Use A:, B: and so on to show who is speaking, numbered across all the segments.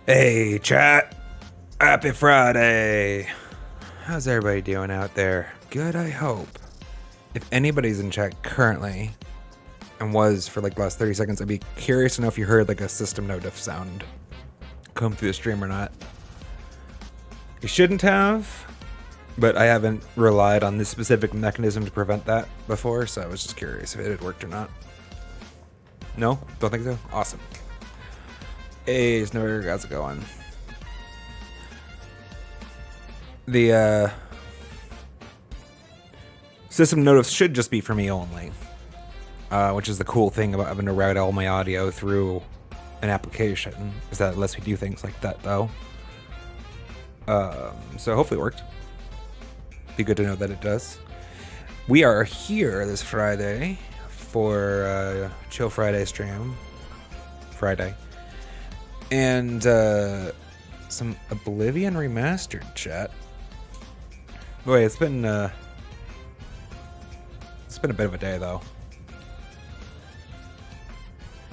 A: Hey, chat. Happy Friday. How's everybody doing out there? Good, I hope. If anybody's in chat currently, and was for like the last 30 seconds, I'd be curious to know if you heard like a system notif sound come through the stream or not. You shouldn't have, but I haven't relied on this specific mechanism to prevent that before, so I was just curious if it had worked or not. No? Don't think so? Awesome. Hey, Snowberg, how's it going? The system notice should just be for me only, which is the cool thing about having to route all my audio through an application, is that it lets me do things like that, though. So hopefully it worked. Be good to know that it does. We are here this Friday for Chill Friday stream. Friday. And some Oblivion Remastered chat. Wait, it's been a bit of a day though.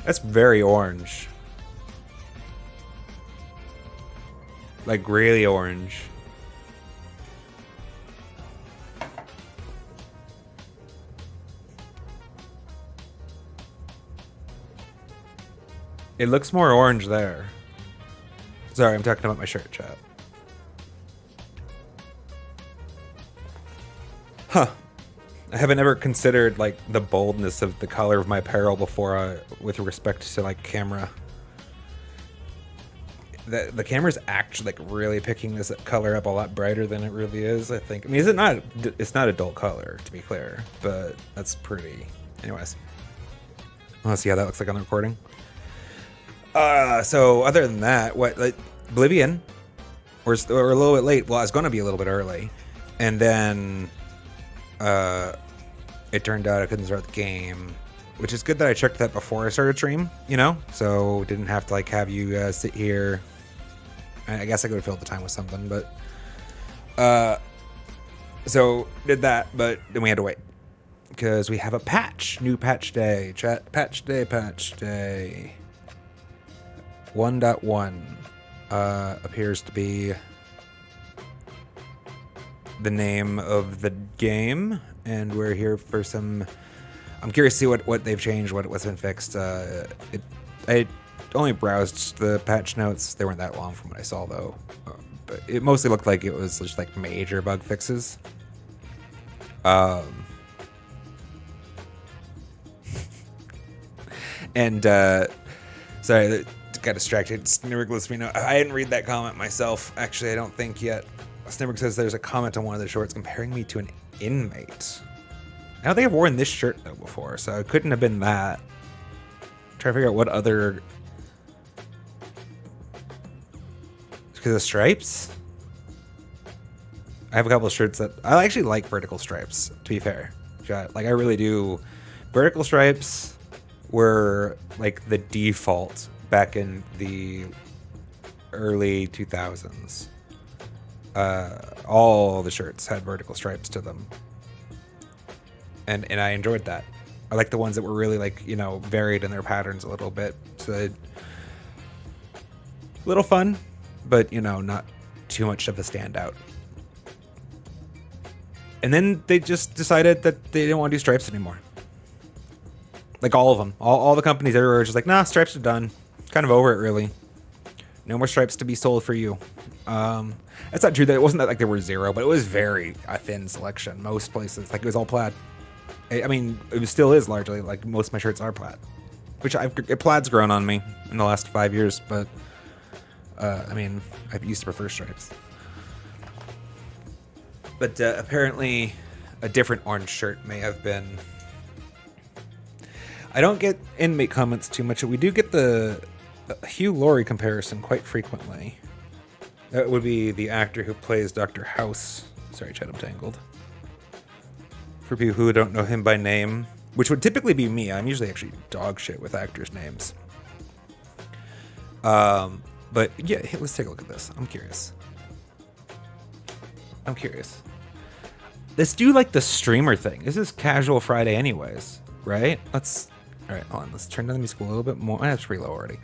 A: That's very orange. Like really orange. It looks more orange there. Sorry, I'm talking about my shirt, chat. Huh. I haven't ever considered like the boldness of the color of my apparel before with respect to like camera. The camera's actually like really picking this color up a lot brighter than it really is, I think. I mean, it's not a dull color, to be clear, but that's pretty. Anyways. Let's see how that looks like on the recording. So other than that, like Oblivion, we're a little bit late. Well, I was going to be a little bit early, and then it turned out I couldn't start the game, which is good that I checked that before I started stream, you know, so didn't have to like have you sit here. I guess I could have filled the time with something, but so did that, but then we had to wait because we have a patch, new patch day, chat, patch day. 1.1 appears to be the name of the game, and we're here for some. I'm curious to see what they've changed, what's been fixed. I only browsed the patch notes; they weren't that long from what I saw, though. But it mostly looked like it was just like major bug fixes. And sorry. Got distracted. Snimberg lets me know. I didn't read that comment myself. Actually, I don't think yet. Snimberg says there's a comment on one of the shorts comparing me to an inmate. I don't think I've worn this shirt though before, so it couldn't have been that. Try to figure out what other. Because of stripes. I have a couple of shirts that I actually like vertical stripes. To be fair, like I really do. Vertical stripes were like the default back in the early 2000s. All the shirts had vertical stripes to them, and I enjoyed that. I like the ones that were really like, you know, varied in their patterns a little bit, so a little fun, but you know, not too much of a standout. And then they just decided that they didn't want to do stripes anymore. Like all of them, all the companies everywhere were just like, nah, stripes are done. Kind of over it, really. No more stripes to be sold for you. That's not true. That it wasn't that like there were zero, but it was very a thin selection. Most places, like it was all plaid. I mean, it still is largely like most of my shirts are plaid, which plaid's grown on me in the last 5 years. But I mean, I used to prefer stripes. But apparently, a different orange shirt may have been. I don't get inmate comments too much. We do get the Hugh Laurie comparison quite frequently. That would be the actor who plays Dr. House. Sorry, chat, I'm tangled. For people who don't know him by name, which would typically be me. I'm usually actually dog shit with actors' names. But yeah, let's take a look at this. I'm curious. Let's do like the streamer thing. This is casual Friday anyways, right? All right, hold on. Let's turn down the music a little bit more. That's pretty low already.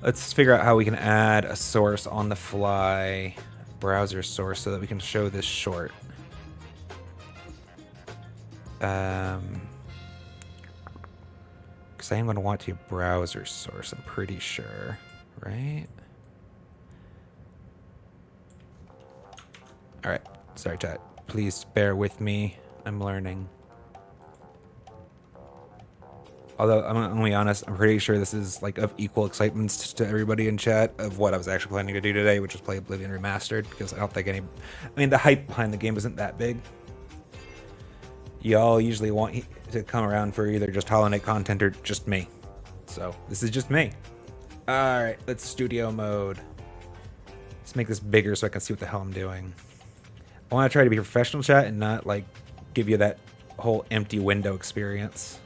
A: Let's figure out how we can add a source on the fly, browser source, so that we can show this short. Because I am going to want to browser source, I'm pretty sure, right? All right, sorry chat. Please bear with me. I'm learning. Although, I'm going to be honest, I'm pretty sure this is like of equal excitement to everybody in chat of what I was actually planning to do today, which was play Oblivion Remastered, because I don't think I mean, the hype behind the game isn't that big. Y'all usually want to come around for either just Hollow Knight content or just me. So, this is just me. Alright, let's studio mode. Let's make this bigger so I can see what the hell I'm doing. I want to try to be professional, chat, and not, like, give you that whole empty window experience.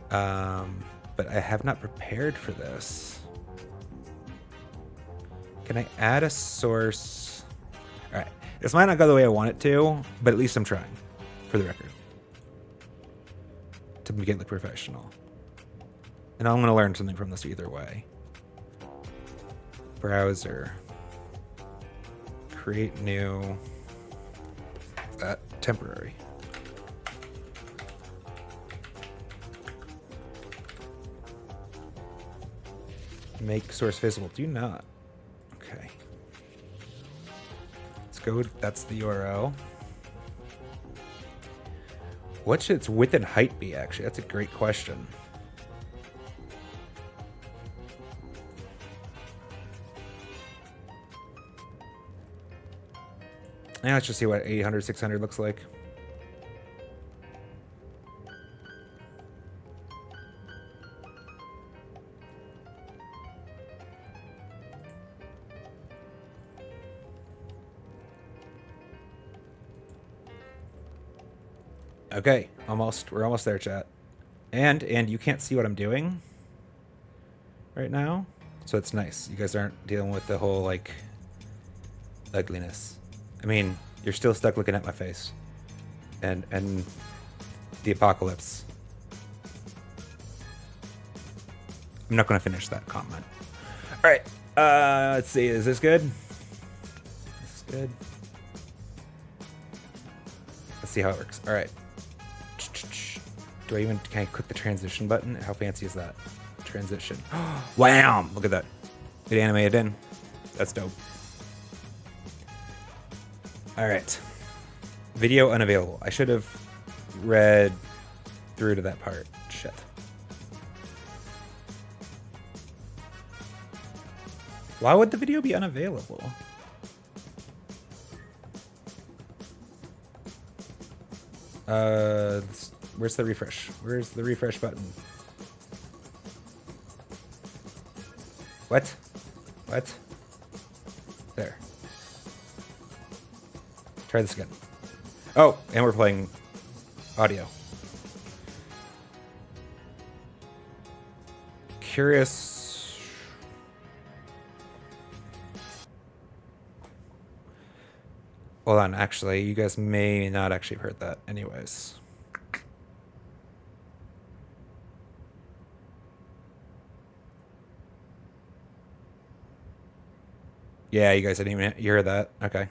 A: But I have not prepared for this. Can I add a source? Alright, this might not go the way I want it to, but at least I'm trying, for the record. To make it look professional. And I'm going to learn something from this either way. Browser. Create new. That temporary. Make source visible. Do not. Okay. Let's go. That's the URL. What should its width and height be, actually? That's a great question. Now let's just see what 800, 600 looks like. Okay, almost. We're almost there, chat. And you can't see what I'm doing right now, so it's nice. You guys aren't dealing with the whole, like, ugliness. I mean, you're still stuck looking at my face. And the apocalypse. I'm not going to finish that comment. All right, let's see. Is this good? This is good. Let's see how it works. All right. Can I click the transition button? How fancy is that? Transition. Wham! Look at that. It animated in. That's dope. All right. Video unavailable. I should have read through to that part. Shit. Why would the video be unavailable? Where's the refresh? Where's the refresh button? What? What? There. Try this again. Oh, and we're playing audio. Curious. Hold on, actually, you guys may not actually have heard that anyways. Yeah, you guys didn't even hear that. Okay.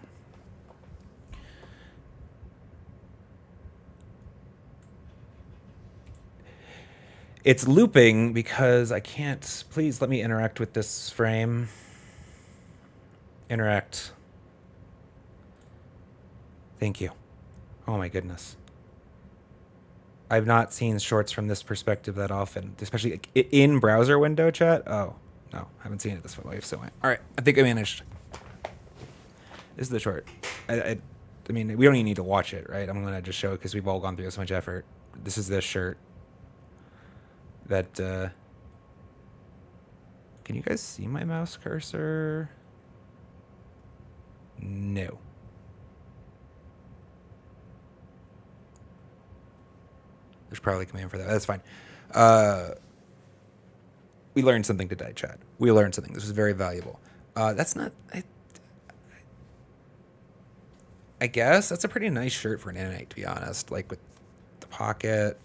A: It's looping because I can't... Please let me interact with this frame. Interact. Thank you. Oh my goodness. I've not seen shorts from this perspective that often, especially in browser window chat. Oh, no, haven't seen it this way. So, all right, I think I managed. This is the short. I mean, we don't even need to watch it, right? I'm going to just show it because we've all gone through so much effort. This is this shirt. That, can you guys see my mouse cursor? No. There's probably a command for that. That's fine. We learned something today, chat. We learned something. This was very valuable. That's not... I guess that's a pretty nice shirt for an Nanite, to be honest. Like, with the pocket...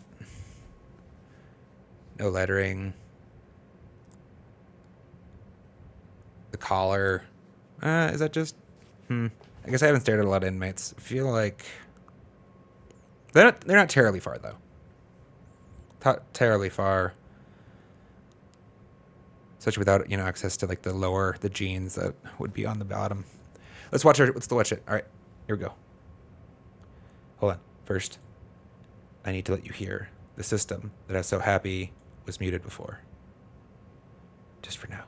A: No lettering. The collar. Is that just... I guess I haven't stared at a lot of inmates. I feel like... They're not terribly far, though. Not terribly far. Especially without, access to, like, the jeans that would be on the bottom. Let's watch it. Let's watch it. All right. Here we go. Hold on. First, I need to let you hear the system that I was so happy was muted before. Just for now.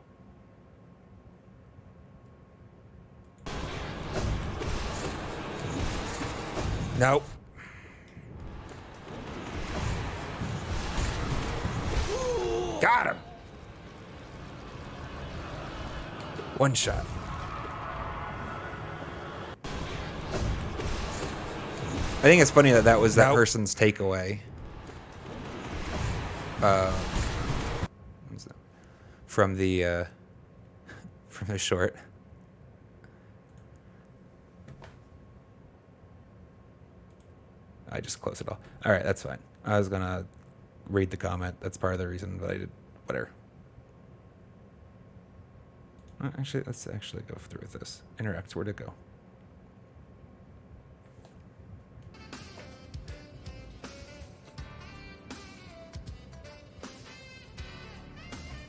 A: Nope. Got him. One shot. I think it's funny that was that person's takeaway. From the short. I just closed it all. All right, that's fine. I was gonna read the comment. That's part of the reason that I did whatever. Actually, let's actually go through with this. Interact. Where'd it go?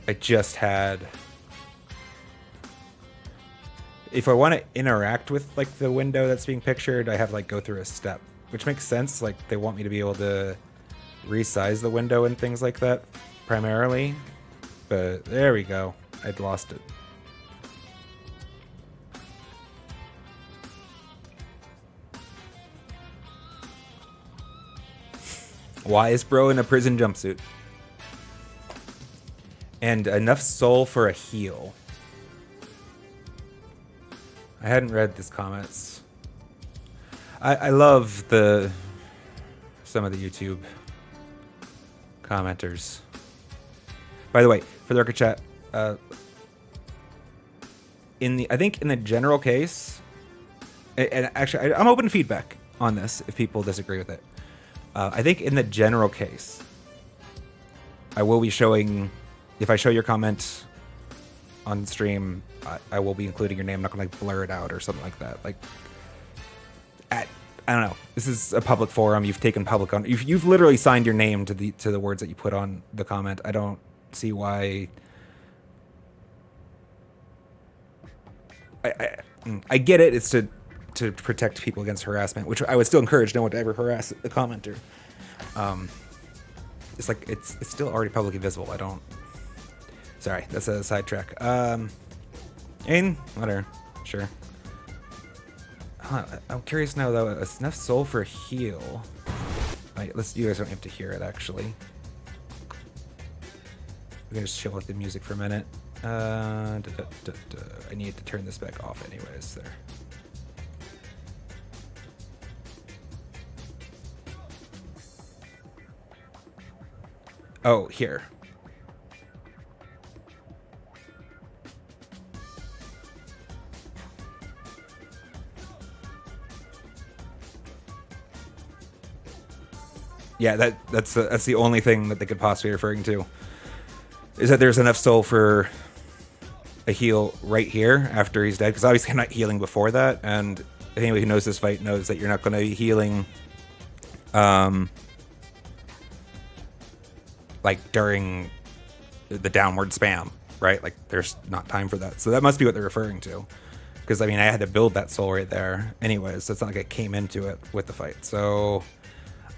A: I just had... If I want to interact with, like, the window that's being pictured, I have to, like, go through a step. Which makes sense. Like, they want me to be able to resize the window and things like that, primarily. But there we go. I'd lost it. Why is bro in a prison jumpsuit? And enough soul for a heel. I hadn't read these comments. I love some of the YouTube commenters. By the way, for the record chat, I think in the general case, and actually I'm open to feedback on this if people disagree with it. I think in the general case, I will be showing, if I show your comment on stream, I will be including your name. I'm not going to, like, blur it out or something like that. Like, I don't know. This is a public forum. You've taken public on. You've literally signed your name to the words that you put on the comment. I don't see why. I get it. It's to protect people against harassment, which I would still encourage no one to ever harass a commenter. It's like it's still already publicly visible. I don't. Sorry, that's a sidetrack. Whatever. Sure. I'm curious now, though. Enough soul for a heel. Right, you guys don't have to hear it, actually. We can just chill with the music for a minute. I need to turn this back off anyways. There. Oh, here. Yeah, that's the only thing that they could possibly be referring to. Is that there's enough soul for a heal right here after he's dead? Because obviously I'm not healing before that, and anybody who knows this fight knows that you're not going to be healing, like during the downward spam, right? Like there's not time for that. So that must be what they're referring to. Because I mean, I had to build that soul right there, anyways. So it's not like I came into it with the fight. So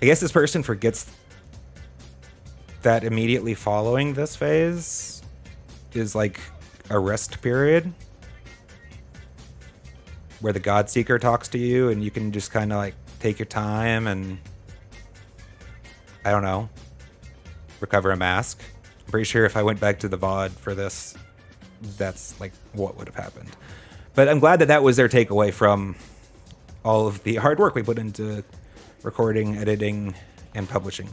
A: I guess this person forgets that immediately following this phase is like a rest period where the God Seeker talks to you and you can just kind of like take your time and, I don't know, recover a mask. I'm pretty sure if I went back to the VOD for this, that's like what would have happened. But I'm glad that was their takeaway from all of the hard work we put into recording, editing, and publishing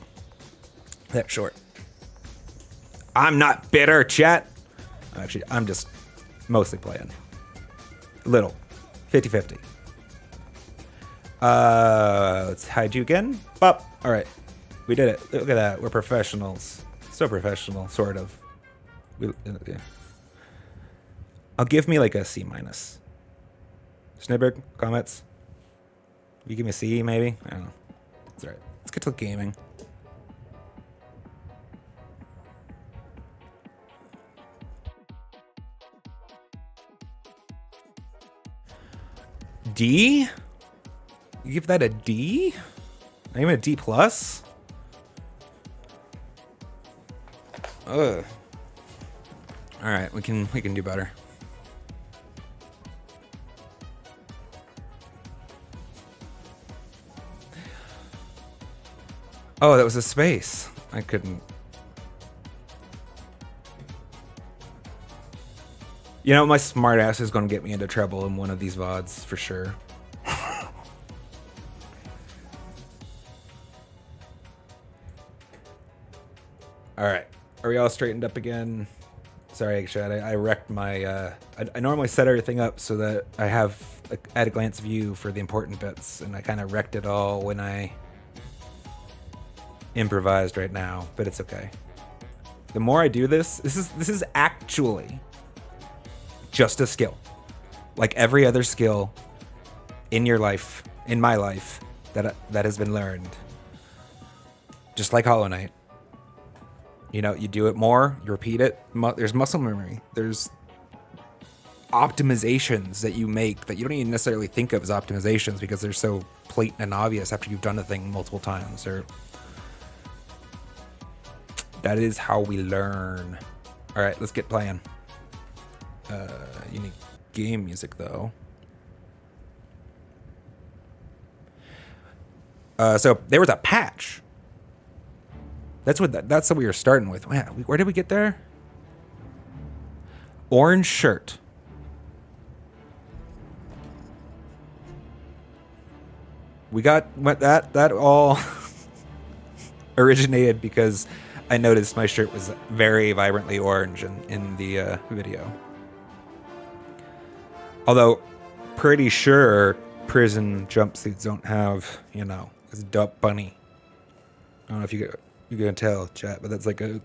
A: that short. I'm not bitter, chat. Actually, I'm just mostly playing. Little. 50-50. Let's hide you again. Bop. All right. We did it. Look at that. We're professionals. So professional, sort of. Yeah. I'll give me like a C minus. Snidberg, comments? You give me a C, maybe? I don't know. It's alright. Let's get to gaming. D? You give that a D? Not even a D plus? Ugh. Alright, we can do better. Oh, that was a space. I couldn't. You know, my smart ass is going to get me into trouble in one of these VODs for sure. All right. Are we all straightened up again? Sorry, Chad. I wrecked my... I normally set everything up so that I have a at-a-glance view for the important bits, and I kind of wrecked it all when I improvised right now, but it's okay. The more I do this is actually just a skill. Like every other skill in your life, in my life, that has been learned. Just like Hollow Knight. You know, you do it more, you repeat it. There's muscle memory. There's optimizations that you make that you don't even necessarily think of as optimizations because they're so blatant and obvious after you've done a thing multiple times. Or that is how we learn. All right, let's get playing. You need game music though. So there was a patch. That's what we were starting with. Where did we get there? Orange shirt. We got that all originated because I noticed my shirt was very vibrantly orange in the video. Although, pretty sure prison jumpsuits don't have, you know, this dope bunny. I don't know if you can tell, chat, but that's like a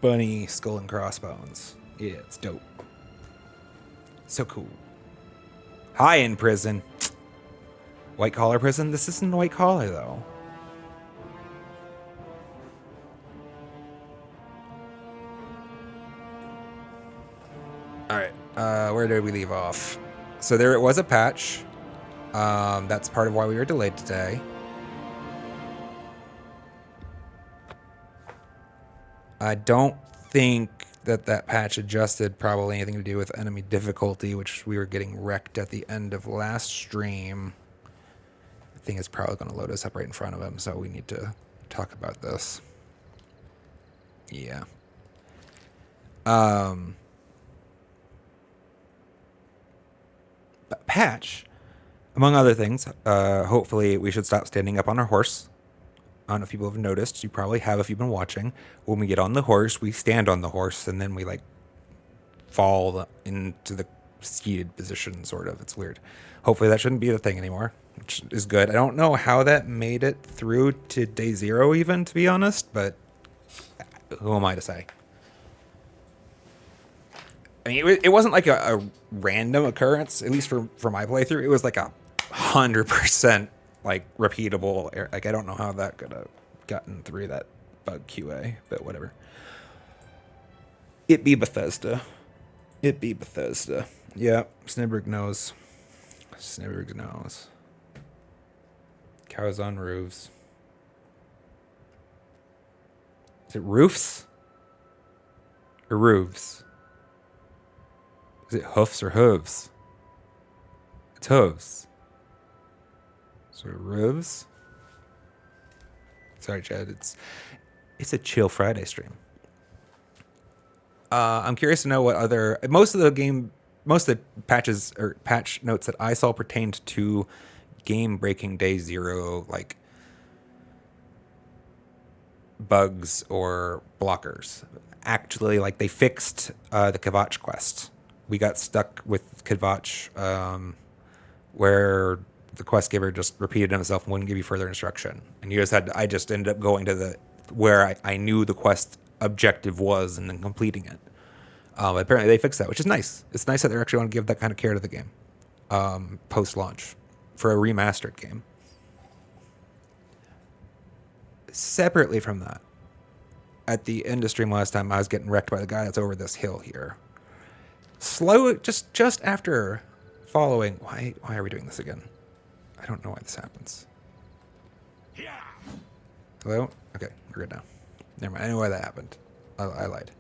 A: bunny skull and crossbones. Yeah, it's dope. So cool. Hi in prison. White collar prison? This isn't white collar though. Alright, where did we leave off? So there was a patch. That's part of why we were delayed today. I don't think that patch adjusted probably anything to do with enemy difficulty, which we were getting wrecked at the end of last stream. I think it's probably going to load us up right in front of him, so we need to talk about this. Yeah. But patch, among other things, hopefully we should stop standing up on our horse. I don't know if people have noticed. You probably have if you've been watching. When we get on the horse, we stand on the horse, and then we, like, fall into the seated position, sort of. It's weird. Hopefully that shouldn't be the thing anymore, which is good. I don't know how that made it through to day 0 even, to be honest, but who am I to say? I mean, it wasn't like a random occurrence, at least for my playthrough. It was like 100%, like, repeatable. Like, I don't know how that could have gotten through that bug QA, but whatever. It be Bethesda. It be Bethesda. Yeah, Snidberg knows. Snidberg knows. Cows on roofs. Is it roofs? Or roofs? Is it hoofs or hooves? It's hooves. So roofs? Sorry, Chad. It's a chill Friday stream. I'm curious to know what other most of the patches or patch notes that I saw pertained to game breaking day 0, like bugs or blockers. Actually, like they fixed the Kvatch quest. We got stuck with Kvatch, where the quest giver just repeated himself and wouldn't give you further instruction, and I just ended up going to where I knew the quest objective was and then completing it. Apparently they fixed that, which is nice. It's nice that they're actually want to give that kind of care to the game post-launch for a remastered game. Separately from that, at the end of stream last time, I was getting wrecked by the guy that's over this hill here. Slow, just after following. Why are we doing this again? I don't know why this happens. Hello? Okay, we're good now. Never mind. I know why that happened. I lied.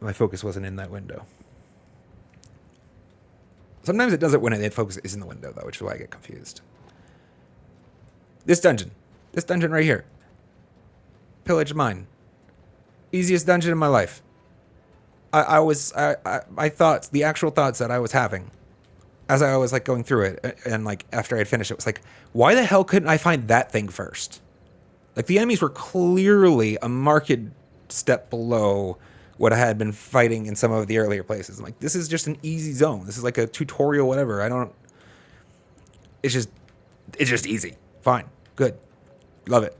A: My focus wasn't in that window. Sometimes it does it when the focus is in the window, though, which is why I get confused. This dungeon right here. Pillage mine. Easiest dungeon in my life. My thoughts, the actual thoughts that I was having as I was like going through it and like after I had finished it was like, why the hell couldn't I find that thing first? Like the enemies were clearly a marked step below what I had been fighting in some of the earlier places. I'm like, this is just an easy zone. This is like a tutorial, whatever. It's just easy. Fine. Good. Love it.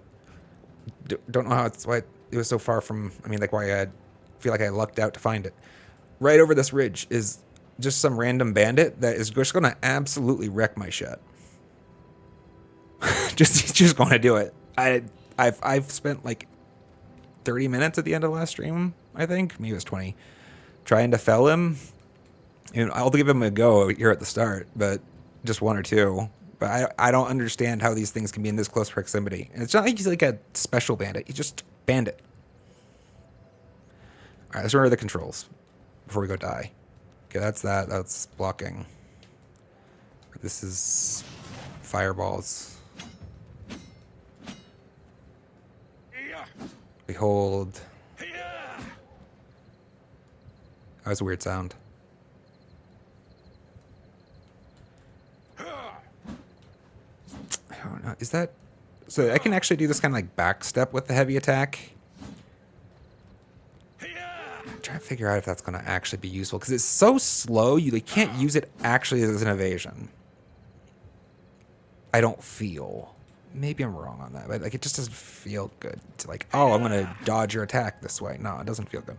A: Don't know why it was so far from, I mean, like why I feel like I lucked out to find it. Right over this ridge is just some random bandit that is just going to absolutely wreck my shit. just going to do it. I've spent like 30 minutes at the end of last stream, I think. Maybe it was 20. Trying to fell him. And I'll give him a go here at the start, but just one or two. But I don't understand how these things can be in this close proximity. And it's not like he's like a special bandit. He's just bandit. All right, let's remember the controls before we go die. Okay, that's that. That's blocking. This is fireballs. We hold. That was a weird sound. I don't know. Is that... So I can actually do this kind of like back step with the heavy attack. I'm trying to figure out if that's going to actually be useful. Because it's so slow, you can't use it actually as an evasion. I don't feel. Maybe I'm wrong on that. But like, it just doesn't feel good. To like, oh, I'm going to dodge your attack this way. No, it doesn't feel good.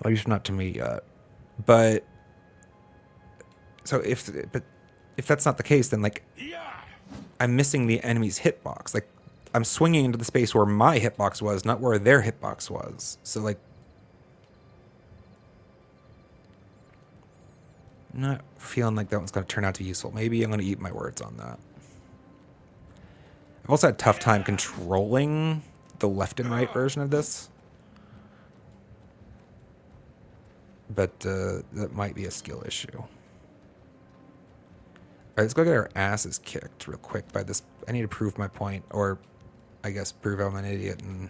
A: At least not to me yet. But... So if that's not the case, then like... I'm missing the enemy's hitbox. Like, I'm swinging into the space where my hitbox was, not where their hitbox was. So, like... I'm not feeling like that one's going to turn out to be useful. Maybe I'm going to eat my words on that. I've also had a tough time controlling the left and right version of this. But that might be a skill issue. All right, let's go get our asses kicked real quick by this. I need to prove my point, or I guess prove I'm an idiot and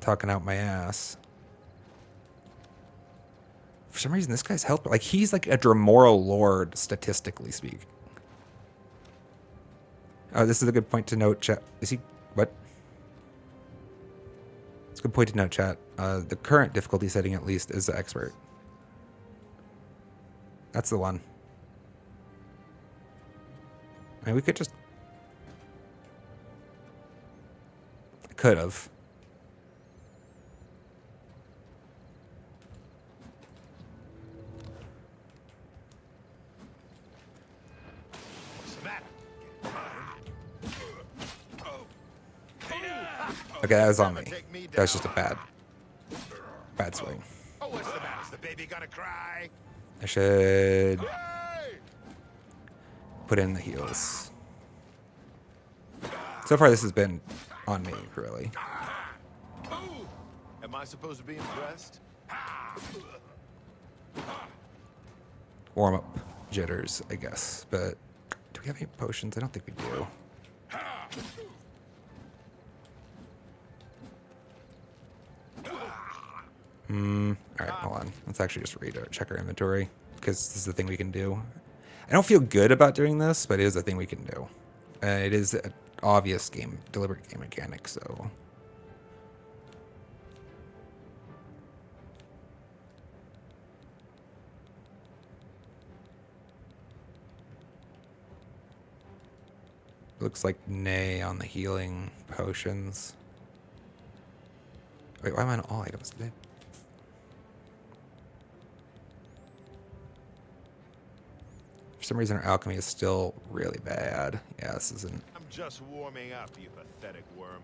A: talking out my ass. For some reason, this guy's helper, like he's like a Dremoro Lord, statistically speaking. Oh, this is a good point to note, chat. Is he, what? It's a good point to note, chat. The current difficulty setting, at least, is the expert. That's the one. I mean, we could just... Could have. Okay, that was on me. That was just a bad swing.
B: Oh, what's the matter? Is the baby gonna cry?
A: I should put in the heals. So far, this has been on me, really.
B: Am I supposed to be impressed?
A: Warm up jitters, I guess. But do we have any potions? I don't think we do. All right, hold on. Let's actually just check our inventory, because this is the thing we can do. I don't feel good about doing this, but it is a thing we can do. It is an obvious deliberate game mechanic, so... Looks like nay on the healing potions. Wait, why am I on all items today? For some reason, our alchemy is still really bad. Yeah, this isn't.
B: I'm just warming up, you pathetic worm.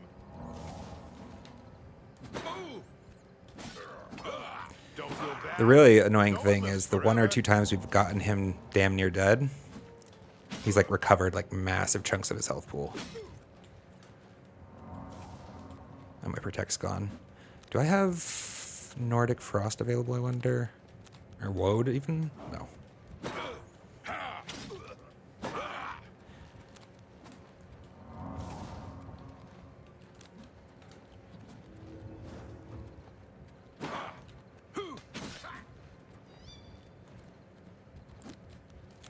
B: Don't feel bad.
A: The really annoying thing is the one or two times we've gotten him damn near dead, he's like recovered like massive chunks of his health pool. And my protect's gone. Do I have Nordic Frost available, I wonder? Or Woad even? No.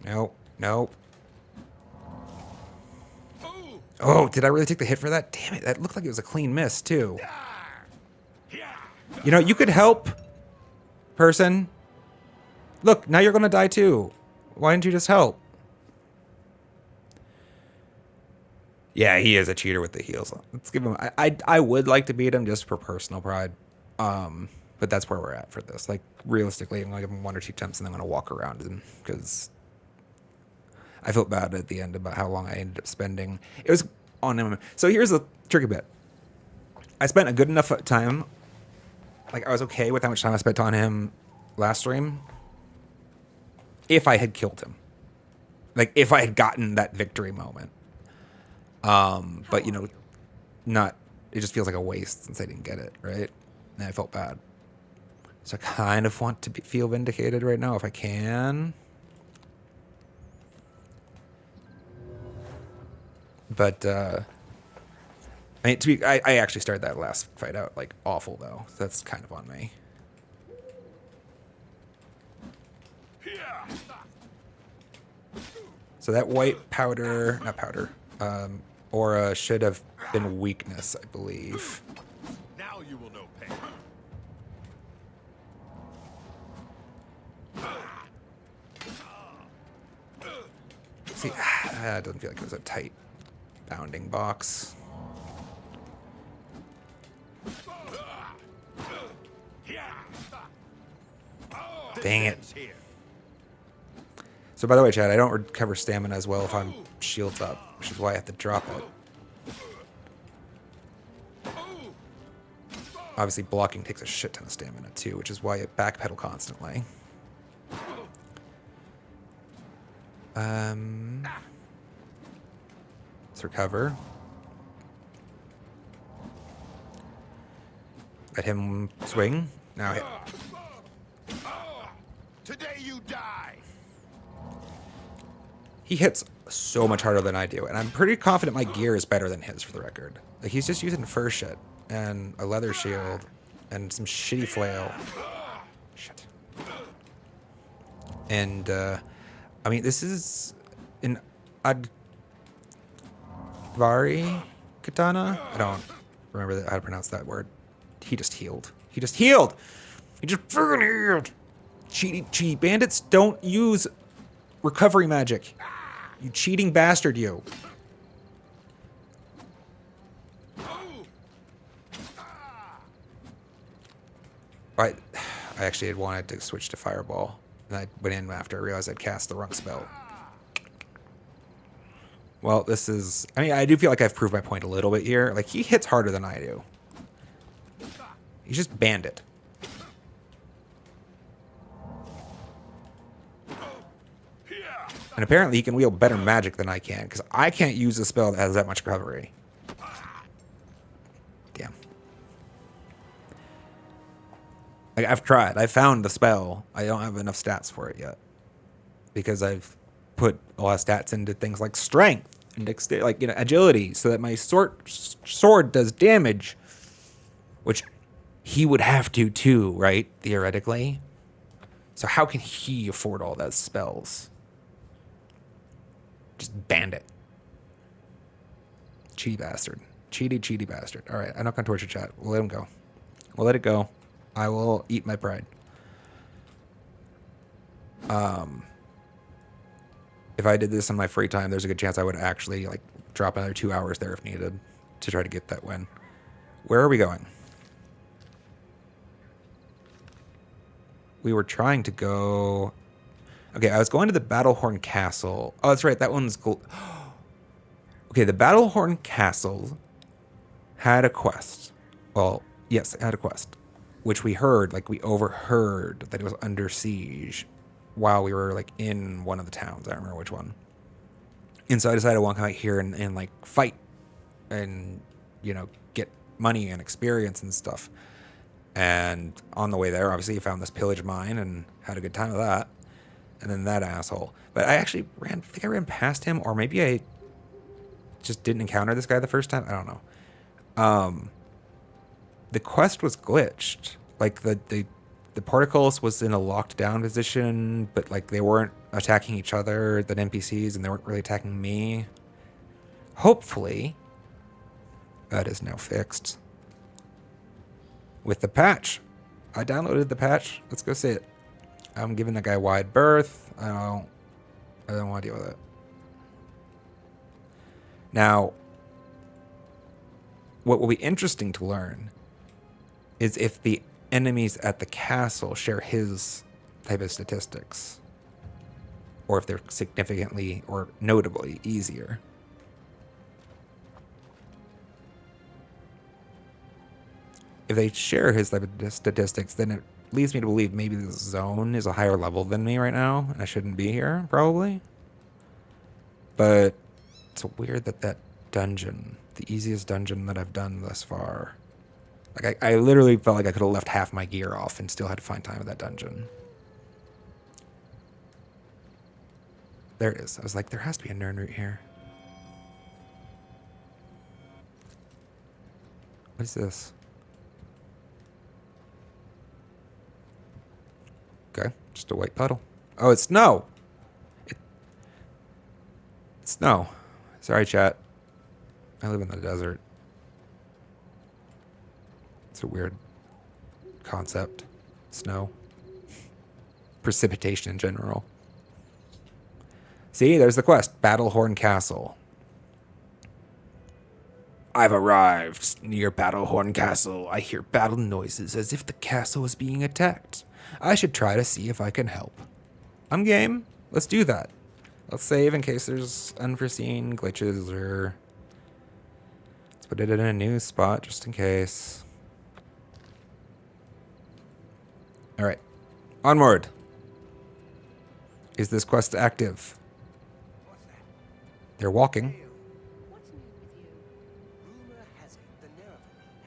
A: Nope. Nope. Oh, did I really take the hit for that? Damn it, that looked like it was a clean miss, too. You know, you could help, person. Look, now you're going to die, too. Why didn't you just help? Yeah, he is a cheater with the heals. Let's give him... I would like to beat him just for personal pride. But that's where we're at for this. Like, realistically, I'm going to give him 1 or 2 attempts and then I'm going to walk around him. Because I felt bad at the end about how long I ended up spending. It was on him. So here's the tricky bit. I spent a good enough time. Like, I was okay with how much time I spent on him last stream. If I had killed him. Like, if I had gotten that victory moment. But, you know, not... It just feels like a waste since I didn't get it, right? And I felt bad. So I kind of want to feel vindicated right now if I can. But, I mean, I actually started that last fight out, like, awful, though. That's kind of on me. So that white powder, not powder, aura should have been weakness, I believe.
B: Now you will know pain.
A: See, it doesn't feel like it was a tight bounding box. Dang it. So by the way, Chad, I don't recover stamina as well if I'm shields up, which is why I have to drop it. Obviously, blocking takes a shit ton of stamina too, which is why I backpedal constantly. Let's recover. Let him swing. Now hit.
B: Today you die.
A: He hits so much harder than I do, and I'm pretty confident my gear is better than his, for the record. Like, he's just using fur shit and a leather shield and some shitty flail. Shit. And I mean, this is an Advari katana. I don't remember how to pronounce that word. He just healed. He just healed. He just freaking healed. Cheaty bandits don't use recovery magic. You cheating bastard, you. I actually had wanted to switch to Fireball. And I went in after I realized I'd cast the wrong spell. Well, this is... I mean, I do feel like I've proved my point a little bit here. Like, he hits harder than I do. He's just bandit. And apparently he can wield better magic than I can, because I can't use a spell that has that much recovery. Damn. Like, I've tried. I found the spell. I don't have enough stats for it yet. Because I've put a lot of stats into things like strength and dexterity, like, you know, agility, so that my sword does damage. Which he would have to too, right? Theoretically. So how can he afford all those spells? Just bandit. Cheaty bastard. Cheaty bastard. All right, I'm not going to torture chat. We'll let him go. We'll let it go. I will eat my pride. If I did this in my free time, there's a good chance I would actually like drop another 2 hours there if needed to try to get that win. Where are we going? we were trying to go. Okay, I was going to the Battlehorn Castle. Oh, that's right. That one's cool. Okay, the Battlehorn Castle had a quest. Well, yes, it had a quest, which we heard, like we overheard that it was under siege while we were like in one of the towns. I don't remember which one. And so I decided I want to come out here and like fight and, you know, get money and experience and stuff. And on the way there, obviously, you found this pillage mine and had a good time with that. And then that asshole. But I actually I think I ran past him, or maybe I just didn't encounter this guy the first time. I don't know. The quest was glitched. Like the particles was in a locked down position, but like they weren't attacking each other, the NPCs, and they weren't really attacking me. Hopefully, that is now fixed. With the patch. I downloaded the patch. Let's go see it. I'm giving that guy wide berth. I don't want to deal with it. Now, what will be interesting to learn is if the enemies at the castle share his type of statistics, or if they're significantly or notably easier. If they share his type of statistics, then it leads me to believe maybe the zone is a higher level than me right now, and I shouldn't be here, probably. But it's weird that that dungeon, the easiest dungeon that I've done thus far, like I literally felt like I could have left half my gear off and still had to find time with that dungeon. There it is. I was like, there has to be a Nern route here. What is this? Okay, just a white puddle. Oh, it's snow. It's snow. Sorry, chat. I live in the desert. It's a weird concept. Snow. Precipitation in general. See, there's the quest. Battlehorn Castle. I've arrived near Battlehorn Castle. I hear battle noises as if the castle is being attacked. I should try to see if I can help. I'm game. Let's do that. Let's save in case there's unforeseen glitches, or let's put it in a new spot just in case. All right. Onward. Is this quest active? They're walking.
C: What's new with you? Rumor has it the Nervary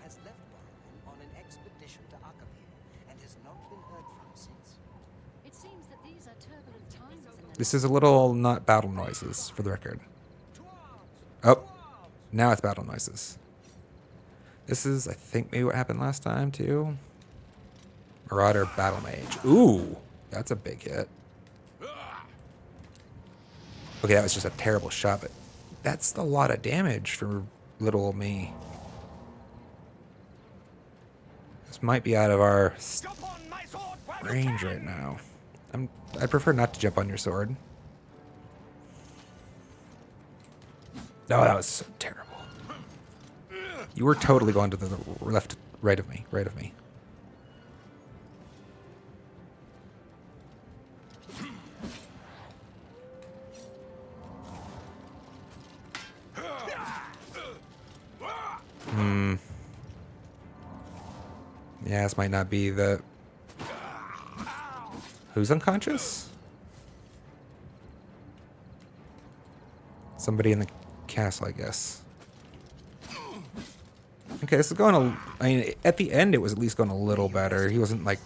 C: has left Barrowin on an expedition to Akavir and has not been heard from since.
D: It seems that these are turbulent times in the
A: This is a little not battle noises, for the record. Oh, now it's battle noises. This is, I think, maybe what happened last time, too. Marauder Battle Mage. Ooh, that's a big hit. Okay, that was just a terrible shot, but that's a lot of damage for little old me. This might be out of our range right now. I'd prefer not to jump on your sword. No, that was so terrible. You were totally going to the left, right of me, right of me. Yeah, this might not be the... Who's unconscious? Somebody in the castle, I guess. Okay, this is going a... I mean, at the end, it was at least going a little better. He wasn't like...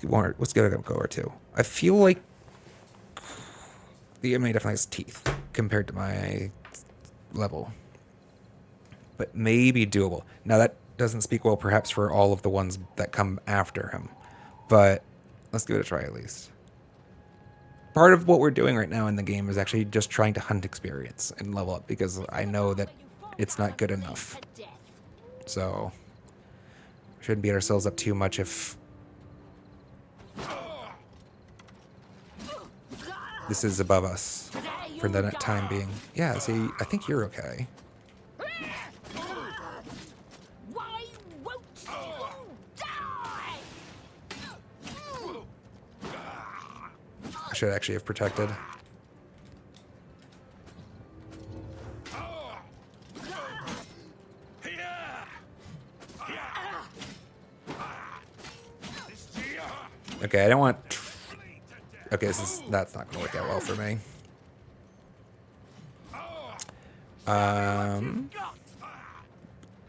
A: Let's get a go or two. I feel like the enemy definitely has teeth compared to my level. But maybe doable. Now, that doesn't speak well perhaps for all of the ones that come after him. But let's give it a try at least. Part of what we're doing right now in the game is actually just trying to hunt experience and level up, because I know that it's not good enough. So we shouldn't beat ourselves up too much if this is above us for the time being. Yeah, see, I think you're okay.
D: Why won't you die?
A: I should actually have protected. Okay, I don't want... Okay, that's not going to work out well for me.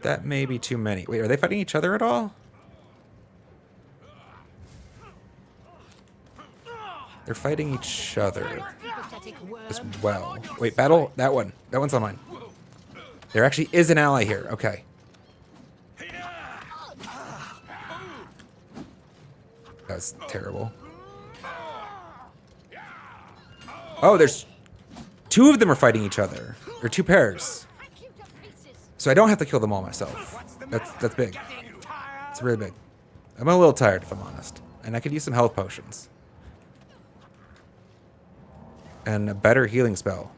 A: That may be too many. Wait, are they fighting each other at all? They're fighting each other as well. Wait, battle? That one. That one's on mine. There actually is an ally here. Okay. That was terrible. Oh, there's... Two of them are fighting each other. Or two pairs. So I don't have to kill them all myself. That's big. It's really big. I'm a little tired, if I'm honest. And I could use some health potions. And a better healing spell.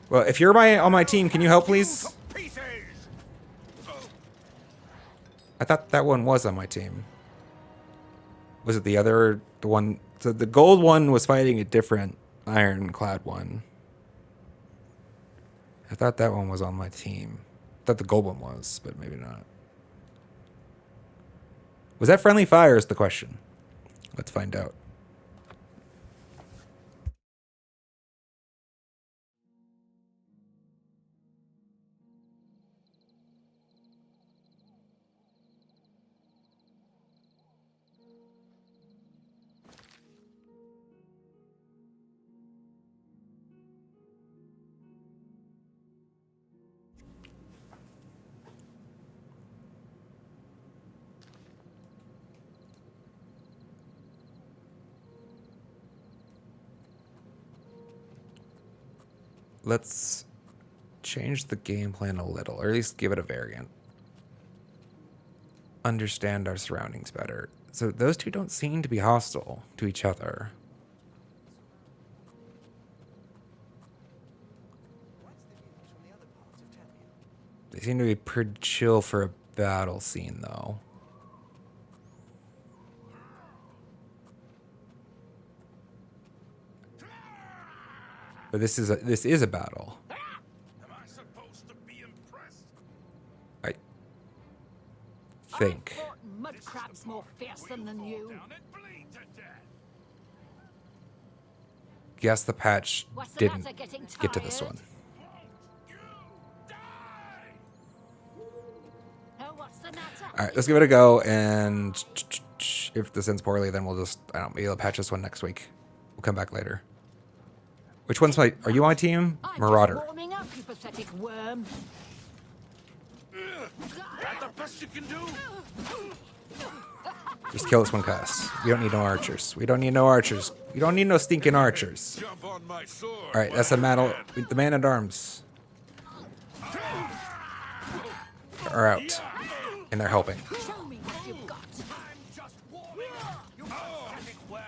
A: Well, if you're on my team, can you help, please? I thought that one was on my team. Was it the one? So the gold one was fighting a different ironclad one. I thought that one was on my team. I thought the gold one was, but maybe not. Was that friendly fire is the question. Let's find out. Let's change the game plan a little, or at least give it a variant. Understand our surroundings better. So those two don't seem to be hostile to each other. They seem to be pretty chill for a battle scene, though. But this is a battle.
B: Am I supposed to be impressed?
A: I think.
D: Mud crabs more fearsome than you.
B: Down and bleed to death.
A: Guess the patch
D: What's the
A: didn't
D: matter, getting
A: get to this
D: tired?
A: one.
B: You die.
D: Oh, what's the matter?
A: All right, let's give it a go, and if this ends poorly, then we'll just, I don't know, maybe I'll patch this one next week. We'll come back later. Which one's my, are you on my team?
D: I'm
A: Marauder.
D: just warming up, you pathetic worm.
B: That the best you can do?
A: Just kill this one, cuss. We don't need no archers. We don't need no archers. We don't need no stinking archers.
B: Jump on my sword.
A: All right, that's the man at arms. Are out, and they're helping.
D: Show me what you've got.
B: I'm just warming up, you pathetic worm.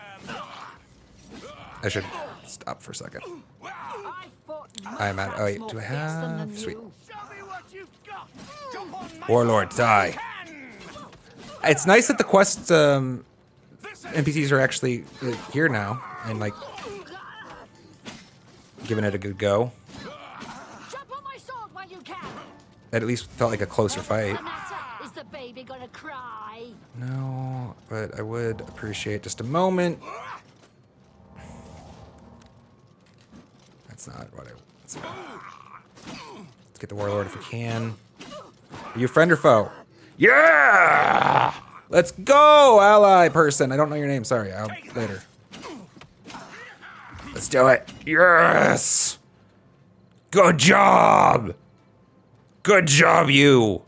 A: I should stop for a second.
D: I fought mud
A: I'm at, oh
D: crabs
A: wait,
D: more
A: do I
D: fearsome than
A: have, sweet.
D: you.
B: Show me what you've got. Jump on my
A: Warlord, die. It's nice that the quest NPCs are actually here now, and like, giving it a good go.
D: Jump on my sword while you can.
A: That at least felt like a closer fight.
D: What's the matter? Is the baby gonna cry?
A: No, but I would appreciate just a moment. That's not what I... Let's get the Warlord if we can. Are you friend or foe? Yeah! Let's go, ally person. I don't know your name. Sorry. I'll later. Let's do it. Yes! Good job! Good job, you!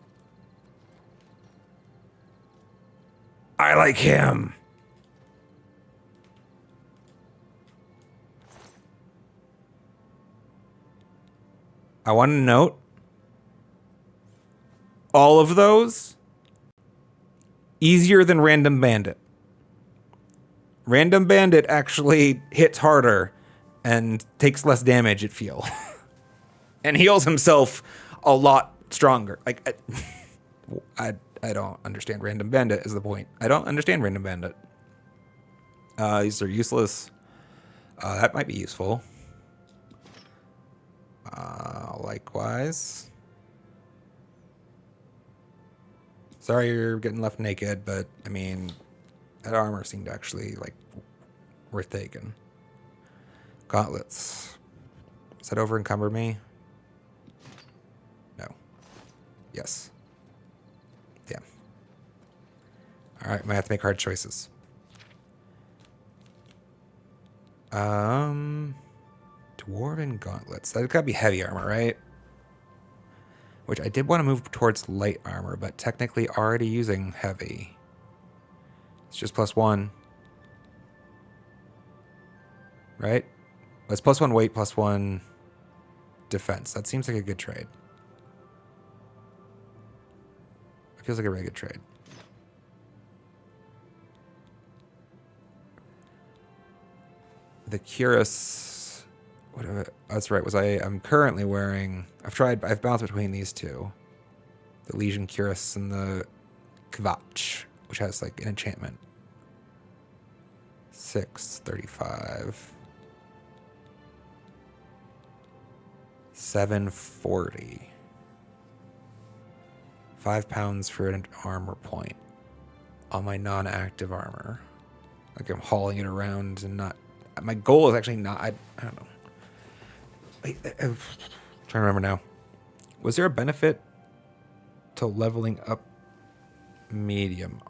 A: I like him. I want to note all of those easier than Random Bandit. Random Bandit actually hits harder and takes less damage, it feel. And heals himself a lot stronger. Like I don't understand Random Bandit is the point. I don't understand Random Bandit. These are useless. That might be useful. Likewise. Sorry you're getting left naked, but I mean, that armor seemed actually like worth taking. Gauntlets. Does that over encumber me? No. Yes. Damn. Alright, might have to make hard choices. Dwarven gauntlets. That's gotta be heavy armor, right? Which I did want to move towards light armor, but technically already using heavy. It's just +1. Right? It's +1 weight, +1 defense. That seems like a good trade. It feels like a really good trade. The cuirass, whatever. That's right. I'm currently wearing. I've bounced between these two, the Legion cuirass and the Kvatch, which has like an enchantment. 635. 740. 5 pounds for an armor point on my non-active armor. Like I'm hauling it around and not. My goal is actually not. I don't know. Wait, I'm trying to remember now. Was there a benefit to leveling up medium?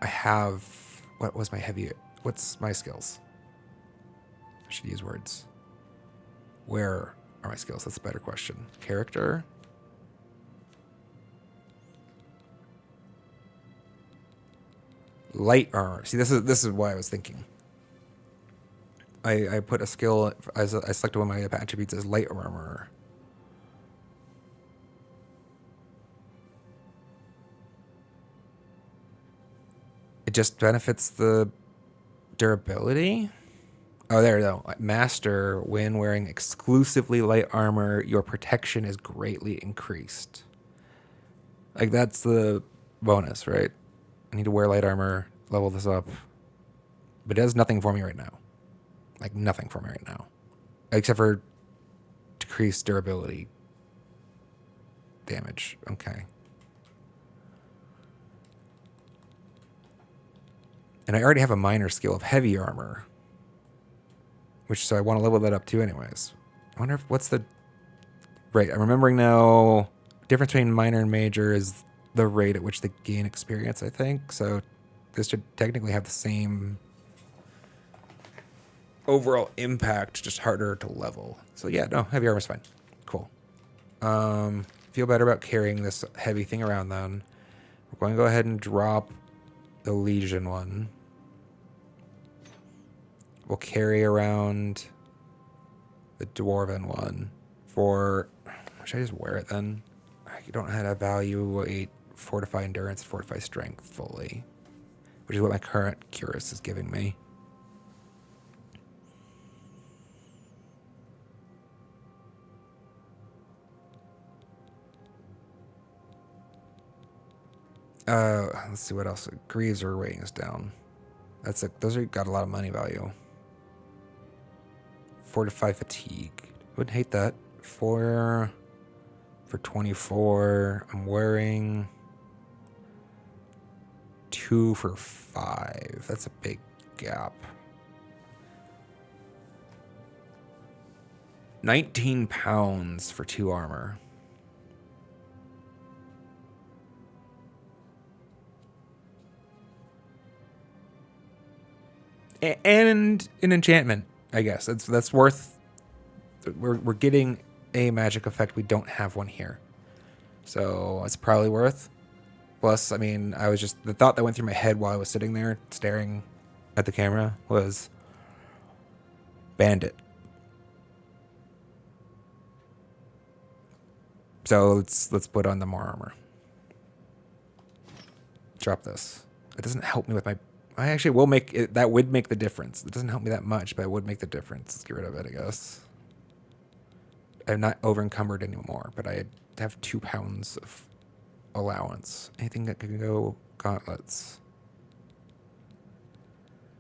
A: I have. What was my heavy? What's my skills? I should use words. Where are my skills? That's a better question. Character. Light armor. See, this is why I was thinking. I put a skill. I selected one of my attributes as light armor. It just benefits the durability. Oh, there we go. Master, when wearing exclusively light armor, your protection is greatly increased. Like, that's the bonus, right? I need to wear light armor, level this up. But it does nothing for me right now. Like, nothing for me right now. Except for decreased durability damage. Okay. And I already have a minor skill of heavy armor. So I want to level that up too anyways. I wonder what's the... Right, I'm remembering now. Difference between minor and major is the rate at which they gain experience, I think. So this should technically have the same overall impact, just harder to level. So yeah, no, heavy armor's fine. Cool. Feel better about carrying this heavy thing around then. We're going to go ahead and drop the Legion one. We'll carry around the Dwarven one for... Should I just wear it then? I don't have a value 8 fortify endurance, fortify strength fully, which is what my current cuirass is giving me. Let's see what else. Greaves are weighing us down. Those are got a lot of money value. Fortify fatigue. Wouldn't hate that. For 24, I'm wearing 2 for 5. That's a big gap. 19 pounds for 2 armor. And an enchantment, I guess. That's worth... We're getting a magic effect. We don't have one here. So it's probably worth. Plus, I mean, the thought that went through my head while I was sitting there staring at the camera was bandit. So let's put on the more armor. Drop this. It doesn't help me with my... I actually will make it... That would make the difference. It doesn't help me that much, but it would make the difference. Let's get rid of it, I guess. I'm not over encumbered anymore, but I have 2 pounds of allowance. Anything that could go gauntlets.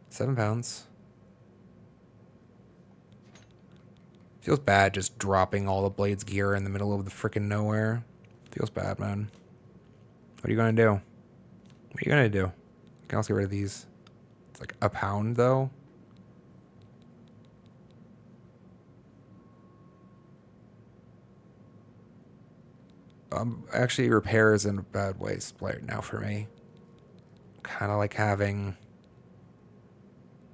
A: 7 pounds. Feels bad just dropping all the Blades gear in the middle of the freaking nowhere. Feels bad, man. What are you gonna do? What are you gonna do? You can also get rid of these. It's like a pound, though. Actually, repair is in a bad way right now for me. Kind of like having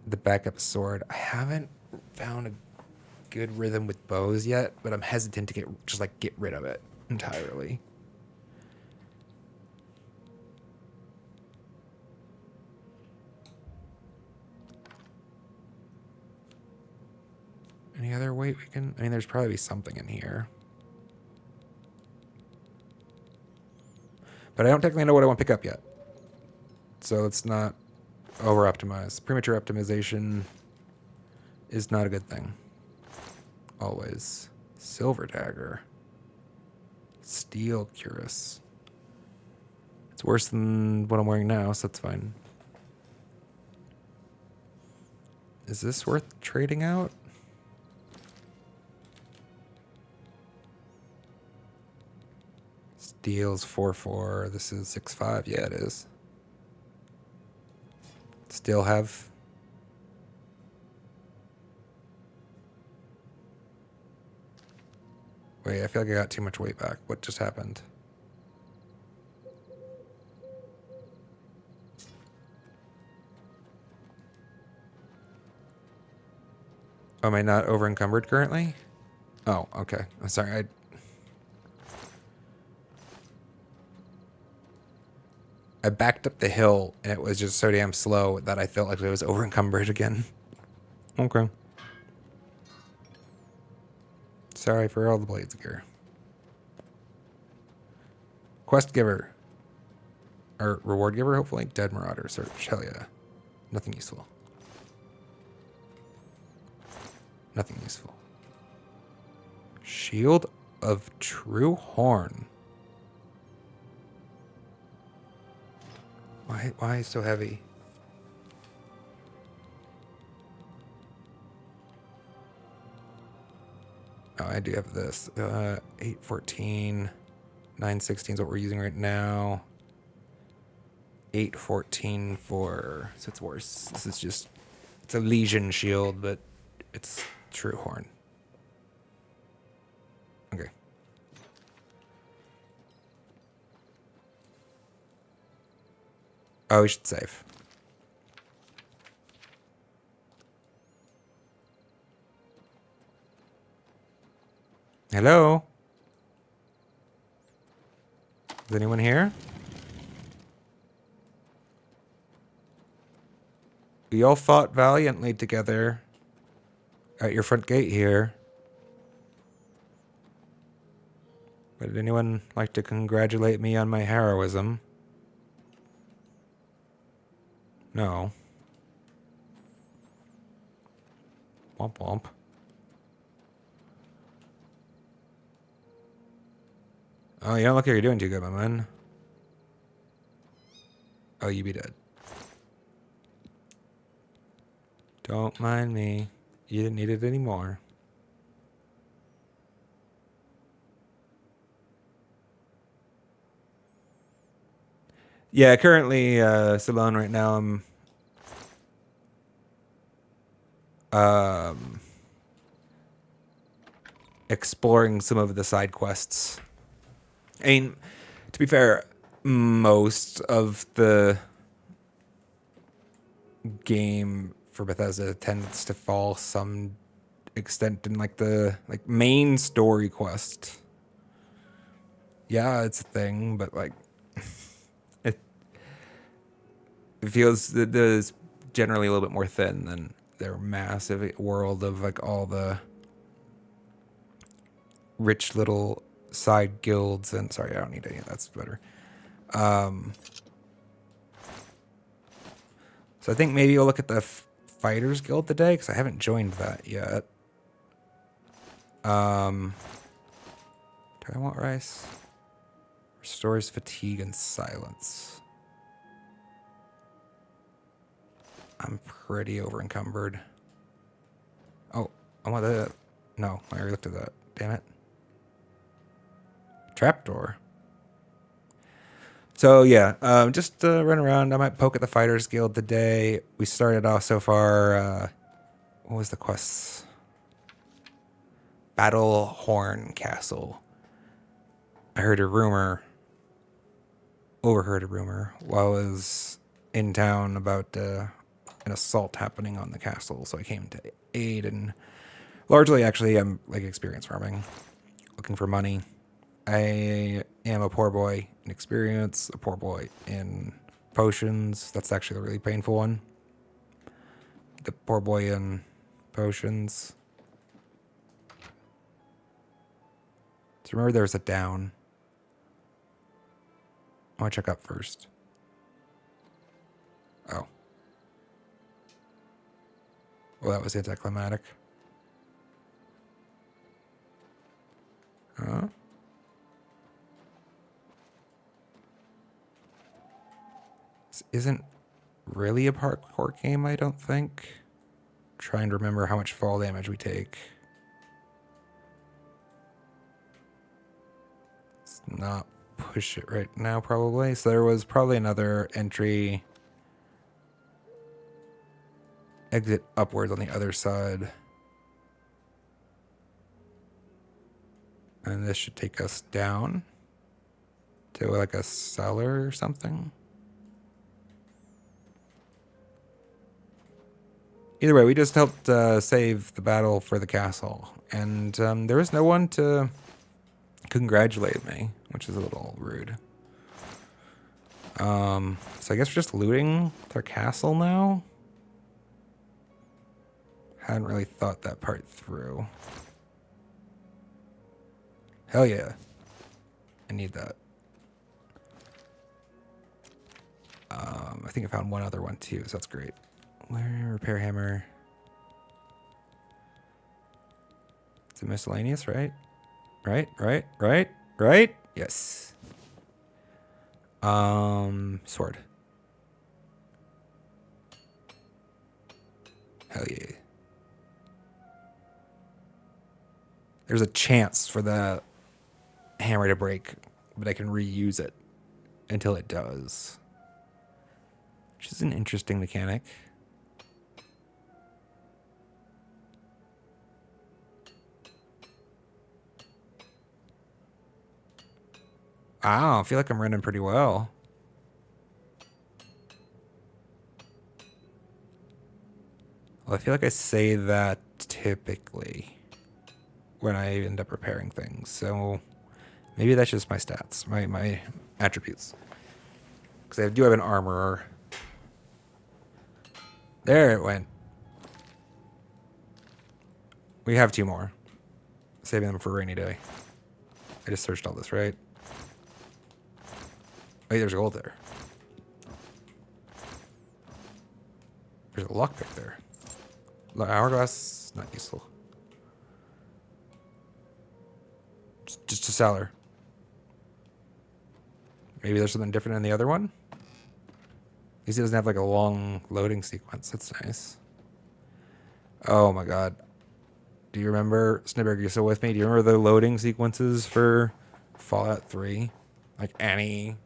A: the backup sword. I haven't found a good rhythm with bows yet, but I'm hesitant to get rid of it entirely. Any other weight we can? I mean, there's probably something in here. But I don't technically know what I want to pick up yet. So let's not over-optimize. Premature optimization is not a good thing. Always. Silver dagger. Steel cuirass. It's worse than what I'm wearing now, so that's fine. Is this worth trading out? Steel's 4-4. This is 6-5. Yeah, it is. Still have... Wait, I feel like I got too much weight back. What just happened? Oh, am I not over encumbered currently? Oh, okay. I'm sorry. I backed up the hill and it was just so damn slow that I felt like it was over encumbered again. Okay. Sorry for all the Blades gear. Quest giver. Or reward giver, hopefully. Dead Marauder search. Hell yeah. Nothing useful. Nothing useful. Shield of True Horn. Why so heavy? Oh, I do have this. 814. 916 is what we're using right now. 814 for... So it's worse. This is just... It's a Legion shield, but it's True Horn. Okay. Oh, we should save. Hello? Is anyone here? We all fought valiantly together at your front gate here. Would anyone like to congratulate me on my heroism? No. Womp womp. Oh, you don't look like you're doing too good, my man. Oh, you be dead. Don't mind me. You didn't need it anymore. Yeah, currently, Salone right now, I'm exploring some of the side quests. I mean, to be fair, most of the game for Bethesda tends to fall some extent in like the main story quest. Yeah, it's a thing, but like it feels that it's generally a little bit more thin than their massive world of like all the rich little side guilds. And sorry, I don't need any of that's better. So I think maybe you'll look at the Fighters Guild today because I haven't joined that yet. Do I want rice? Restores fatigue and silence. I'm pretty over encumbered. Oh, I want the... No, I already looked at that. Damn it. Trapdoor. So yeah, just run around. I might poke at the Fighters Guild today. We started off so far. What was the quest? Battle Horn Castle. I heard a rumor. Overheard a rumor while I was in town about an assault happening on the castle. So I came to aid, and largely, actually, I'm like experience farming, looking for money. I am a poor boy in experience, a poor boy in potions. That's actually the really painful one. The poor boy in potions. So remember there's a down. I want to check up first. Oh. Well, that was anticlimactic. Huh? This isn't really a parkour game, I don't think. Trying to remember how much fall damage we take. Let's not push it right now, probably. So there was probably another entry. Exit upwards on the other side. And this should take us down to like a cellar or something. Either way, we just helped save the battle for the castle. And there was no one to congratulate me, which is a little rude. So I guess we're just looting their castle now. Hadn't really thought that part through. Hell yeah. I need that. I think I found one other one too, so that's great. Where? Repair hammer. It's a miscellaneous, right? Right? Yes. Sword. Hell yeah. There's a chance for the hammer to break, but I can reuse it until it does. Which is an interesting mechanic. Wow, I feel like I'm running pretty well. Well, I feel like I say that typically when I end up repairing things. So maybe that's just my stats, my attributes. Because I do have an armorer. There it went. We have two more. Saving them for a rainy day. I just searched all this, right? Wait, there's gold there. There's a lockpick there. Hourglass, not useful. Just a cellar. Maybe there's something different in the other one? At least it doesn't have like a long loading sequence. That's nice. Oh my god. Do you remember, Snibberg, you're still with me? Do you remember the loading sequences for Fallout 3? Like any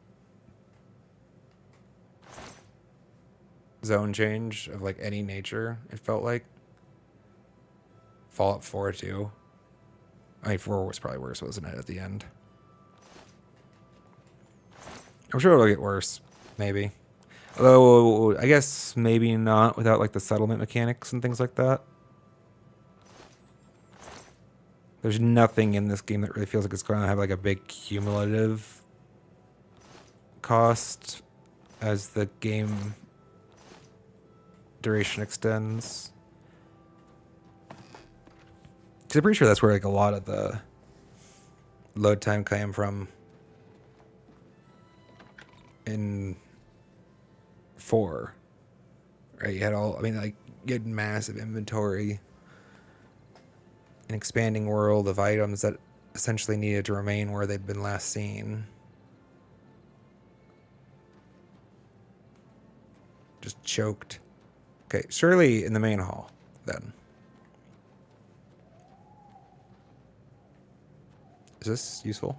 A: zone change of like any nature, it felt like. Fallout 4 too. I mean, 4 was probably worse, wasn't it, at the end? I'm sure it'll get worse, maybe. Although, I guess maybe not without like the settlement mechanics and things like that. There's nothing in this game that really feels like it's going to have like a big cumulative cost as the game duration extends. Because I'm pretty sure that's where like a lot of the load time came from in 4. Right? You had all, I mean, like, you had massive inventory, an expanding world of items that essentially needed to remain where they'd been last seen. Just choked. Okay, surely in the main hall, then. Is this useful?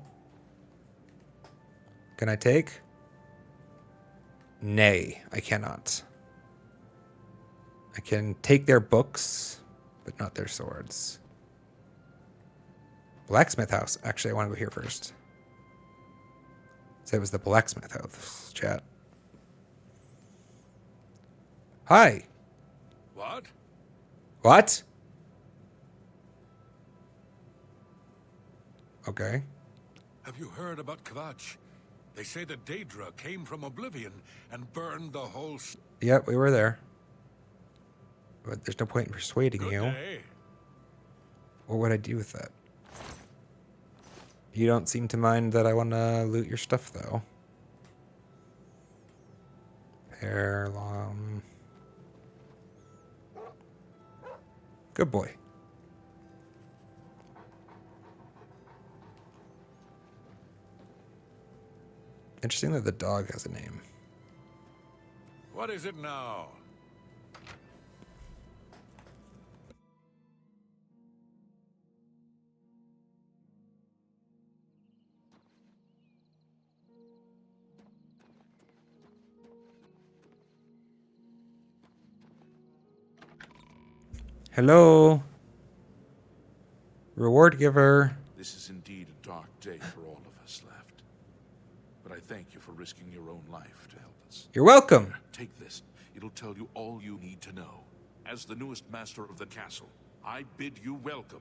A: Can I take? Nay, I cannot. I can take their books, but not their swords. Blacksmith house. Actually, I want to go here first. So it was the blacksmith house, chat. Hi.
B: What?
A: What? Okay.
B: Have you heard about Kvatch? They say that Daedra came from Oblivion and burned the whole...
A: Yep, we were there. But there's no point in persuading
B: Good
A: you.
B: day.
A: What would I do with that? You don't seem to mind that I want to loot your stuff, though. Heirloom. Good boy. Interesting that the dog has a name.
B: What is it now?
A: Hello. Reward giver.
E: This is indeed a dark day for all of us left. But I thank you for risking your own life to help us.
A: You're welcome.
E: Take this. It'll tell you all you need to know. As the newest master of the castle, I bid you welcome.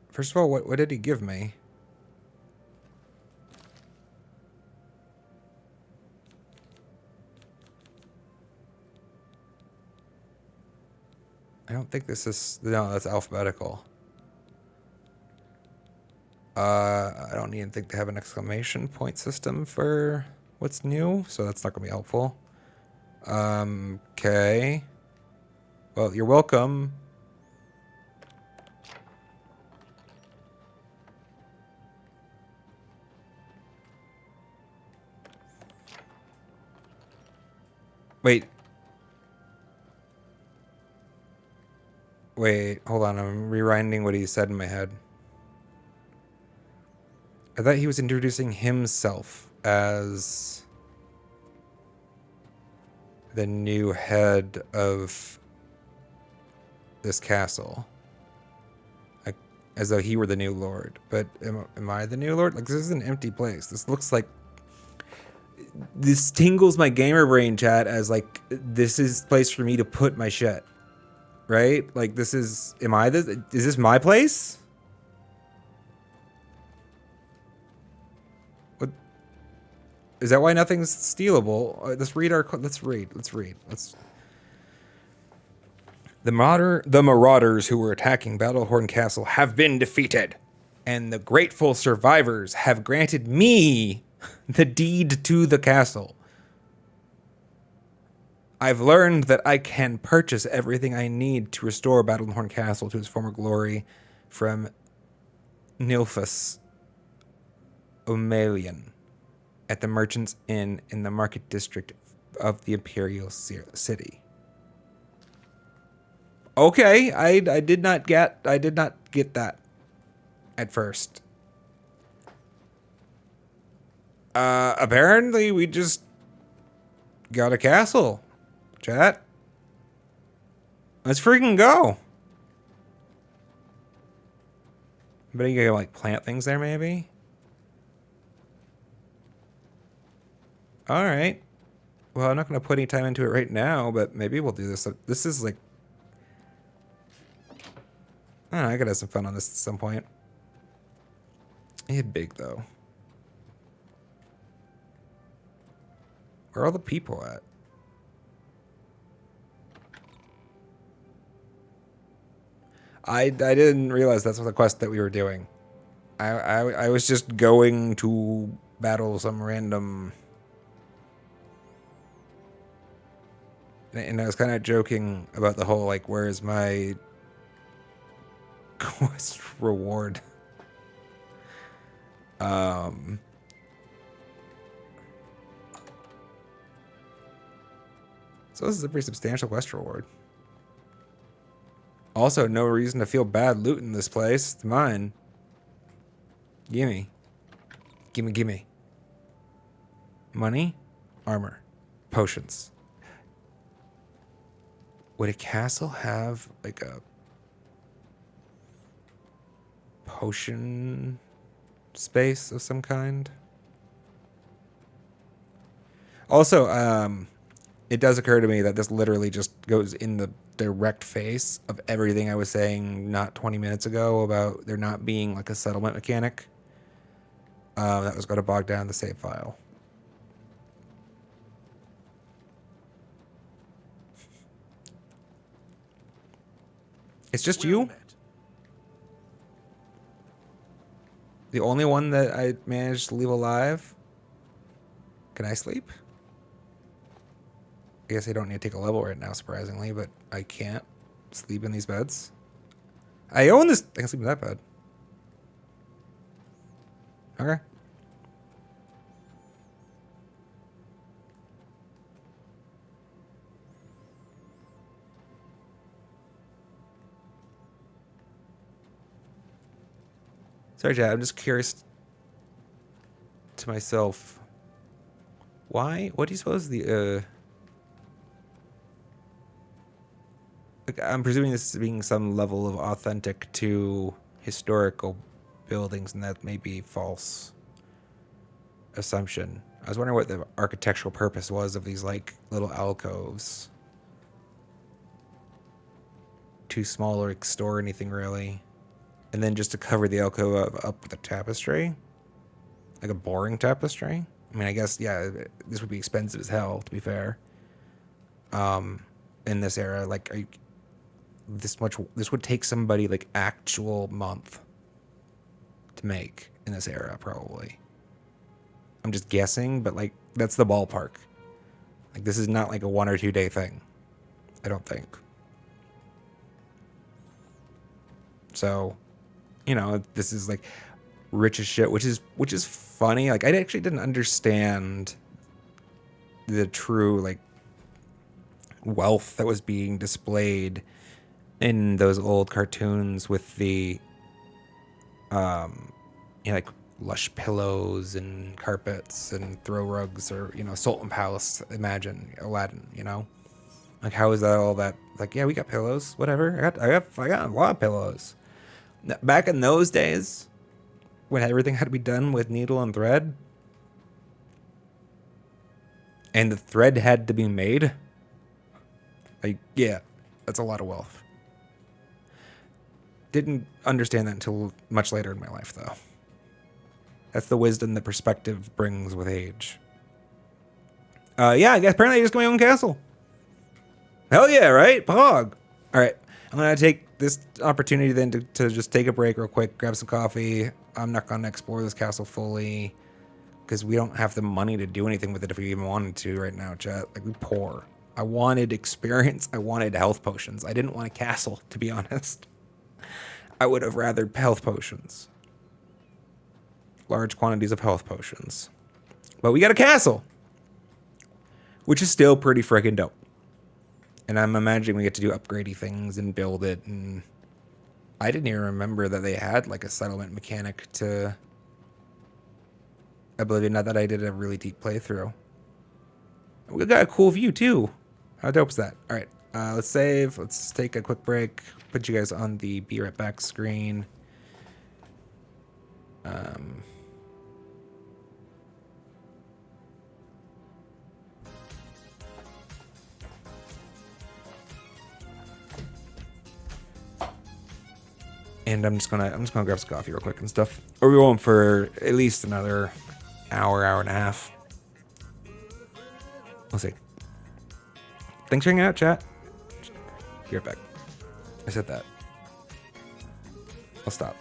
A: First of all, what did he give me? I don't think this is... No, that's alphabetical. I don't even think they have an exclamation point system for what's new, so that's not going to be helpful. Okay. Well, you're welcome. Wait. Wait, hold on. I'm rewinding what he said in my head. I thought he was introducing himself as the new head of this castle. Like, as though he were the new lord. But am I the new lord? Like, this is an empty place. This looks like... This tingles my gamer brain, chat, as like, this is the place for me to put my shit. Right? Like, this is... Is this my place? What? Is that why nothing's stealable? Let's read our... Let's read. The marauders who were attacking Battlehorn Castle have been defeated. And the grateful survivors have granted me the deed to the castle. I've learned that I can purchase everything I need to restore Battlehorn Castle to its former glory from Nilphus O'Malion at the Merchant's Inn in the Market District of the Imperial City. Okay, I did not get that at first. Apparently we just got a castle. Chat. Let's freaking go. But you can like plant things there maybe? Alright. Well, I'm not going to put any time into it right now, but maybe we'll do this. This is like... I don't know, I gotta have some fun on this at some point. It's big though. Where are all the people at? I didn't realize that's what the quest that we were doing. I was just going to battle some random And I was kind of joking about the whole, like, where's my quest reward? So this is a pretty substantial quest reward. Also, no reason to feel bad looting this place. It's mine. Gimme. Gimme, gimme. Money, armor, potions. Would a castle have like a potion space of some kind? Also, it does occur to me that this literally just goes in the direct face of everything I was saying not 20 minutes ago about there not being like a settlement mechanic that was going to bog down the save file. It's just you? The only one that I managed to leave alive? Can I sleep? I guess I don't need to take a level right now, surprisingly, but I can't sleep in these beds. I own this. I can sleep in that bed. Okay. Sorry, Chad. I'm just curious to myself. Why? What do you suppose the like, I'm presuming this is being some level of authentic to historical buildings, and that may be false assumption. I was wondering what the architectural purpose was of these like little alcoves. Too small to store anything really. And then just to cover the alcove up with a tapestry? Like a boring tapestry? I mean, I guess, yeah, this would be expensive as hell, to be fair. In this era, like, this would take somebody, like, actual month to make in this era, probably. I'm just guessing, but, like, that's the ballpark. Like, this is not, like, a 1 or 2 day thing. I don't think. So, you know, this is like rich as shit, which is funny. Like, I actually didn't understand the true like wealth that was being displayed in those old cartoons with the you know, like lush pillows and carpets and throw rugs, or, you know, Sultan Palace, imagine Aladdin, you know? Like, how is that all that? Like, yeah, we got pillows, whatever. I got a lot of pillows. Back in those days, when everything had to be done with needle and thread, and the thread had to be made, like, yeah, that's a lot of wealth. Didn't understand that until much later in my life, though. That's the wisdom that perspective brings with age. Yeah, I guess apparently I just got my own castle. Hell yeah, right? Pog. All right, I'm going to take this opportunity then to just take a break real quick, grab some coffee. I'm not going to explore this castle fully because we don't have the money to do anything with it if we even wanted to right now, chat. Like, we're poor. I wanted experience. I wanted health potions. I didn't want a castle, to be honest. I would have rather health potions. Large quantities of health potions. But we got a castle, which is still pretty freaking dope. And I'm imagining we get to do upgradey things and build it. And I didn't even remember that they had like a settlement mechanic to Oblivion. Not that I did a really deep playthrough. We got a cool view too. How dope is that? All right, let's save. Let's take a quick break. Put you guys on the be right back screen. And I'm just gonna grab some coffee real quick and stuff. Or we're going for at least another hour and a half. We'll see. Thanks for hanging out, chat. Be right back. I said that. I'll stop.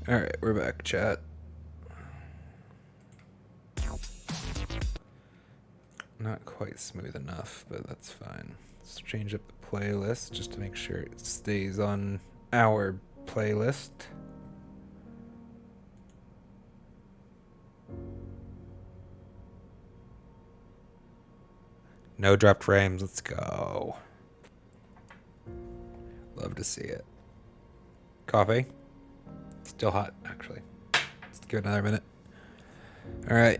A: Alright, we're back, chat. Not quite smooth enough, but that's fine. Let's change up the playlist just to make sure it stays on our playlist. No dropped frames, let's go. Love to see it. Coffee? Still hot, actually. Let's give it another minute. Alright.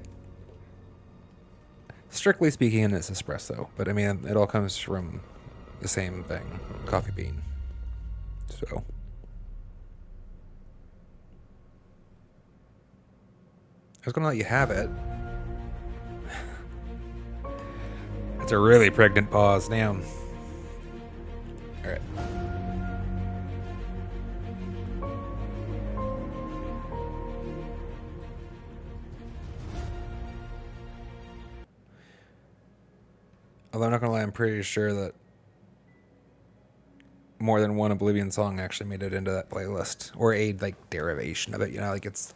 A: Strictly speaking, it's espresso, but I mean, it all comes from the same thing, coffee bean. So. I was gonna let you have it. That's a really pregnant pause, damn. Alright. Although I'm not gonna lie, I'm pretty sure that more than one Oblivion song actually made it into that playlist, or a like derivation of it. You know, like it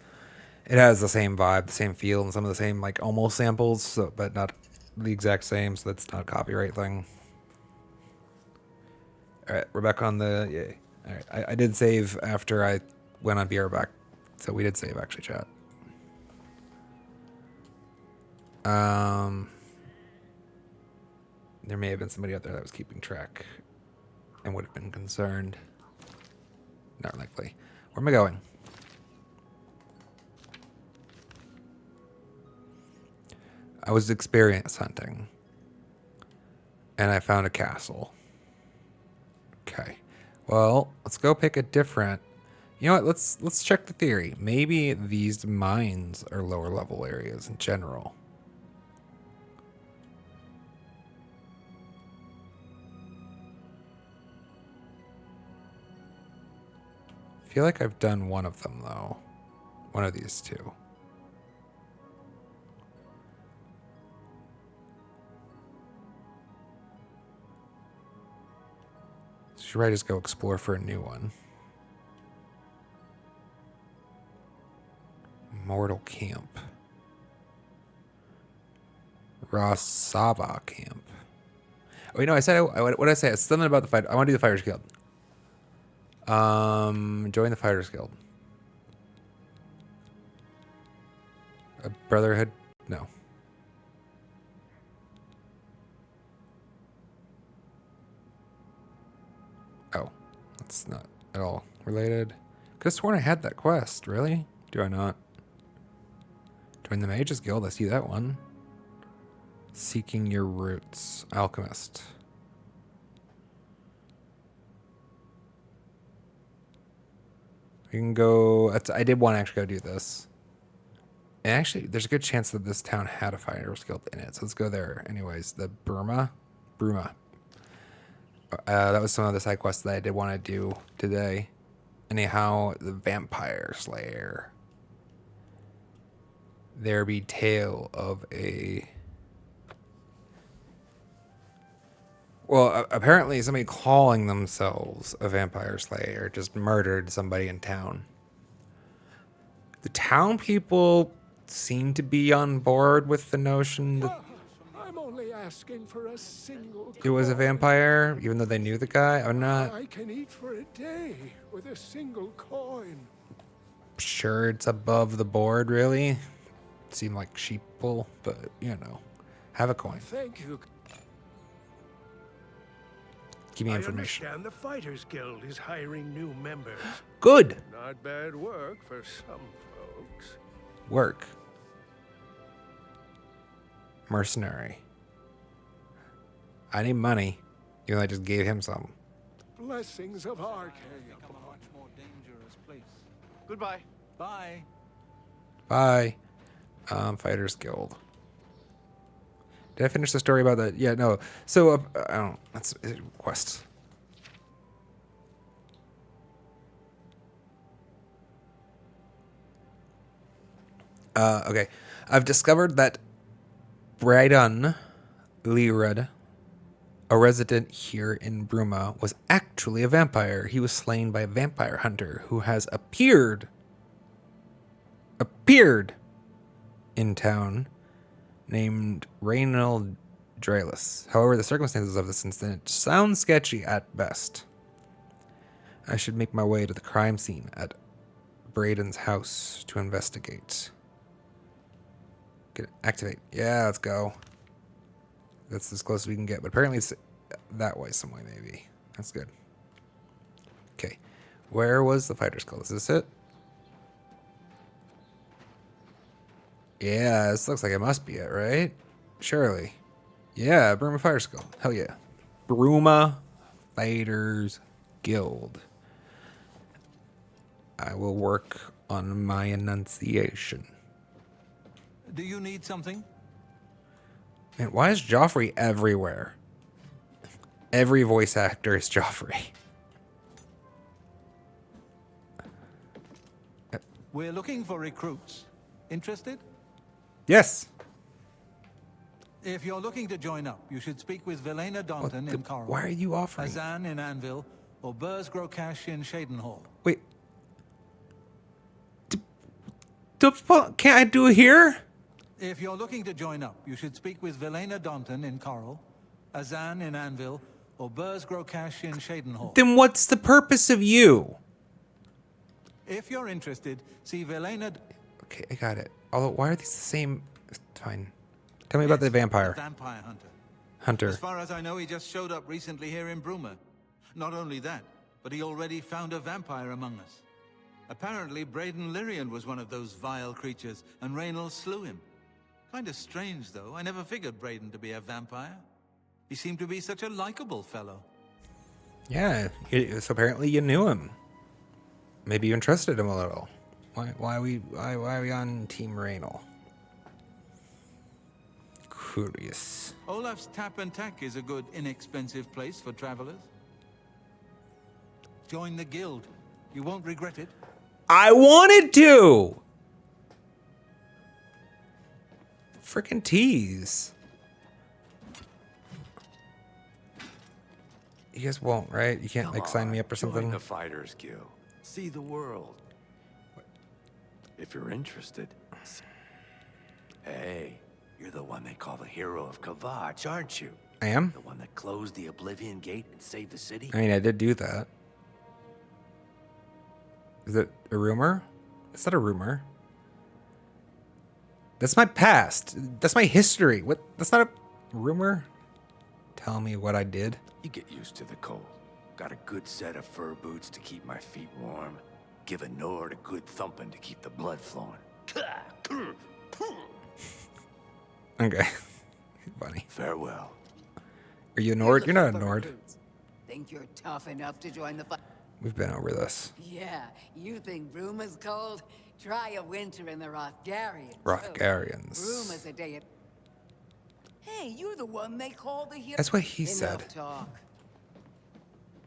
A: has the same vibe, the same feel, and some of the same like almost samples, so, but not the exact same. So that's not a copyright thing. All right, we're back on the yay. All right, I did save after I went on BR back, so we did save actually, chat. There may have been somebody out there that was keeping track and would have been concerned. Not likely. Where am I going? I was experience hunting, and I found a castle. Okay. Well, let's go pick a different. You know what? Let's check the theory. Maybe these mines are lower level areas in general. I feel like I've done one of them though. One of these two. Should I just go explore for a new one? Mortal Camp. Rosava Camp. Oh, you know, I said, what did I say? It's something about the fight. I want to do the Fighters Guild. Join the Fighters Guild. A Brotherhood? No. Oh, that's not at all related. Could have sworn I had that quest. Really? Do I not? Join the Mages Guild. I see that one. Seeking your roots. Alchemist. We can go. I did want to actually go do this. And actually, there's a good chance that this town had a Fighters Guild in it. So let's go there. Anyways, the Bruma. That was some of the side quests that I did want to do today. Anyhow, the Vampire Slayer. There be tale of a... Well, apparently somebody calling themselves a Vampire Slayer just murdered somebody in town. The town people seem to be on board with the notion that
B: I'm only asking for a single
A: it was a vampire, even though they knew the guy. I'm not
B: I can eat for a day with a single coin.
A: sure it's above the board, really. Seemed like sheeple, but, you know, have a coin.
B: Thank you.
A: Give me information.
F: I understand the Fighters Guild is hiring new members.
A: Good
F: Not bad work for some folks.
A: work. Mercenary. I need money. Even though I just gave him some.
B: Blessings of Arcane.
G: Goodbye.
F: Bye.
A: Bye. Fighters Guild. Did I finish the story about that? Yeah, no. So, I don't. That's a quest. Okay. I've discovered that Brydon Lyrud, a resident here in Bruma, was actually a vampire. He was slain by a vampire hunter who has appeared appeared in town named Reynald Draylus. However, the circumstances of this incident sound sketchy at best. I should make my way to the crime scene at Braden's house to investigate. Activate. Yeah, let's go. That's as close as we can get, but apparently it's that way some way, maybe. That's good. Okay. Where was the fighter skull? Is this it? Yeah, this looks like it must be it, right? Surely. Yeah, Bruma Fighter Skull. Hell yeah. Bruma Fighters Guild. I will work on my enunciation.
G: Do you need something?
A: Man, why is Joffrey everywhere? Every voice actor is Joffrey.
G: We're looking for recruits. Interested?
A: Yes.
G: If you're looking to join up, you should speak with Velena Daunton in Coral.
A: Why are you offering?
G: Azan in Anvil, or Burz Grokash in Shadenhall.
A: Wait. The fuck can't I do it here?
G: If you're looking to join up, you should speak with Velena Daunton in Coral, Azan in Anvil, or Burz Grokash in Shadenhall.
A: Then what's the purpose of you?
G: If you're interested, see Velena...
A: Okay, I got it. Although, why are these the same? Fine. Tell me about the vampire.
G: The vampire hunter.
A: Hunter.
G: As far as I know, he just showed up recently here in Bruma. Not only that, but he already found a vampire among us. Apparently, Braden Lyrian was one of those vile creatures, and Reynolds slew him. Kinda strange, though. I never figured Braden to be a vampire. He seemed to be such a likable fellow.
A: Yeah, so apparently you knew him. Maybe you trusted him a little. Why are we on Team Raynal? Curious.
G: Olaf's Tap and Tack is a good, inexpensive place for travelers. Join the guild. You won't regret it.
A: I wanted to! Freaking tease. You guys won't, right? You can't, like, sign me up or something?
H: Join the Fighters Guild. See the world. If you're interested. Hey, you're the one they call the hero of Kvatch, aren't you?
A: I am?
H: The one that closed the Oblivion Gate and saved the city?
A: I mean, I did do that. Is it a rumor? It's not a rumor. That's my past. That's my history. What? That's not a rumor? Tell me what I did.
H: You get used to the cold. Got a good set of fur boots to keep my feet warm. Give a Nord a good thumping to keep the blood flowing.
A: Okay. Funny.
H: Farewell.
A: Are you a Nord? You're not a Nord.
I: Think you're tough enough to join the fight?
A: We've been over this.
I: Yeah, you think Bruma's cold? Try a winter in the Rothgarians.
A: Rothgarians.
I: Bruma's a day at... Hey, you're the one they call the hero.
A: That's what he
I: Enough
A: said.
I: talk.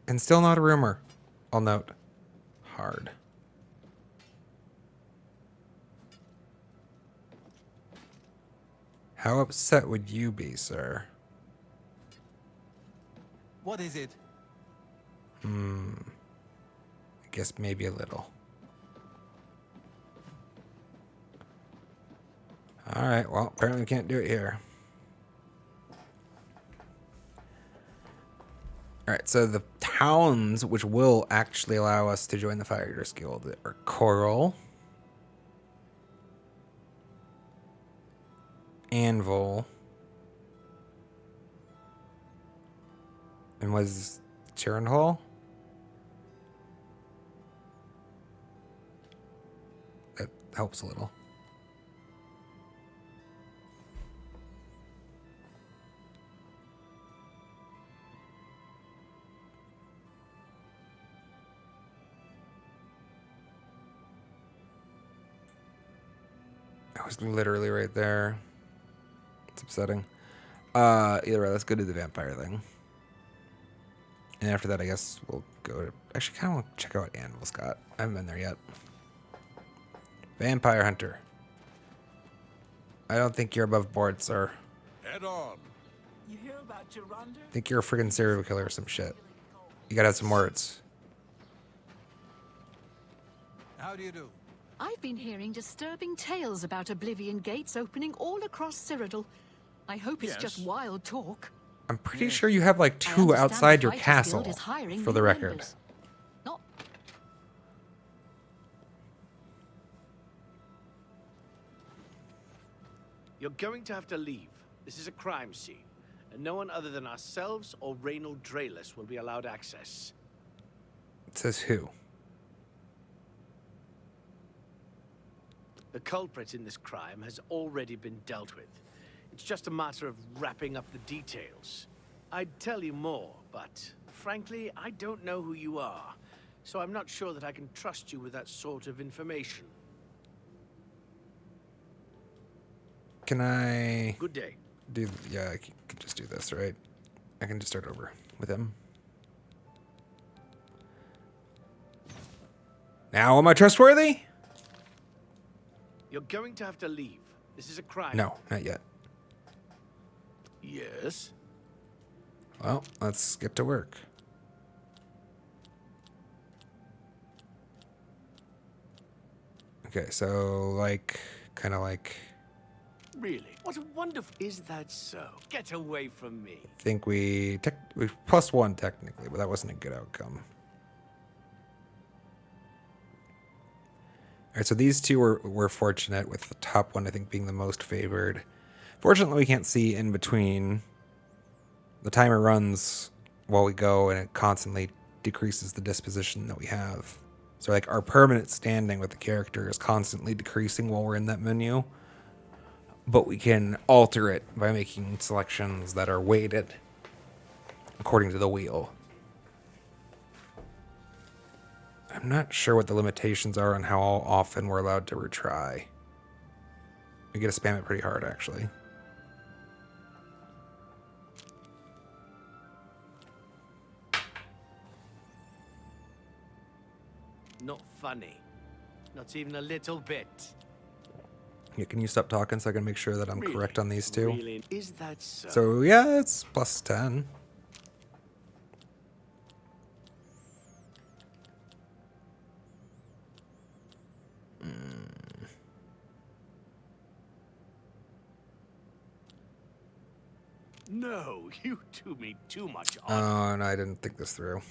A: And still not a rumor. I'll note. Hard. How upset would you be, sir?
G: What is it?
A: I guess maybe a little. Alright, well, apparently we can't do it here. Alright, so the towns which will actually allow us to join the Fighters Guild are Coral, Anvil, and was Chirenhall? That helps a little. I was literally right there. It's upsetting. Either way, let's go do the vampire thing. And after that, I guess we'll go to... Actually, kind of want to check out what Anvil's got. I haven't been there yet. Vampire Hunter. I don't think you're above board, sir.
B: Head on.
G: You hear about Geronda?
A: I think you're a freaking serial killer or some shit. You gotta have some words.
G: How do you do?
J: I've been hearing disturbing tales about Oblivion gates opening all across Cyrodiil. I hope it's just wild talk.
A: I'm pretty sure you have like
J: I
A: 2
J: understand
A: outside
J: the
A: your
J: Fighters
A: castle,
J: Guild is hiring
A: for the
J: new
A: record.
J: members. Not
K: You're going to have to leave. This is a crime scene, and no one other than ourselves or Reynold Drayless will be allowed access.
A: It says who?
K: The culprit in this crime has already been dealt with. It's just a matter of wrapping up the details. I'd tell you more, but frankly, I don't know who you are, so I'm not sure that I can trust you with that sort of information.
A: Can I
K: Good day.
A: do? Yeah, I can just do this, right? I can just start over with him. Now, am I trustworthy?
K: You're going to have to leave. This is a crime.
A: No, not yet.
K: Yes?
A: Well, let's get to work. Okay, so like, kind of like,
K: Really? What a wonderful... Is that so? Get away from me.
A: I think we +1 technically, but that wasn't a good outcome. All right, so these two were fortunate, with the top one I think being the most favored. Fortunately, we can't see in between. The timer runs while we go, and it constantly decreases the disposition that we have. So like our permanent standing with the character is constantly decreasing while we're in that menu. But we can alter it by making selections that are weighted according to the wheel. I'm not sure what the limitations are on how often we're allowed to retry. We get to spam it pretty hard, actually.
K: Not funny. Not even a little bit.
A: Yeah, can you stop talking so I can make sure that I'm
K: Really?
A: correct on these two?
K: Really? Is that so?
A: So yeah, it's +10.
K: No, you do me too much
A: Oh,
K: honor.
A: no, I didn't think this through.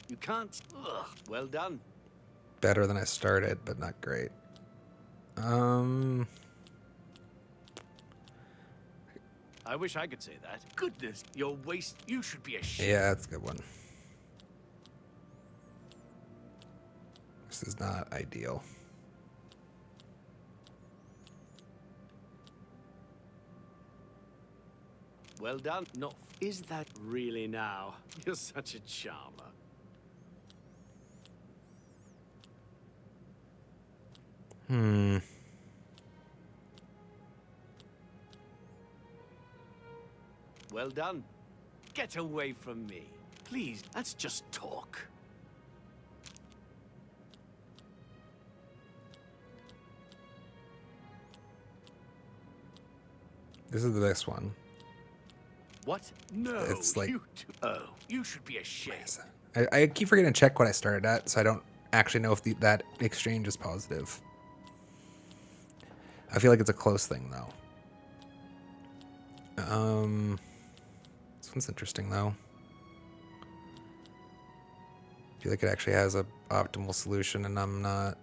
K: You can't. Ugh, well done.
A: Better than I started, but not great.
K: I wish I could say that. Goodness, you're waste. You should be ashamed.
A: Yeah, that's a good one. This is not ideal.
K: Well done. Not. Is that really now? You're such a charmer. Well done. Get away from me. Please, that's just talk.
A: This is this one.
K: What? No,
A: It's like-
K: you oh, you should be ashamed.
A: I keep forgetting to check what I started at, so I don't actually know if that exchange is positive. I feel like it's a close thing, though. This one's interesting, though. I feel like it actually has a optimal solution, and I'm not.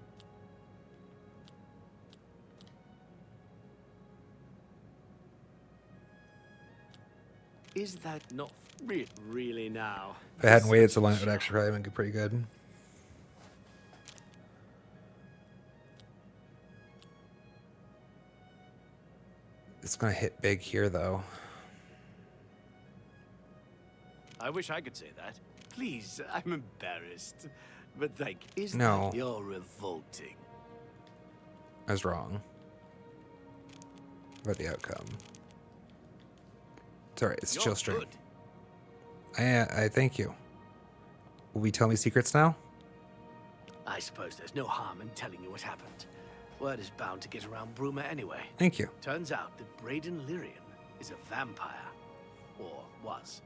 K: Is that not really now?
A: If I hadn't waited so long, it would actually probably make it pretty good. It's gonna hit big here, though.
K: I wish I could say that. Please, I'm embarrassed. But thank you. Is
A: No.
K: that you're revolting?
A: I was wrong about the outcome. It's alright, it's
K: You're
A: chill stream.
K: good.
A: I thank you. Will we tell me secrets now?
K: I suppose there's no harm in telling you what happened. Word is bound to get around Bruma anyway.
A: Thank you.
K: Turns out that Braden Lyrian is a vampire. Or was.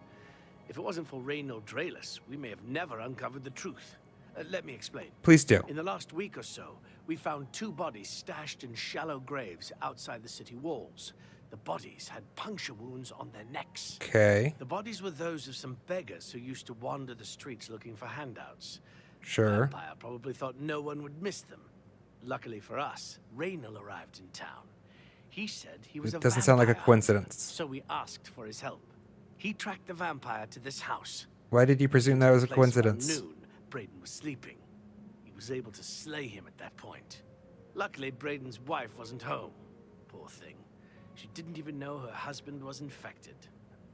K: If it wasn't for Reynold Draelus, we may have never uncovered the truth. Let me explain.
A: Please do.
K: In the last week or so, we found 2 bodies stashed in shallow graves outside the city walls. The bodies had puncture wounds on their necks.
A: Okay.
K: The bodies were those of some beggars who used to wander the streets looking for handouts.
A: Sure.
K: Vampire probably thought no one would miss them. Luckily for us, Reynold arrived in town. He said he was
A: It
K: a
A: doesn't sound like a
K: vampire
A: coincidence.
K: hunter, so we asked for his help. He tracked the vampire to this house.
A: Why did you presume that was a
K: Place around
A: coincidence?
K: noon, Braden was sleeping. He was able to slay him at that point. Luckily, Braden's wife wasn't home. Poor thing. She didn't even know her husband was infected.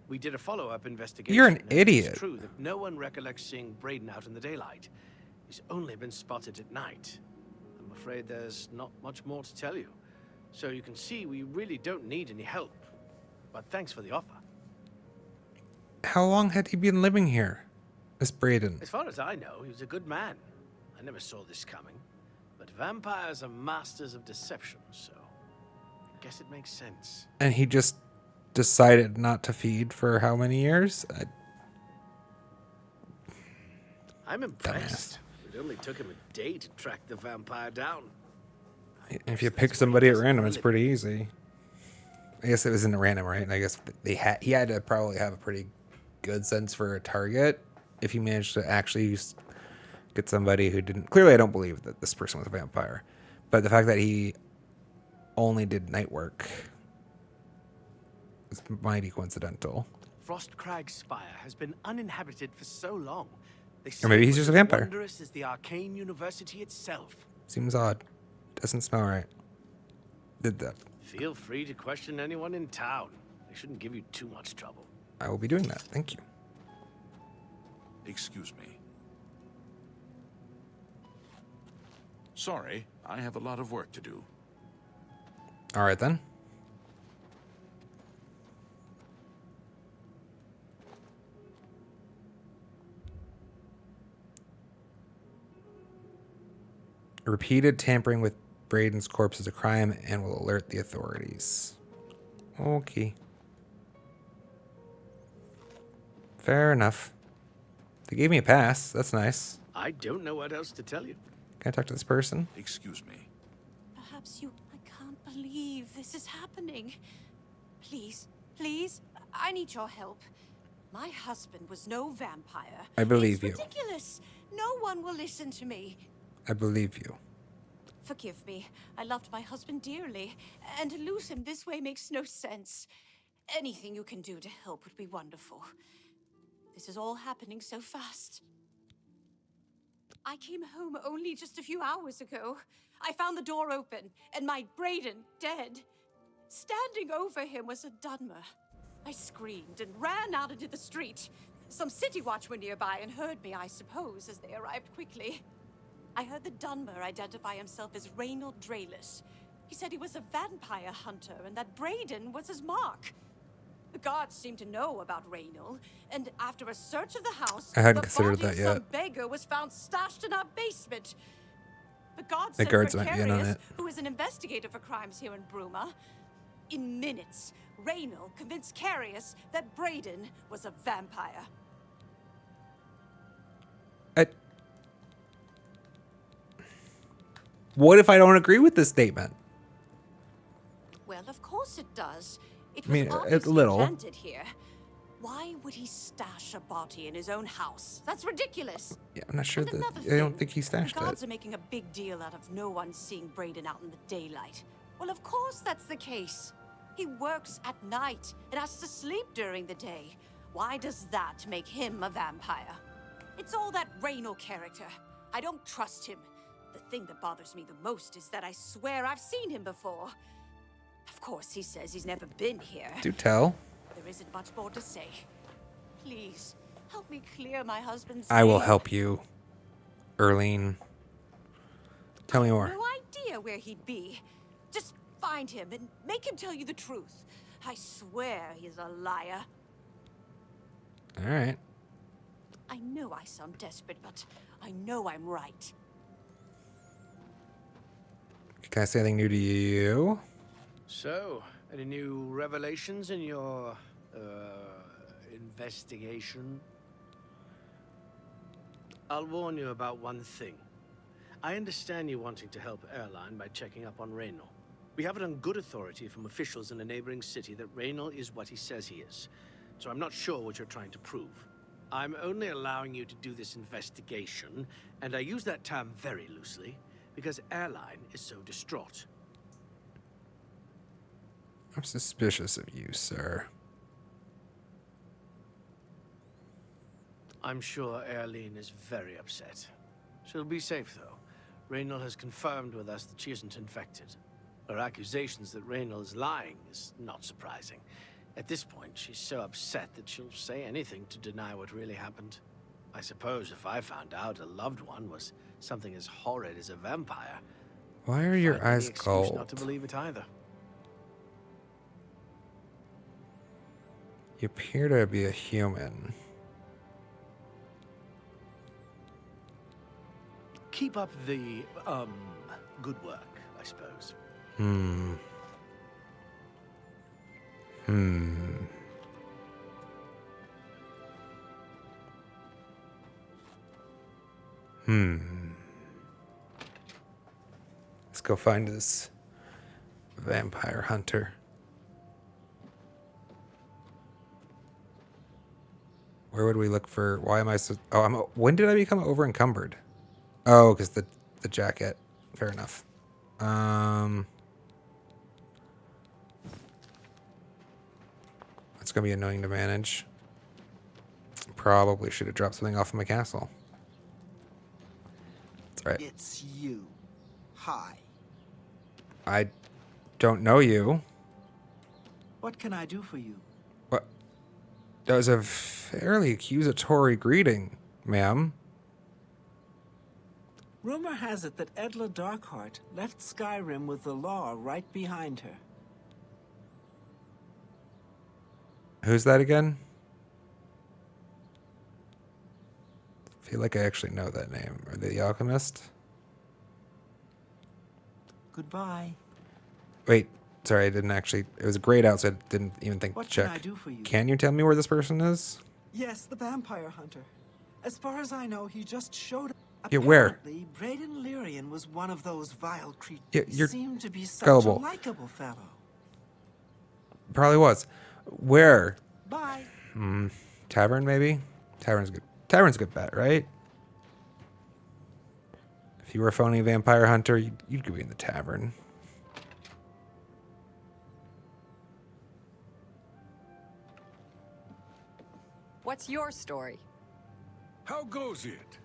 K: We did a follow-up investigation.
A: You're an
K: and
A: idiot.
K: It's true that no one recollects seeing Braden out in the daylight. He's only been spotted at night. I'm afraid there's not much more to tell you. So you can see we really don't need any help. But thanks for the offer.
A: How long had he been living here? This Braden.
K: As far as I know, he was a good man. I never saw this coming. But vampires are masters of deception, so I guess it makes sense.
A: And he just decided not to feed for how many years?
K: I'm impressed. It only took him a day to track the vampire down.
A: If you pick somebody at random, it's pretty easy. I guess it wasn't random, right? And I guess he had to probably have a pretty good sense for a target if he managed to actually get somebody who didn't. Clearly, I don't believe that this person was a vampire, but the fact that he only did night work is mighty coincidental.
K: Frostcrag Spire has been uninhabited for so long. They
A: Or maybe
K: say
A: he's
K: it
A: just a
K: was as
A: vampire.
K: wondrous as the arcane university itself.
A: Seems odd. Doesn't smell right. Did that.
K: Feel free to question anyone in town. They shouldn't give you too much trouble.
A: I will be doing that. Thank you.
E: Excuse me. Sorry, I have a lot of work to do.
A: All right, then. Repeated tampering with Braden's corpse is a crime and will alert the authorities. Okay. Fair enough. They gave me a pass. That's nice.
K: I don't know what else to tell you.
A: Can I talk to this person?
E: Excuse me.
L: Perhaps you... I can't believe this is happening. Please, please, I need your help. My husband was no vampire.
A: I believe you.
L: It's ridiculous. No one will listen to me.
A: I believe you.
L: Forgive me. I loved my husband dearly, and to lose him this way makes no sense. Anything you can do to help would be wonderful. This is all happening so fast. I came home only just a few hours ago. I found the door open, and my Braden dead. Standing over him was a Dunmer. I screamed and ran out into the street. Some city watch were nearby and heard me, I suppose, as they arrived quickly. I heard the Dunmer identify himself as Reynold Draelus. He said he was a vampire hunter and that Braden was his mark. The guards seemed to know about Reynold, and after a search of the house,
A: I hadn't
L: the
A: considered
L: body of
A: that
L: some
A: yet.
L: beggar was found stashed in our basement. The guards
A: The
L: sent
A: guards might be in on
L: Precarious,
A: it.
L: who is an investigator for crimes here in Bruma. In minutes, Reynold convinced Carius that Braden was a vampire.
A: What if I don't agree with this statement?
L: Well, of course it does. It
A: I mean,
L: was
A: it's
L: obviously
A: little.
L: planted here. Why would he stash a body in his own house? That's ridiculous.
A: Yeah, I'm not sure
L: And
A: that.
L: another
A: I don't
L: thing,
A: think he stashed
L: the guards
A: it.
L: are making a big deal out of no one seeing Braden out in the daylight. Well, of course that's the case. He works at night and has to sleep during the day. Why does that make him a vampire? It's all that Reynold character. I don't trust him. The thing that bothers me the most is that I swear I've seen him before. Of course, he says he's never been here.
A: Do tell.
L: There isn't much more to say. Please, help me clear my husband's
A: I will
L: name.
A: help you, Erlene. Tell me more.
L: No idea where he'd be. Just find him and make him tell you the truth. I swear he's a liar.
A: All right.
L: I know I sound desperate, but I know I'm right.
A: Can I say anything new to you?
K: So, any new revelations in your investigation? I'll warn you about one thing. I understand you wanting to help Airline by checking up on Raynor. We have it on good authority from officials in a neighboring city that Raynor is what he says he is. So I'm not sure what you're trying to prove. I'm only allowing you to do this investigation, and I use that term very loosely, because Airline is so distraught.
A: I'm suspicious of you, sir.
K: I'm sure Airline is very upset. She'll be safe, though. Raynor has confirmed with us that she isn't infected. Her accusations that Raynor is lying is not surprising. At this point, she's so upset that she'll say anything to deny what really happened. I suppose if I found out a loved one was something as horrid as a vampire,
A: Why are your
K: I'd any
A: eyes
K: excuse
A: cold?
K: not to believe it either.
A: You appear to be a human.
K: Keep up the, good work, I suppose.
A: Hmm. Let's go find this vampire hunter. Where would we look for? Why am I so? Oh, when did I become over encumbered? Oh, because the jacket. Fair enough. It's gonna be annoying to manage. Probably should have dropped something off of my castle. That's right.
M: It's you. Hi.
A: I don't know you.
M: What can I do for you?
A: What? That was a fairly accusatory greeting, ma'am.
M: Rumor has it that Edla Darkheart left Skyrim with the law right behind her.
A: Who's that again? I feel like I actually know that name. Are they the Alchemist?
M: Goodbye.
A: Wait, sorry, I didn't actually. It was grayed out, so I didn't even think
M: What
A: to check.
M: can I do for you?
A: Can you tell me where this person is?
M: Yes, the vampire hunter. As far as I know, he just showed up.
A: Yeah, where?
M: Apparently, Braden Lyrian was one of those vile creatures.
A: Yeah, you're
M: Seemed to be such
A: gullible.
M: a likable fellow.
A: Probably was. Where?
M: Bye.
A: Tavern, maybe? Tavern's good. Tavern's a good bet, right? If you were a phony vampire hunter, you'd be in the tavern.
N: What's your story?
B: How goes it?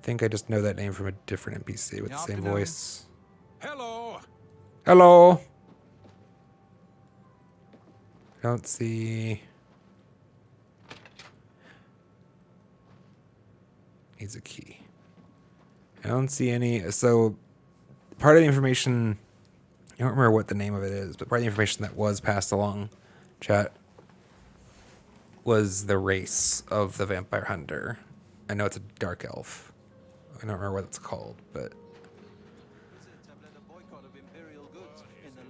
A: I think I just know that name from a different NPC with the same voice.
B: Hello.
A: Hello. I don't see. Needs a key. I don't see any. So, part of the information. I don't remember what the name of it is, but part of the information that was passed along, chat, was the race of the vampire hunter. I know it's a dark elf. I don't remember what it's called, but.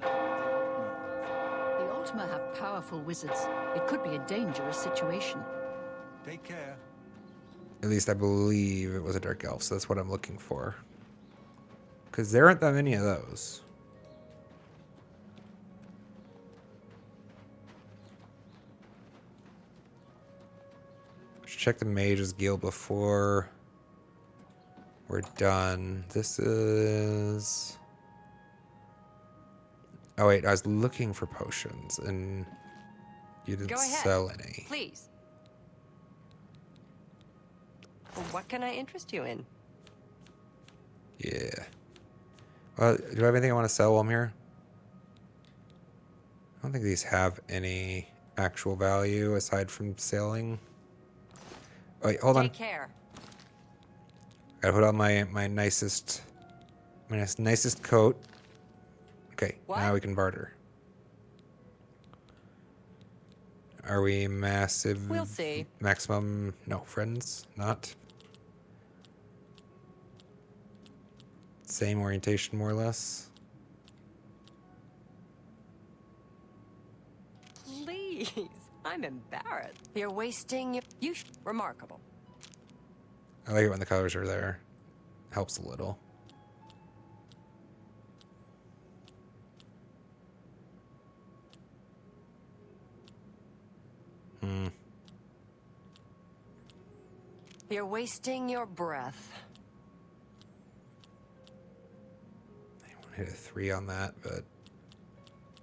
J: The Ultima have powerful wizards. It could be a dangerous situation.
G: Take care.
A: At least I believe it was a dark elf, so that's what I'm looking for. Because there aren't that many of those. Should check the Mage's Guild before we're done. This is... Oh wait, I was looking for potions and you didn't
N: Go ahead.
A: sell any.
N: Please. What can I interest you in?
A: Yeah. Well, do I have anything I want to sell while I'm here? I don't think these have any actual value aside from selling. Oh, wait, hold on.
N: Take care.
A: Gotta put on my nicest coat. Okay, now we can barter. Are we massive?
N: We'll see.
A: Maximum? No, friends, not. Same orientation, more or less.
N: Please, I'm embarrassed. You're wasting your... Remarkable.
A: I like it when the colors are there. Helps a little.
N: You're wasting your breath.
A: I want to hit a 3 on that, but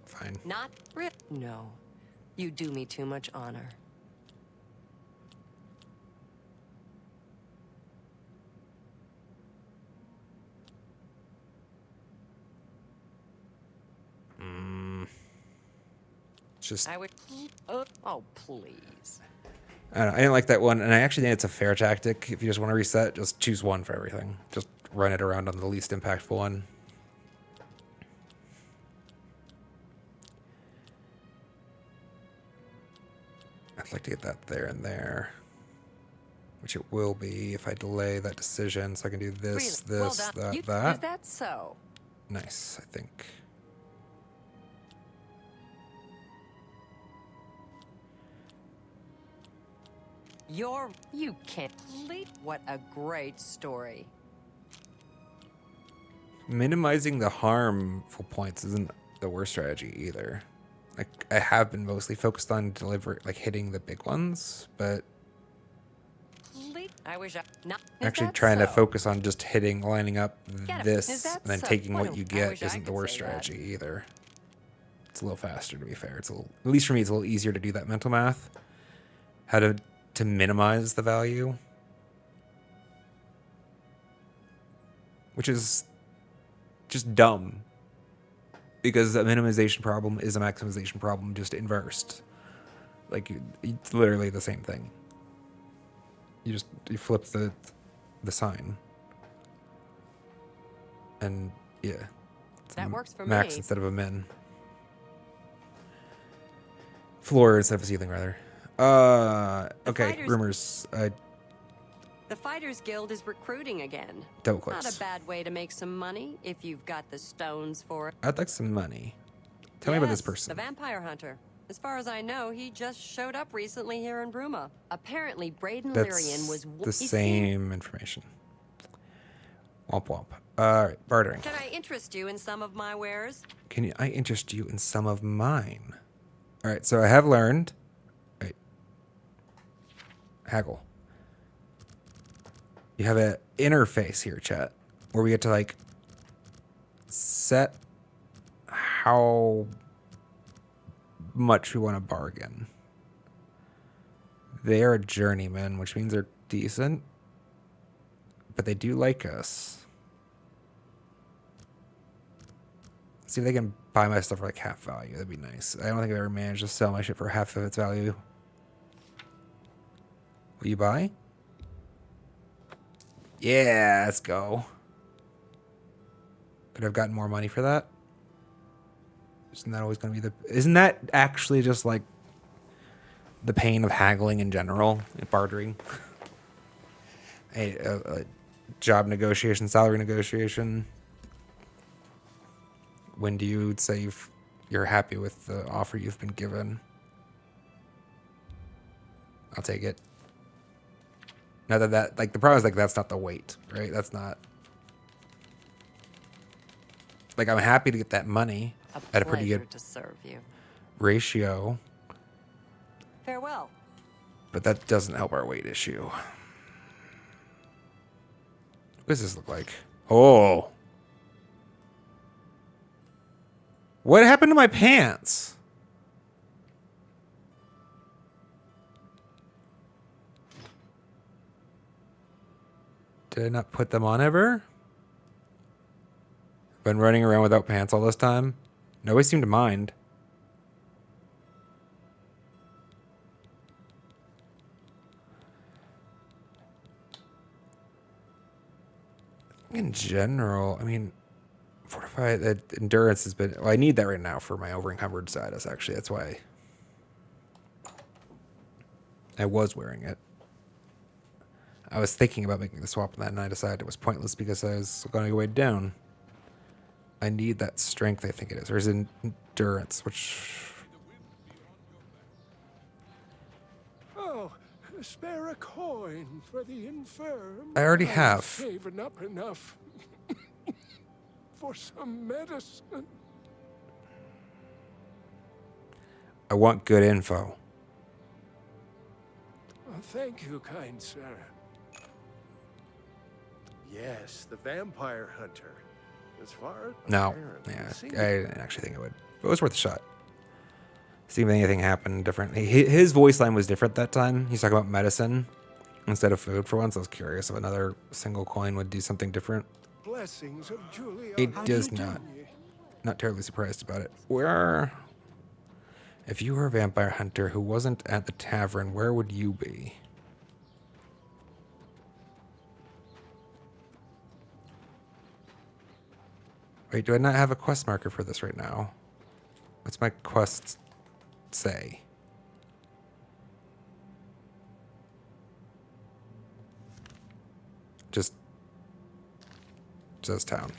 A: fine.
N: Not real. No. You do me too much honor.
A: Just
N: I would. Oh, please.
A: I don't know, I didn't like that one, and I actually think it's a fair tactic. If you just want to reset, just choose one for everything. Just run it around on the least impactful one. I'd like to get that there and there, which it will be if I delay that decision. So I can do this,
N: Really?
A: this,
N: Well done.
A: that.
N: Is that so?
A: Nice, I think.
N: You can't believe what a great story.
A: Minimizing the harmful points isn't the worst strategy either. Like, I have been mostly focused on hitting the big ones, but
N: I wish I not
A: actually trying to focus on just lining up this,
N: that
A: and then
N: so?
A: taking
N: Well,
A: what you
N: I
A: get
N: wish I
A: isn't the
N: could
A: worst
N: say that.
A: strategy either. It's a little faster, to be fair. It's at least for me, it's a little easier to do that mental math. How to minimize the value, which is just dumb, because a minimization problem is a maximization problem, just inversed. Like, it's literally the same thing. You flip the sign, and yeah, it's
N: That works for
A: max
N: me.
A: instead of a min. Floor instead of a ceiling, rather. Okay,
N: fighters-
A: rumors.
N: The Fighters Guild is recruiting again.
A: Double
N: Not
A: clicks.
N: a bad way to make some money if you've got the stones for it.
A: I'd like some money. Tell me about this
N: Yes,
A: person.
N: The vampire hunter. As far as I know, he just showed up recently here in Bruma. Apparently, Braden Lyrian
A: That's
N: was
A: the same information. Womp womp. All right, bartering.
N: Can I interest you in some of my wares?
A: Can I interest you in some of mine? All right, so I have learned. Wait. Haggle. You have an interface here, chat, where we get to set how much we want to bargain. They are a journeyman, which means they're decent, but they do like us. See if they can buy my stuff for half value. That'd be nice. I don't think I've ever managed to sell my shit for half of its value. Will you buy? Yeah, let's go. Could have gotten more money for that. Isn't that always going to be isn't that actually just the pain of haggling in general, bartering? A job negotiation, salary negotiation. When do you say you're happy with the offer you've been given? I'll take it. Now that the problem is that's not the weight, right? That's not I'm happy to get that money at a pretty good
N: to serve you.
A: ratio,
N: Farewell.
A: but that doesn't help our weight issue. What does this look like? Oh. What happened to my pants? Did I not put them on ever? Been running around without pants all this time? Nobody seemed to mind. In general, I mean, fortify that endurance has been. Well, I need that right now for my over-encumbered status. Actually, that's why I was wearing it. I was thinking about making the swap, and then I decided it was pointless because I was going to go way down. I need that strength. I think it is, or is it endurance? Which
F: Spare a coin for the infirm.
A: I already
F: I'm
A: have.
F: saving up enough for some medicine.
A: I want good info.
F: Thank you, kind sir. Yes, the vampire hunter. As far as
A: No. Yeah, I didn't actually think it would. But it was worth a shot. See if anything happened different. His voice line was different that time. He's talking about medicine instead of food for once. I was curious if another single coin would do something different.
F: Blessings of Julia.
A: It does not. Not terribly surprised about it. Where... If you were a vampire hunter who wasn't at the tavern, where would you be? Wait, do I not have a quest marker for this right now? What's my quest say? Just says town.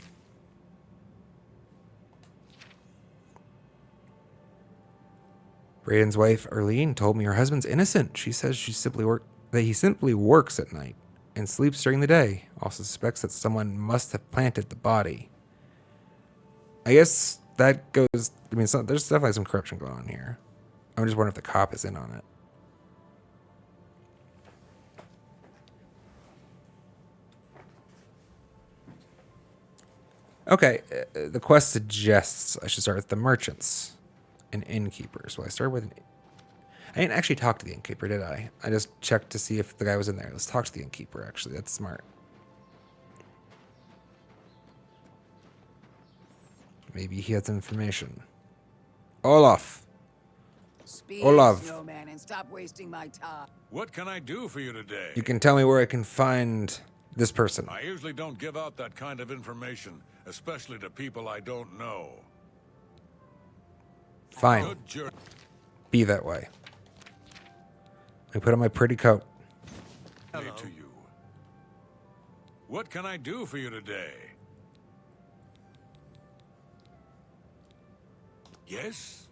A: Brayden's wife, Erlene, told me her husband's innocent. She says that he simply works at night and sleeps during the day. Also suspects that someone must have planted the body. I guess that goes... I mean, there's definitely some corruption going on here. I'm just wondering if the cop is in on it. Okay, the quest suggests I should start with the merchants and innkeepers. Well, I started with... I didn't actually talk to the innkeeper, did I? I just checked to see if the guy was in there. Let's talk to the innkeeper, actually. That's smart. Maybe he has information. Olaf.
I: Speak,
A: Olaf.
I: snowman, and stop wasting my time.
B: What can I do for you today?
A: You can tell me where I can find this person.
B: I usually don't give out that kind of information, especially to people I don't know.
A: Fine. Be that way. I put on my pretty coat.
B: Hello to you. What can I do for you today? Yes?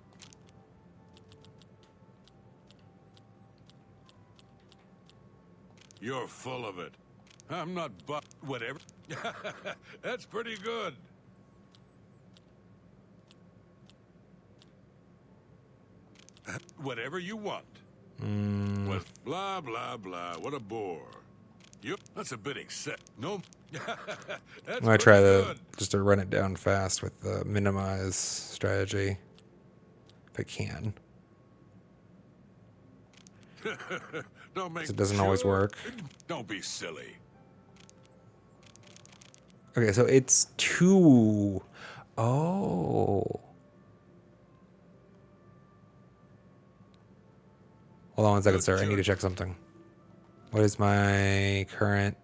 B: You're full of it. I'm not whatever. That's pretty good. Whatever you want. What? Blah, blah, blah. What a bore. That's a bit No.
A: I'm gonna try just to run it down fast with the minimize strategy, if I can.
B: Don't make
A: It doesn't always work.
B: Don't be silly.
A: Okay, so it's 2. Oh. Hold on one second, sir. I need to check something. What is my current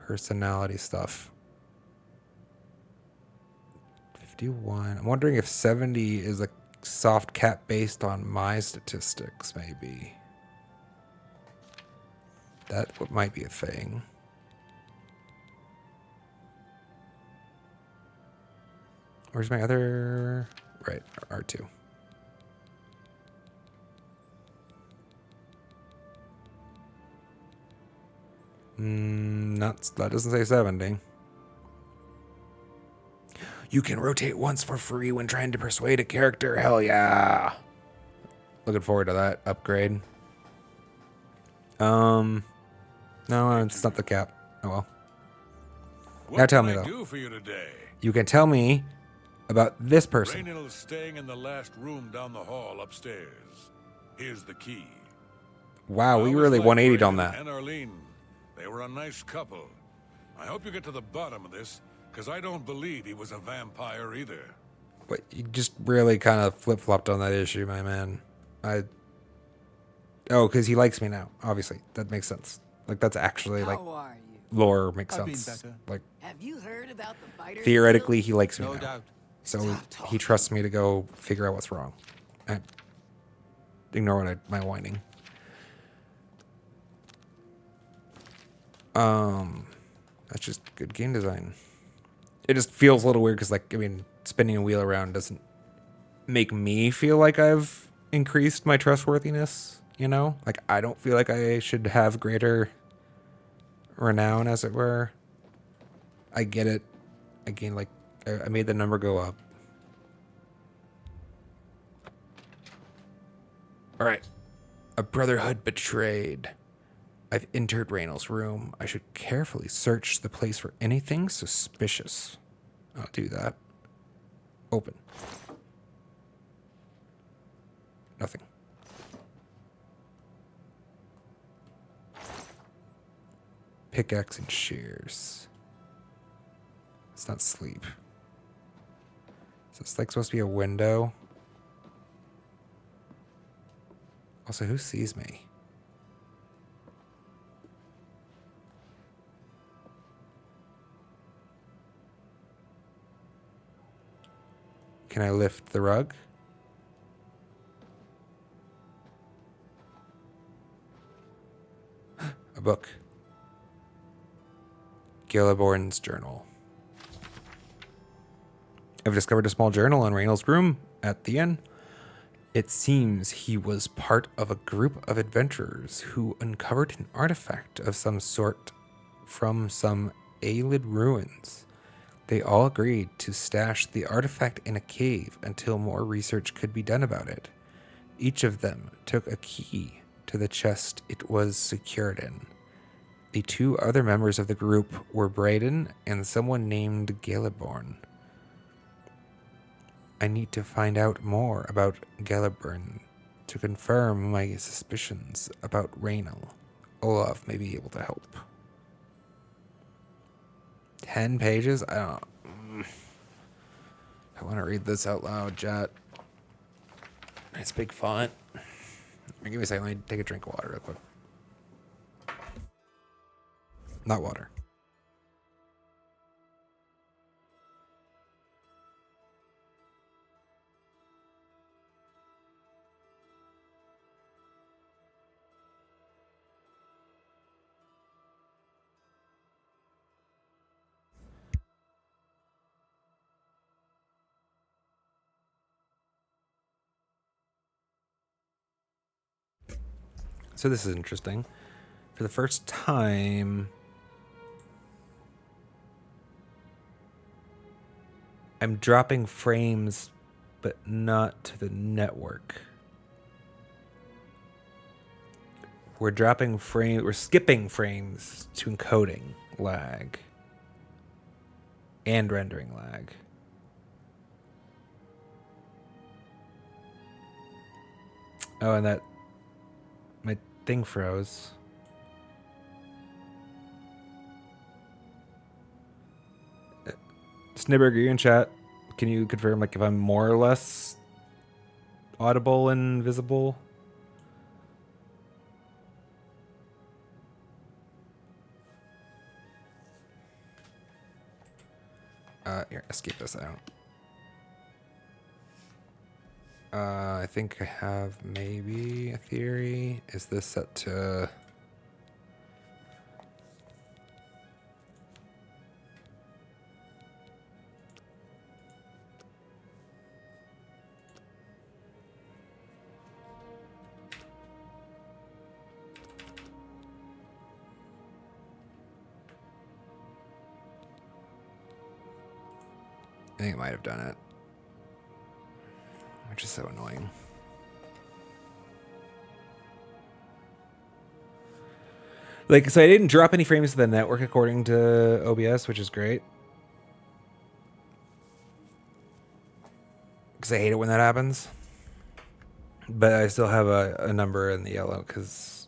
A: personality stuff? 51. I'm wondering if 70 is a soft cap based on my statistics, maybe. That might be a thing. Where's my other... Right, R2. That doesn't say 70. You can rotate once for free when trying to persuade a character. Hell yeah. Looking forward to that upgrade. No, it's not the cap. Oh well. Now tell me though. You can tell me about this person.
B: Raynill's staying in the last room down the hall upstairs. Here's the key.
A: Wow, we really 180'd on that.
B: And Arlene, they were a nice couple. I hope you get to the bottom of this, because I don't believe he was a vampire either.
A: But you just really kind of flip-flopped on that issue, my man. Oh, because he likes me now. Obviously, that makes sense. Like that's actually like lore makes sense. Like
I: Have you heard about the fighter?
A: theoretically, he likes me
G: No
A: now.
G: doubt.
A: So he trusts me to go figure out what's wrong. Ignore my whining. That's just good game design. It just feels a little weird because, like, I mean, spinning a wheel around doesn't make me feel like I've increased my trustworthiness. you know? Like, I don't feel like I should have greater renown, as it were. I get it. Again, like, I made the number go up. All right. A brotherhood betrayed. I've entered Raynol's room. I should carefully search the place for anything suspicious. I'll do that. Open. Nothing. Pickaxe and shears. It's not sleep. Is this like supposed to be a window? Also, who sees me? Can I lift the rug? A book. Gilliborn's journal. I've discovered a small journal in Raynol's room at the inn. It seems he was part of a group of adventurers who uncovered an artifact of some sort from some Aelid ruins. They all agreed to stash the artifact in a cave until more research could be done about it. Each of them took a key to the chest it was secured in. The two other members of the group were Braden and someone named Galiborn. I need to find out more about Galiborn to confirm my suspicions about Raynal. Olaf may be able to help. 10 pages? I want to read this out loud, chat. Nice big font. Give me a second. Let me take a drink of water real quick. Not water. So this is interesting. For the first time, I'm dropping frames, but not to the network. We're skipping frames to encoding lag and rendering lag. Oh, and my thing froze. Snibberg, are you in chat? Can you confirm, like, if I'm more or less audible and visible? Here, escape this out. I think I have maybe a theory. Is this set to... I think it might have done it. Which is so annoying. Like, so I didn't drop any frames to the network according to OBS, which is great. Because I hate it when that happens. But I still have a number in the yellow because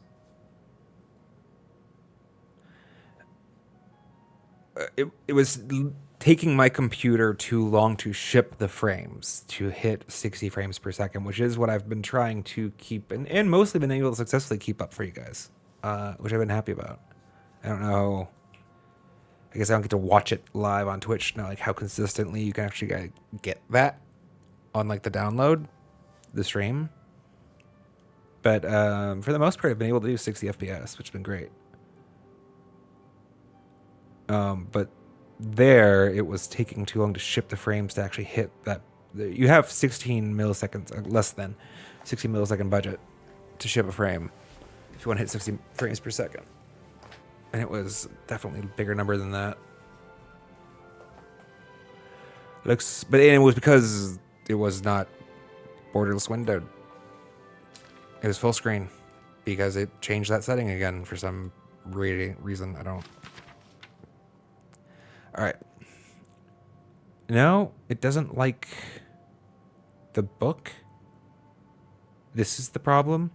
A: it was taking my computer too long to ship the frames to hit 60 frames per second, which is what I've been trying to keep and mostly been able to successfully keep up for you guys, which I've been happy about. I don't know. I guess I don't get to watch it live on Twitch now, like how consistently you can actually get that on like the download, the stream. But for the most part, I've been able to do 60 FPS, which has been great. But there, it was taking too long to ship the frames to actually hit that. You have 16 milliseconds, less than 16 millisecond budget to ship a frame if you want to hit 60 frames per second. And it was definitely a bigger number than that. But it was because it was not borderless windowed. It was full screen because it changed that setting again for some reason. I don't. All right. No, it doesn't like the book. This is the problem.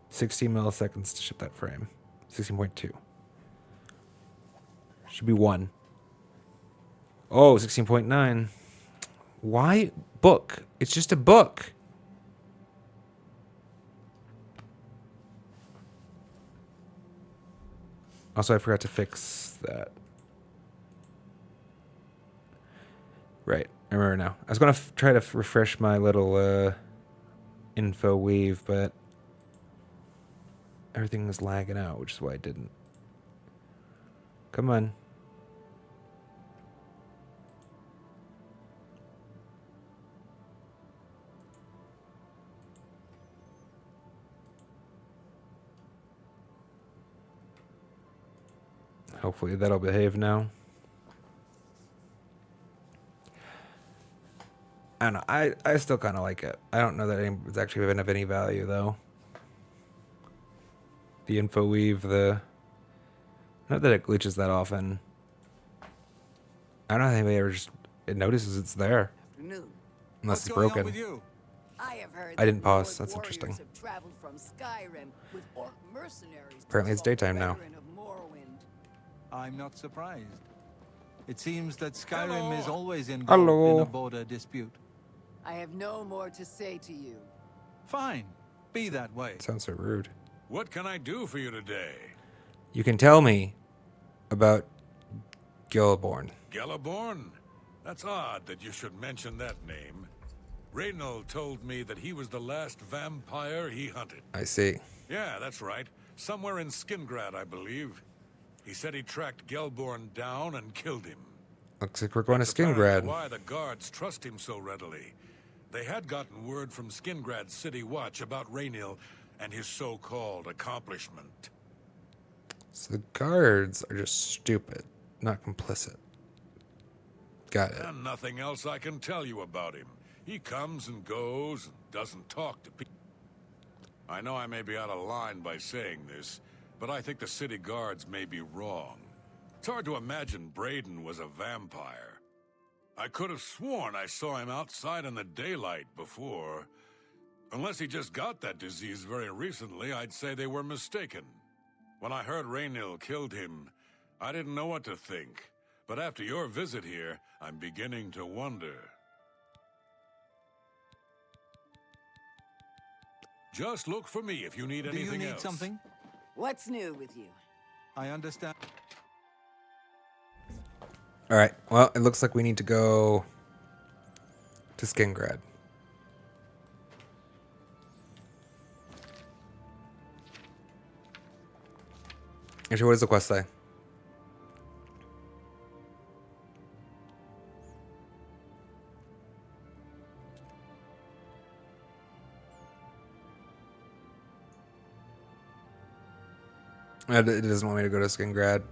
A: 16 milliseconds to ship that frame. 16.2. Should be 1. Oh, 16.9. Why book? It's just a book. Also, I forgot to fix that. Right, I remember now. I was going to try to refresh my little info weave, but everything was lagging out, which is why I didn't. Come on. Hopefully that'll behave now. I don't know. I still kind of like it. I don't know that it's actually been of any value, though. The info weave, not that it glitches that often. I don't know if anybody ever just notices it's there. Unless it's broken.
I: I have heard
A: I didn't pause.
I: Lord
A: That's
I: warriors
A: interesting.
I: have traveled from Skyrim with orc mercenaries to
A: Apparently it's
I: assault
A: daytime now.
I: Veteran of Morrowind.
G: I'm not surprised. It seems that Skyrim is always involved
A: Hello.
G: in a border dispute.
I: I have no more to say to you.
G: Fine. Be that way.
A: Sounds so rude.
B: What can I do for you today?
A: You can tell me about Gilliborn.
B: Gelliborn? That's odd that you should mention that name. Reynald told me that he was the last vampire he hunted.
A: I see.
B: Yeah, that's right. Somewhere in Skingrad, I believe. He said he tracked Gelborn down and killed him.
A: Looks like we're going to
B: Apparently
A: Skingrad.
B: why the guards trust him so readily. They had gotten word from Skingrad City Watch about Raynil and his so-called accomplishment.
A: So the guards are just stupid, not complicit. Got it.
B: And nothing else I can tell you about him. He comes and goes and doesn't talk to people. I know I may be out of line by saying this, but I think the city guards may be wrong. It's hard to imagine Braden was a vampire. I could have sworn I saw him outside in the daylight before. Unless he just got that disease very recently, I'd say they were mistaken. When I heard Raynil killed him, I didn't know what to think. But after your visit here, I'm beginning to wonder. Just look for me if you need anything else.
G: Do you need something?
I: What's new with you?
G: I understand.
A: All right. Well, it looks like we need to go to Skingrad. Actually, what does the quest say? It doesn't want me to go to Skingrad.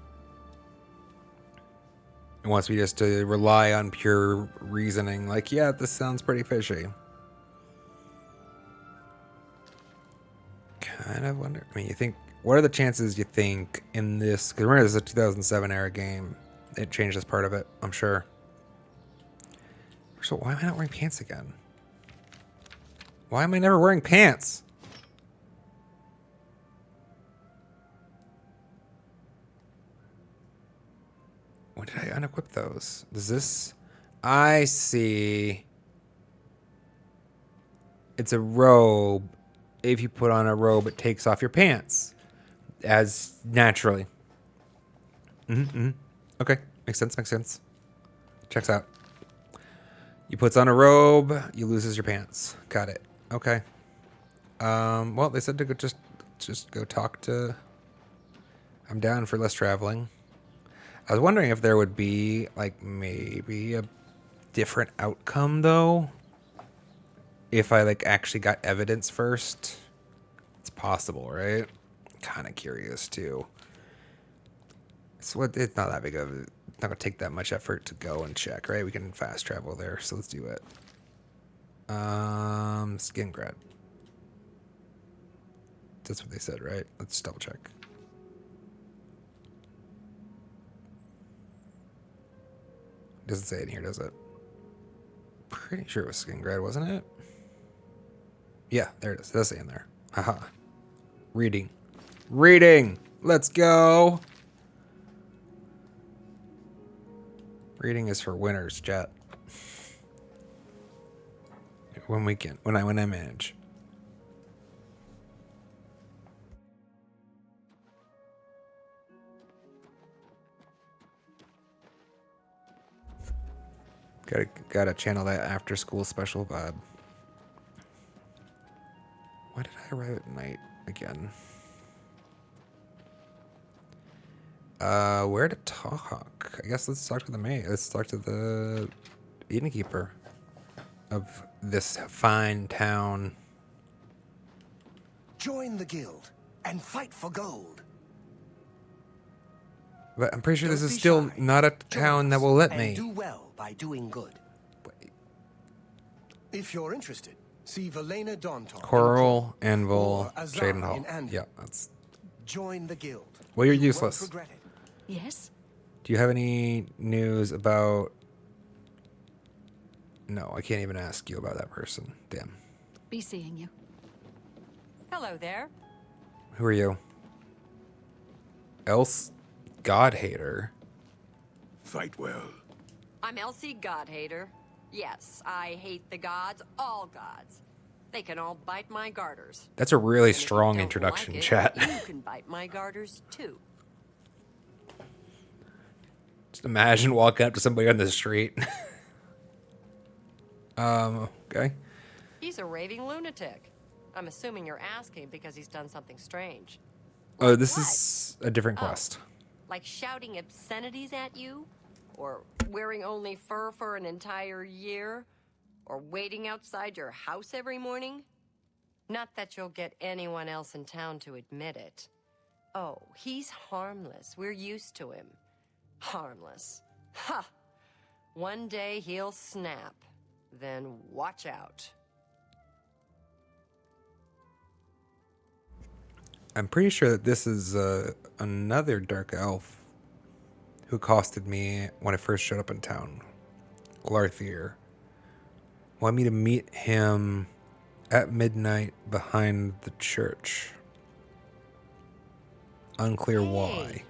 A: It wants me just to rely on pure reasoning. Like, yeah, this sounds pretty fishy. Kind of wonder. I mean, you think, what are the chances you think in this? Because remember, this is a 2007 era game. It changed this part of it, I'm sure. So why am I not wearing pants again? Why am I never wearing pants? When did I unequip those? Does this... I see. It's a robe. If you put on a robe, it takes off your pants. As naturally. Okay. Makes sense, makes sense. Checks out. You puts on a robe, you loses your pants. Got it. Okay. Well, they said to go just go talk to... I'm down for less traveling. I was wondering if there would be, like, maybe a different outcome, though. If I, like, actually got evidence first. It's possible, right? Kind of curious too. It's not that big of a, not gonna take that much effort to go and check, right? We can fast travel there, so let's do it. Skin grad. That's what they said, right? Let's double check. Doesn't say it in here, does it? Pretty sure it was skin grad, wasn't it? Yeah, there it is. It does say in there. Haha. Reading. Reading! Let's go! Reading is for winners, chat. When we can, when I manage. Gotta channel that after school special vibe. Why did I arrive at night again? Where to talk? I guess let's talk to the maid. Let's talk to the innkeeper of this fine town.
C: Join the guild and fight for gold.
A: But I'm pretty sure this is still not a town that will let me.
C: Do well by doing good. If you're interested, see Valena Dawnton.
A: Coral, Anvil,
C: or Azar
A: Shaden Hall.
C: in Anvil.
A: Yeah, that's.
C: Join the guild.
A: Well, you're
C: You won't
A: useless.
C: regret it.
J: Yes?
A: Do you have any news about... No, I can't even ask you about that person. Damn.
J: Be seeing you.
N: Hello there.
A: Who are you? Else God Hater.
E: Fight well.
N: I'm Elsie Godhater. Yes, I hate the gods, all gods. They can all bite my garters.
A: That's a really
N: And if you
A: strong
N: don't
A: introduction,
N: like it,
A: chat.
N: You can bite my garters too.
A: Just imagine walking up to somebody on the street. Okay.
N: He's a raving lunatic. I'm assuming you're asking because he's done something strange.
A: Oh, this is a different
N: Oh.
A: quest.
N: Like shouting obscenities at you? Or wearing only fur for an entire year? Or waiting outside your house every morning? Not that you'll get anyone else in town to admit it. Oh, he's harmless. We're used to him. Harmless. Ha! One day he'll snap. Then watch out.
A: I'm pretty sure that this is another dark elf who accosted me when I first showed up in town. Glarthier. Wanted me to meet him at midnight behind the church. Unclear why.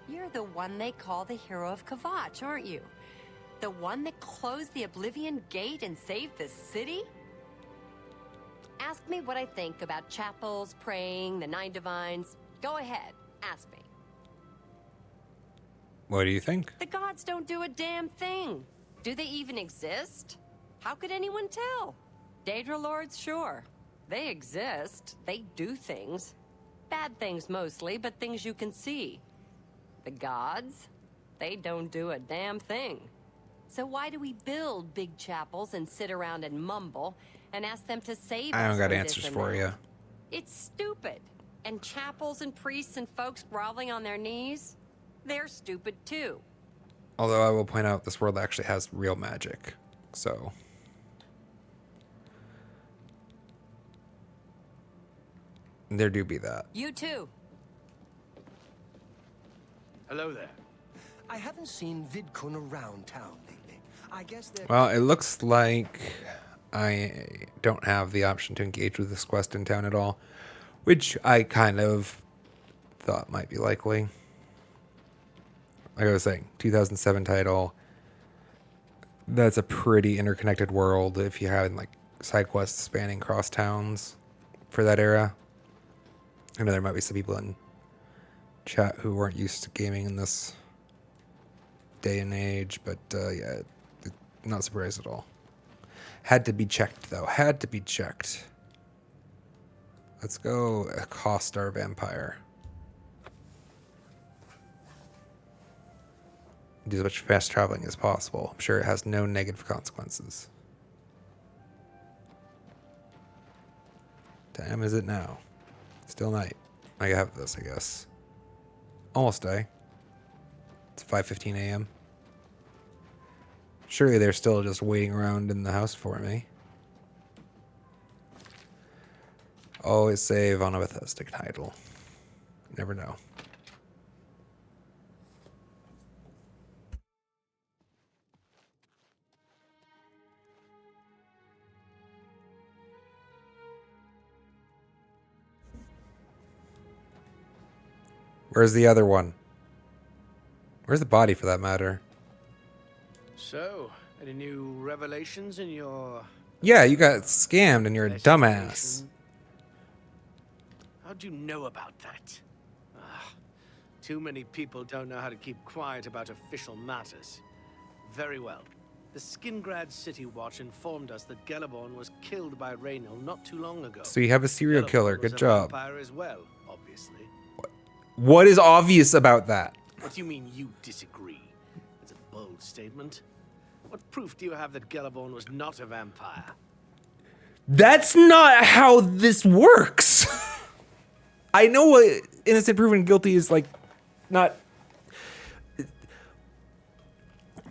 N: You're the one they call the hero of Kvatch, aren't you? The one that closed the Oblivion Gate and saved the city? Ask me what I think about chapels, praying, the Nine Divines. Go ahead, ask me.
A: What do you think?
N: The gods don't do a damn thing. Do they even exist? How could anyone tell? Daedra Lords, sure. They exist. They do things. Bad things mostly, but things you can see. The gods? They don't do a damn thing. So why do we build big chapels and sit around and mumble and ask them to save us?
A: I don't got
N: from
A: answers
N: this and
A: for
N: that?
A: you.
N: It's stupid. And chapels and priests and folks groveling on their knees? They're stupid too.
A: Although I will point out this world actually has real magic. So... there do be that.
N: You too.
K: Hello there.
C: I haven't seen Vidkun around town lately. I guess they're...
A: Well, it looks like I don't have the option to engage with this quest in town at all, which I kind of thought might be likely. Like I was saying, 2007 title. That's a pretty interconnected world if you're having like side quests spanning cross towns for that era. I know there might be some people in chat who weren't used to gaming in this day and age, but yeah, not surprised at all. Had to be checked though. Had to be checked. Let's go accost our vampire. Do as much fast traveling as possible. I'm sure it has no negative consequences. Time is it now? Still night. I have this, I guess. Almost day. It's 5:15 a.m. Surely they're still just waiting around in the house for me. Always save on a Bethesda title. You never know. Where's the other one? Where's the body, for that matter?
K: So, any new revelations in your...
A: Yeah, you got scammed and you're a dumbass.
K: How'd you know about that? Too many people don't know how to keep quiet about official matters. Very well. The Skingrad City Watch informed us that Gellerborn was killed by Raynor not too long ago.
A: So you have a serial killer. Good job.
K: Vampire as well, obviously.
A: What is obvious about that?
K: What do you mean you disagree? It's a bold statement. What proof do you have that Gellerborn was not a vampire?
A: That's not how this works. I know what innocent proven guilty is like. Not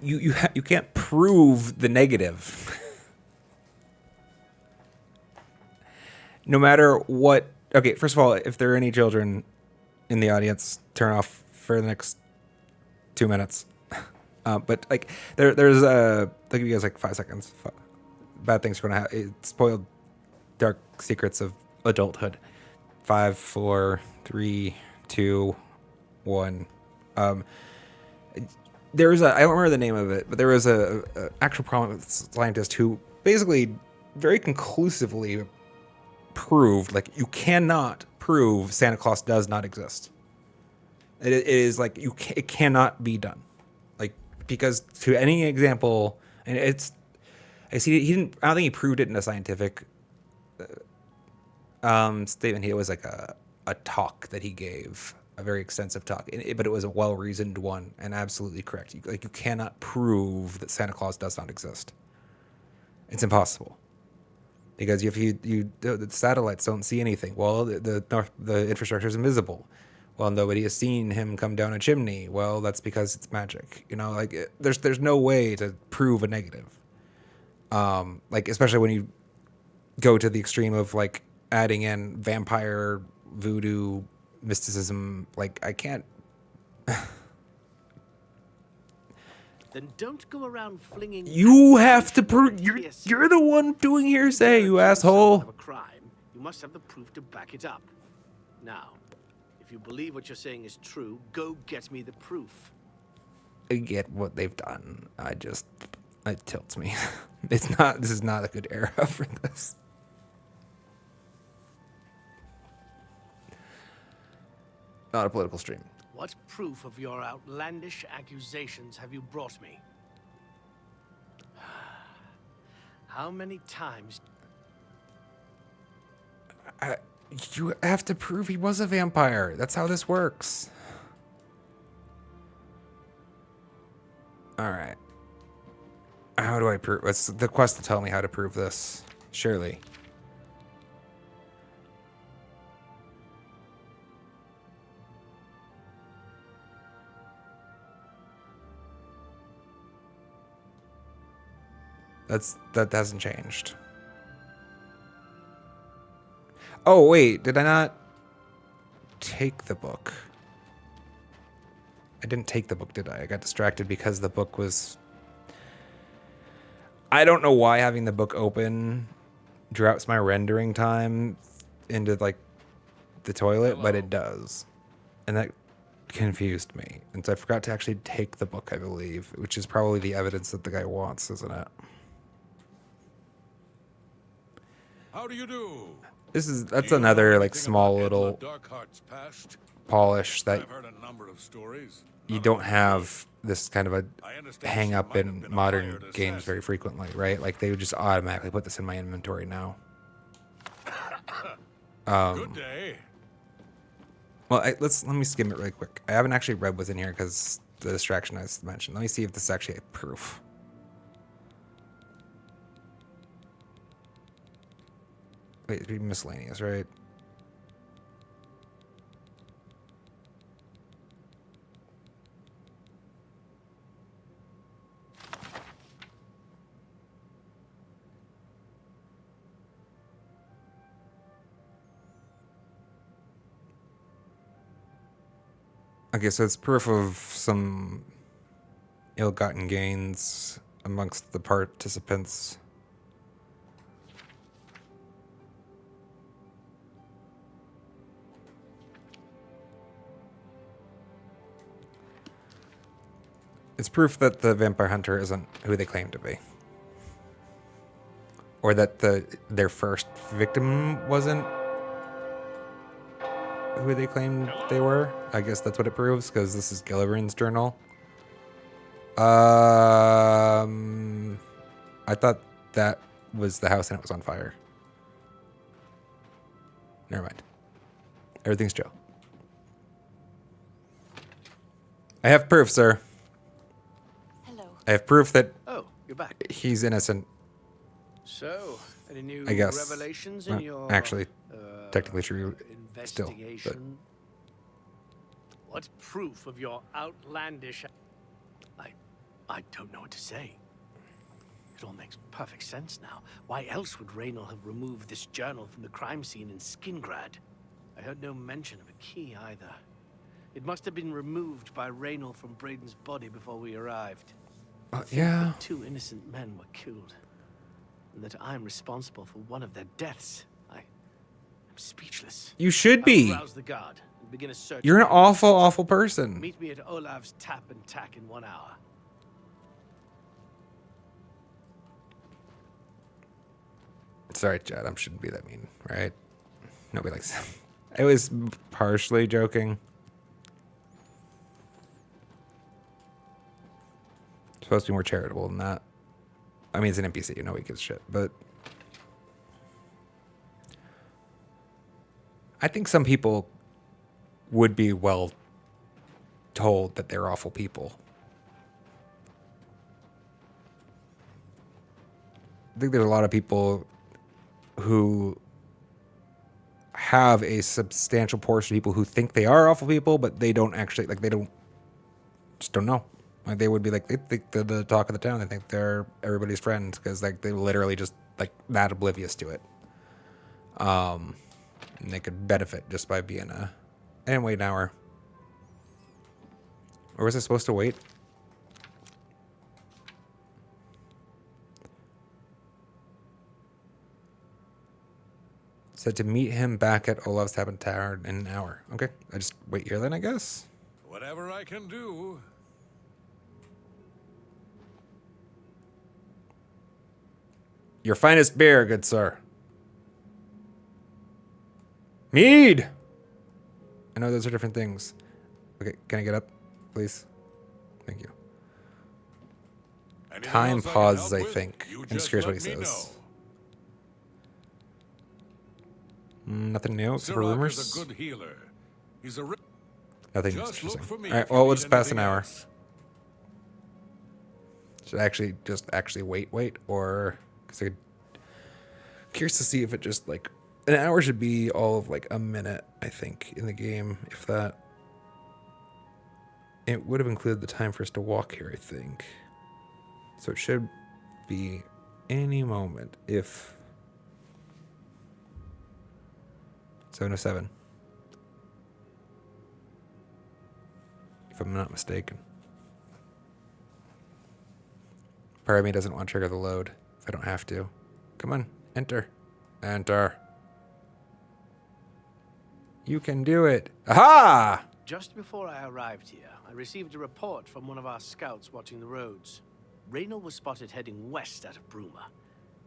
A: you can't prove the negative. No matter what. Okay, first of all, if there are any children in the audience, turn off for the next 2 minutes. But like there's I'll give you guys like 5 seconds. Bad things are gonna happen. It spoiled dark secrets of adulthood. 5, 4, 3, 2, 1. There was I don't remember the name of it, but there was a actual prominent scientist who basically very conclusively proved, like, you cannot prove Santa Claus does not exist. It is like it cannot be done, like, because to any example, and it's I see he didn't. I don't think he proved it in a scientific statement. It was like a talk that he gave. A very extensive talk, but it was a well-reasoned one and absolutely correct. You cannot prove that Santa Claus does not exist. It's impossible because if the satellites don't see anything. Well, the infrastructure is invisible. Well, nobody has seen him come down a chimney. Well, that's because it's magic. You know, like there's no way to prove a negative. Like especially when you go to the extreme of like adding in vampire voodoo. Mysticism, like I can't.
K: Then don't go around flinging.
A: You have to prove. You're the one doing hearsay, you asshole.
K: Of a crime, you must have the proof to back it up. Now, if you believe what you're saying is true, go get me the proof.
A: I get what they've done. It tilts me. It's not. This is not a good era for this. Not a political stream.
K: What proof of your outlandish accusations have you brought me? How many times?
A: You have to prove he was a vampire. That's how this works. All right. How do I prove? What's the quest to tell me how to prove this? Surely. That hasn't changed. Oh, wait, did I not take the book? I didn't take the book, did I? I got distracted because the book was... I don't know why having the book open drops my rendering time into, like, the toilet, but it does. And that confused me. And so I forgot to actually take the book, I believe, which is probably the evidence that the guy wants, isn't it?
B: How do you do?
A: That's another like small little polish that
B: I've heard a number of stories.
A: You don't have this kind of a hang up in modern games very frequently, right? Like they would just automatically put this in my inventory now.
B: Good day.
A: Well, let me skim it really quick. I haven't actually read what's in here because the distraction I mentioned. Let me see if this is actually a proof. Wait, it'd be miscellaneous, right? Okay, so it's proof of some ill-gotten gains amongst the participants. It's proof that the vampire hunter isn't who they claim to be. Or that their first victim wasn't who they claimed they were. I guess that's what it proves, because this is Gillibrand's journal. I thought that was the house and it was on fire. Never mind. Everything's chill. I have proof, sir.
L: Hello.
A: I have proof that
K: you're back.
A: He's innocent.
K: So, any new
A: I guess.
K: revelations in
A: Not
K: your
A: actually, technically true. Still, but
K: investigation? What proof of your outlandish... I don't know what to say. It all makes perfect sense now. Why else would Raynor have removed this journal from the crime scene in Skingrad? I heard no mention of a key either. It must have been removed by Raynor from Braden's body before we arrived. I think
A: yeah.
K: that 2 innocent men were killed, and that I'm responsible for one of their deaths. I'm speechless.
A: You should
K: I
A: be.
K: will rouse the guard and begin a search.
A: You're an awful, awful person.
K: Meet me at Olav's Tap and Tack in 1 hour.
A: Sorry, Chad. I shouldn't be that mean, right? Nobody likes that. I was partially joking. Supposed to be more charitable than that. I mean, it's an NPC. Nobody gives a shit. But I think some people would be well told that they're awful people. I think there's a lot of people who have a substantial portion of people who think they are awful people, but they don't actually, like, they just don't know. Like, they would be like, they think they're the talk of the town. They think they're everybody's friends because, like, they literally just, like, that oblivious to it. And they could benefit just by being and wait an hour. Or was I supposed to wait? Said to meet him back at Olav's Tavern Tavern in an hour. Okay, I just wait here then, I guess.
B: Whatever I can do.
A: Your finest beer, good sir. Mead! I know those are different things. Okay, can I get up, please? Thank you.
B: Anything
A: Time
B: else I can
A: pauses,
B: help
A: I
B: with?
A: think.
B: You
A: I'm
B: just
A: just curious what he
B: let me
A: says.
B: know.
A: Nothing new except for
B: Sirach
A: rumors?
B: is a good healer. He's a
A: Nothing
B: Just look for
A: interesting.
B: me
A: Alright,
B: if you
A: well, we'll
B: need
A: just pass an
B: anything
A: hour.
B: else.
A: Should I actually wait? Or, because I'm curious to see if it just, like, an hour should be all of, like, a minute, I think, in the game, if that. It would have included the time for us to walk here, I think. So it should be any moment, if... 7:07. If I'm not mistaken. Part of me doesn't want to trigger the load if I don't have to. Come on, enter. Enter. You can do it. Aha!
K: Just before I arrived here, I received a report from one of our scouts watching the roads. Raynor was spotted heading west out of Bruma.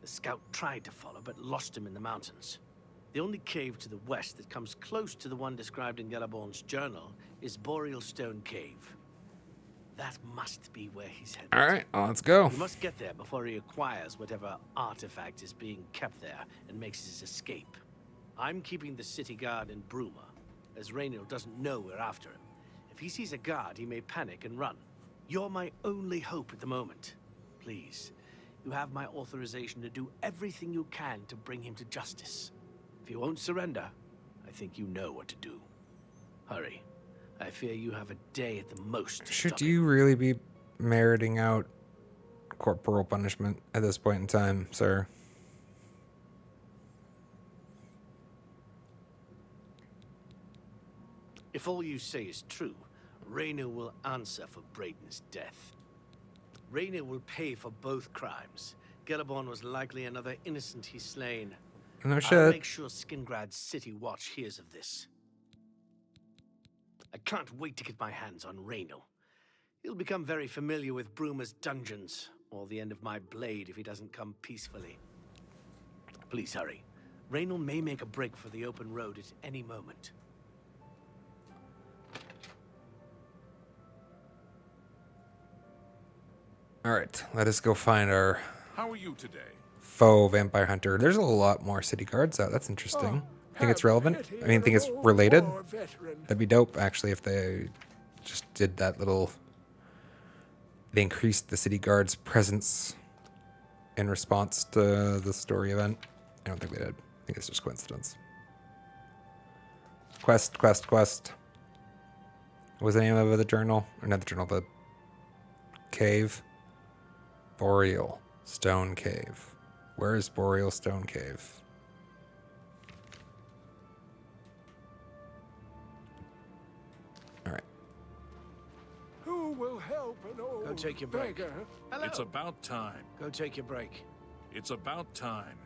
K: The scout tried to follow, but lost him in the mountains. The only cave to the west that comes close to the one described in Galaborn's journal is Boreal Stone Cave. That must be where he's headed.
A: All right, let's go.
K: We must get there before he acquires whatever artifact is being kept there and makes his escape. I'm keeping the city guard in Bruma, as Raynor doesn't know we're after him. If he sees a guard, he may panic and run. You're my only hope at the moment. Please, you have my authorization to do everything you can to bring him to justice. If you won't surrender, I think you know what to do. Hurry. I fear you have a day at the most.
A: Should you really be meriting out corporal punishment at this point in time, sir?
K: If all you say is true, Raynor will answer for Braden's death. Raynor will pay for both crimes. Gellerborn was likely another innocent he's slain.
A: No
K: I'll
A: shit.
K: make sure Skingrad's City Watch hears of this. I can't wait to get my hands on Raynor. He'll become very familiar with Bruma's dungeons, or the end of my blade if he doesn't come peacefully. Please hurry. Raynor may make a break for the open road at any moment.
A: Alright, let us go find our
E: How are you today?
A: foe vampire hunter. There's a lot more city guards out. That's interesting. Think it's relevant? I mean, think it's related? That'd be dope, actually, if they just did that little... They increased the city guard's presence in response to the story event. I don't think they did. I think it's just coincidence. Quest. What was the name of the journal? Or not the journal, the cave? Boreal Stone Cave. Where is Boreal Stone Cave? All right.
F: Who will help an old
K: Go take your break.
F: beggar?
K: Hello.
E: It's about time.
K: Go take your break.
E: It's about time.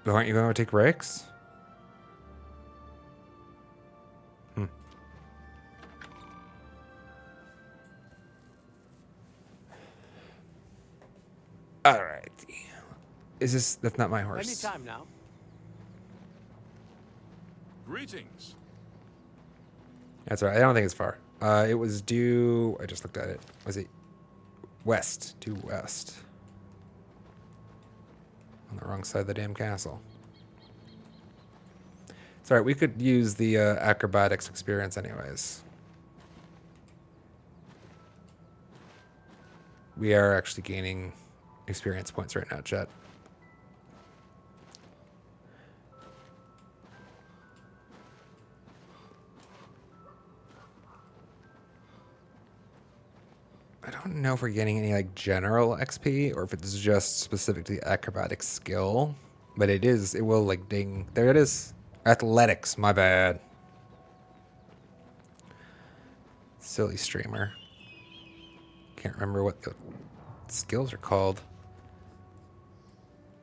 A: Aren't you going to take breaks? All right. Is this... That's not my horse.
K: Any time now.
E: Greetings.
A: That's all right. I don't think it's far. It was due... I just looked at it. Was it west? Due west. On the wrong side of the damn castle. It's all right. We could use the acrobatics experience anyways. We are actually gaining experience points right now, chat. I don't know if we're getting any like general XP or if it's just specific to the acrobatic skill, but it will like ding. There it is. Athletics, my bad. Silly streamer. Can't remember what the skills are called.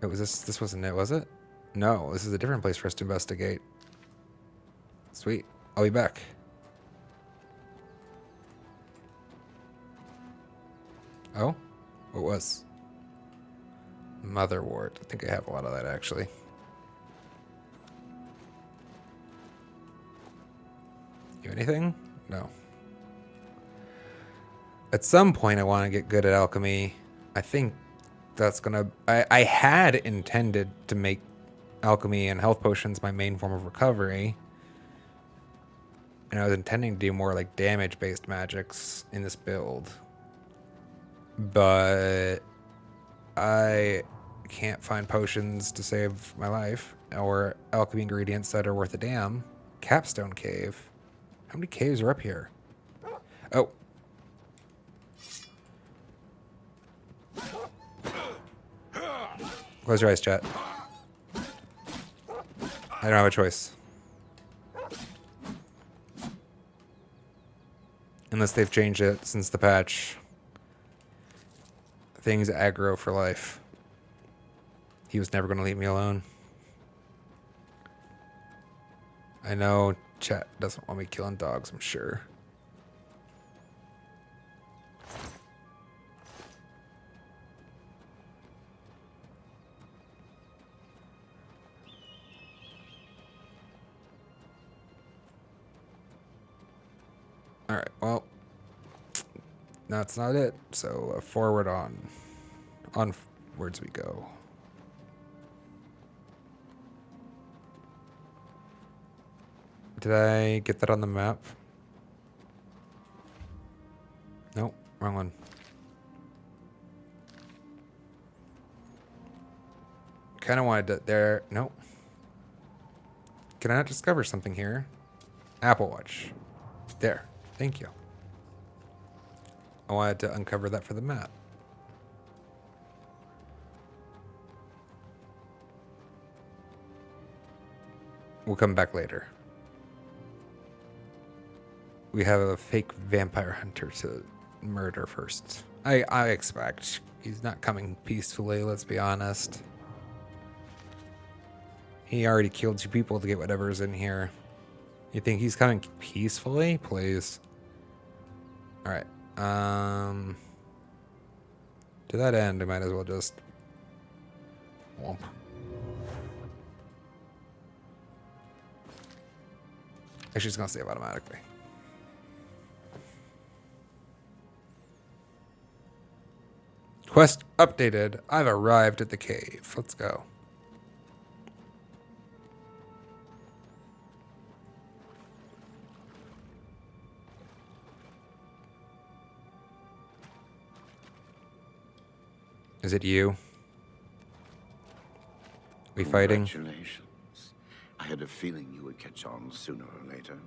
A: It was this wasn't it, was it? No, this is a different place for us to investigate. Sweet. I'll be back. Oh? What was? Motherwort. I think I have a lot of that, actually. You anything? No. At some point, I want to get good at alchemy. I think that's gonna... I had intended to make alchemy and health potions my main form of recovery. And I was intending to do more like damage-based magics in this build. But I can't find potions to save my life or alchemy ingredients that are worth a damn. Capstone Cave. How many caves are up here? Oh. Close your eyes, chat. I don't have a choice. Unless they've changed it since the patch. Things aggro for life. He was never going to leave me alone. I know chat doesn't want me killing dogs, I'm sure. Alright, well, that's not it. So forward on. Onwards we go. Did I get that on the map? Nope, wrong one. Kind of wanted to there. Nope. Can I not discover something here? Apple Watch. There. Thank you. I wanted to uncover that for the map. We'll come back later. We have a fake vampire hunter to murder first. I expect. He's not coming peacefully, let's be honest. He already killed 2 people to get whatever's in here. You think he's coming peacefully? Please. Alright. To that end, I might as well just... Womp. Actually, it's going to save automatically. Quest updated. I've arrived at the cave. Let's go. Is it you? We fighting?
O: Congratulations. I had a feeling you would catch on sooner or later.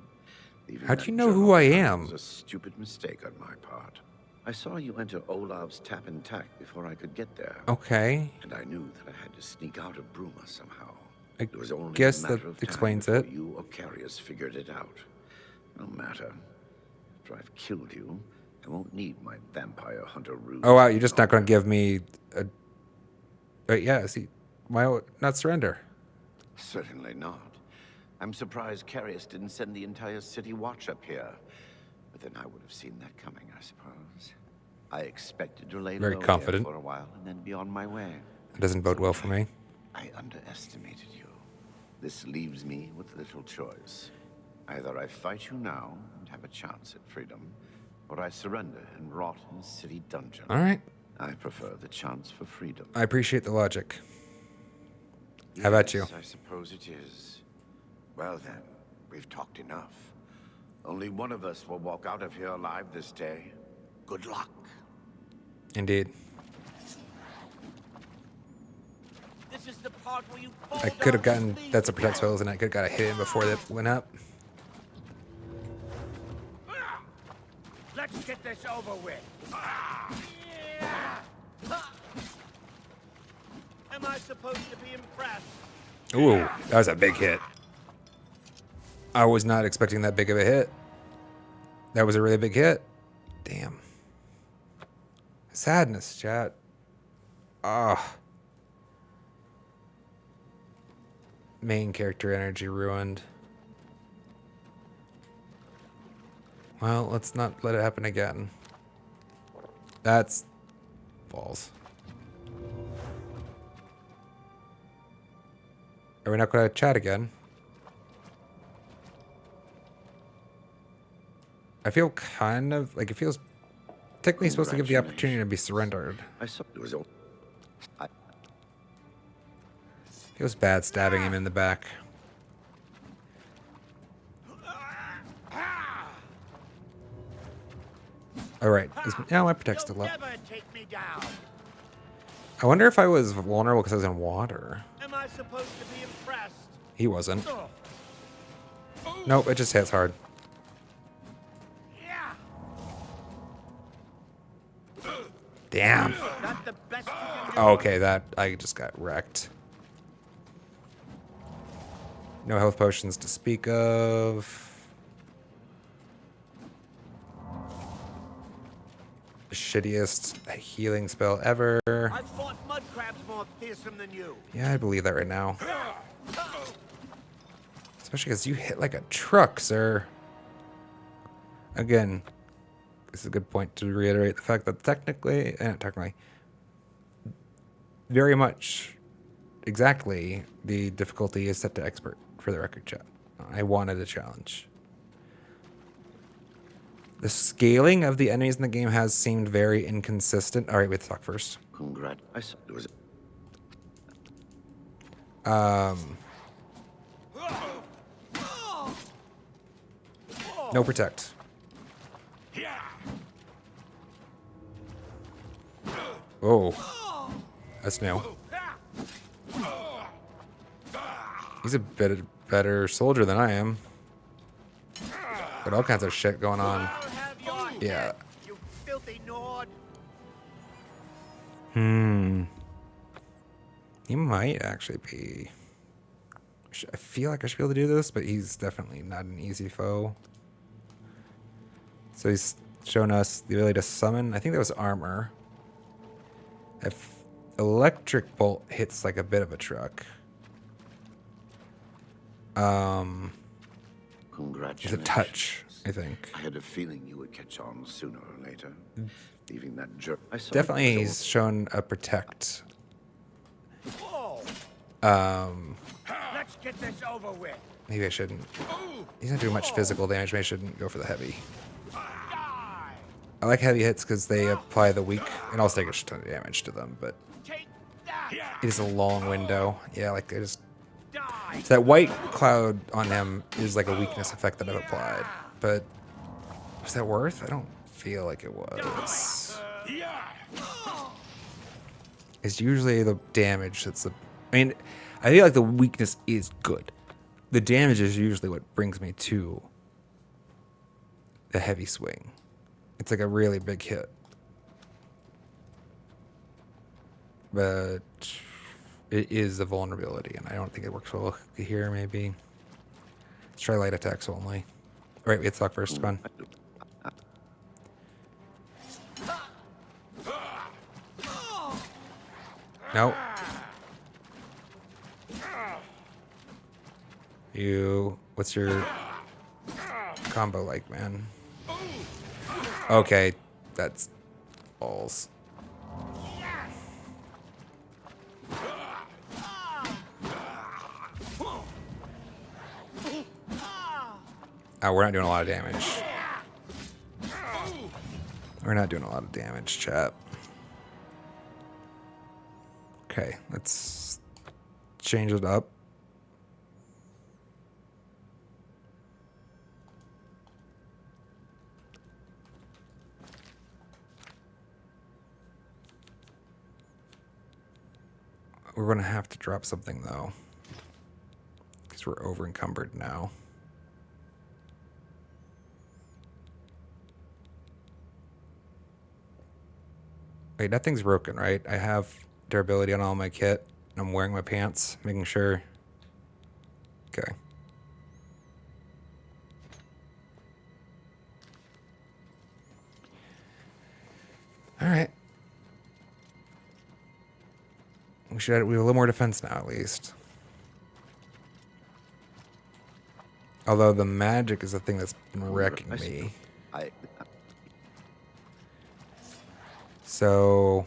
O: Leaving
A: How do
O: that
A: you know who I
O: journal
A: am?
O: was a stupid mistake on my part. I saw you enter Olav's tap and tack before I could get there.
A: Okay.
O: And I knew that I had to sneak out of Bruma somehow.
A: I
O: It was only
A: guess
O: a matter
A: that
O: of time
A: explains
O: before
A: it.
O: you or Carius figured it out. No matter. After I've killed you, I won't need my vampire hunter ruse.
A: Oh wow, you're just not going to give me a... yeah, see, why not surrender?
O: Certainly not. I'm surprised Carius didn't send the entire city watch up here. But then I would have seen that coming, I suppose. I expected to lay
A: Very
O: low
A: confident.
O: there for a while and then be on my way.
A: It doesn't bode well for me.
O: I underestimated you. This leaves me with little choice. Either I fight you now and have a chance at freedom, or I surrender and rot in a city dungeon.
A: All right.
O: I prefer the chance for freedom.
A: I appreciate the logic. How about you?
O: Yes, I suppose it is. Well then, we've talked enough. Only one of us will walk out of here alive this day. Good luck.
A: Indeed.
K: This is the part where you
A: I could have gotten... That's a protect spells, and I could have got a hit in before that went up.
K: Let's get this over with. Am I supposed to be impressed?
A: Ooh, that was a big hit. I was not expecting that big of a hit. That was a really big hit. Damn. Sadness, chat. Ah. Main character energy ruined. Well, let's not let it happen again. That's balls. Are we not going to chat again? I feel kind of like it feels technically supposed to give the opportunity to be surrendered.
O: I saw it was.
A: Feels bad stabbing him in the back. All right, now my protect's still up. I wonder if I was vulnerable because I was in water.
K: Am I supposed to be impressed?
A: He wasn't. Nope, it just hits hard. Damn. Okay, that I just got wrecked. No health potions to speak of. Shittiest healing spell ever.
K: I've fought mud crabs more fearsome than you.
A: Yeah, I believe that right now. Especially because you hit like a truck, sir. Again, this is a good point to reiterate the fact that technically, very much, exactly, the difficulty is set to expert for the record, chat. I wanted a challenge. The scaling of the enemies in the game has seemed very inconsistent. All right, we have to talk first.
O: Congrats. I saw it was.
A: No protect. Oh, that's new. He's a bit better soldier than I am. Got all kinds of shit going on. Yeah.
K: You filthy Nord.
A: He might actually be. I feel like I should be able to do this, but he's definitely not an easy foe. So he's shown us the ability to summon. I think that was armor. If electric bolt hits like a bit of a truck.
O: Congratulations.
A: It's a touch, I think.
O: I had a feeling you would catch on sooner or later. Leaving that jerk. I saw
A: Definitely
O: it
A: he's shown a protect.
H: Let's get this over with.
A: Maybe I shouldn't. He's not doing much physical damage. Maybe I shouldn't go for the heavy. I like heavy hits because they apply the weak and also take a ton of damage to them, but it is a long window. Yeah, like I just... So that white cloud on him is like a weakness effect that I've applied, but was that worth? I don't feel like it was. It's usually the damage that's the... I mean, I feel like the weakness is good. The damage is usually what brings me to the heavy swing. It's like a really big hit. But it is a vulnerability, and I don't think it works well here, maybe. Let's try light attacks only. All right, we have to talk first. Come on. No. You... What's your combo like, man? Okay, that's balls. Oh, we're not doing a lot of damage. We're not doing a lot of damage, chat. Okay, let's change it up. We're going to have to drop something, though, because we're over encumbered now. Wait, nothing's broken, right? I have durability on all my kit. I'm wearing my pants, making sure. Okay. All right. We have a little more defense now, at least. Although the magic is the thing that's been wrecking me. So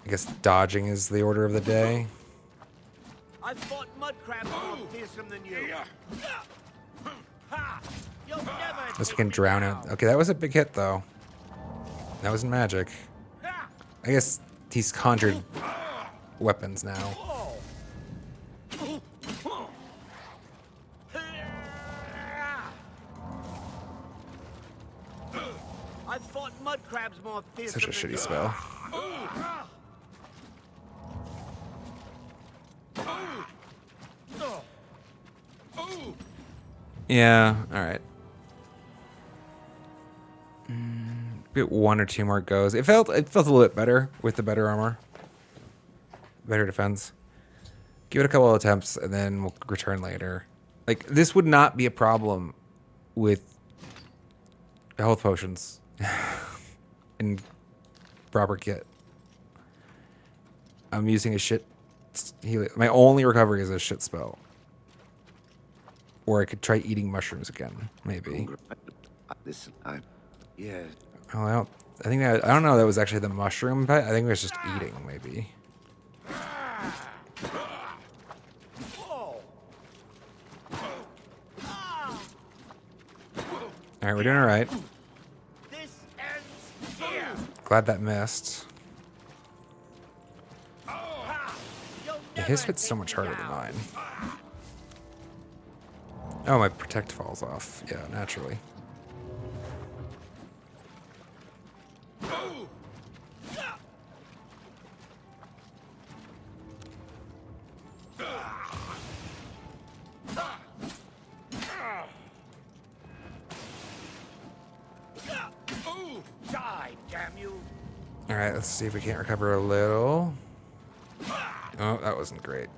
A: I guess dodging is the order of the day.
H: I fought mud crabs more fearsome than you.
A: Unless we can drown it. Okay, that was a big hit, though. That wasn't magic. I guess he's conjured weapons now.
H: I fought mud crabs more fearsome.
A: Such a shitty spell. Yeah, alright. Get one or two more goes. It felt a little bit better with the better armor. Better defense. Give it a couple of attempts and then we'll return later. Like, this would not be a problem with health potions and proper kit. I'm using a shit heal. My only recovery is a shit spell. Or I could try eating mushrooms again, maybe.
O: Listen, yeah.
A: Oh, I think that, I don't know. That was actually the mushroom pet. I think it was just eating, maybe. All right, we're doing all right. Glad that missed. Yeah, his hit's so much harder than mine. Oh, my protect falls off. Yeah, naturally.
H: Die, damn you!
A: All right, let's see if we can't recover a little. Oh, that wasn't great.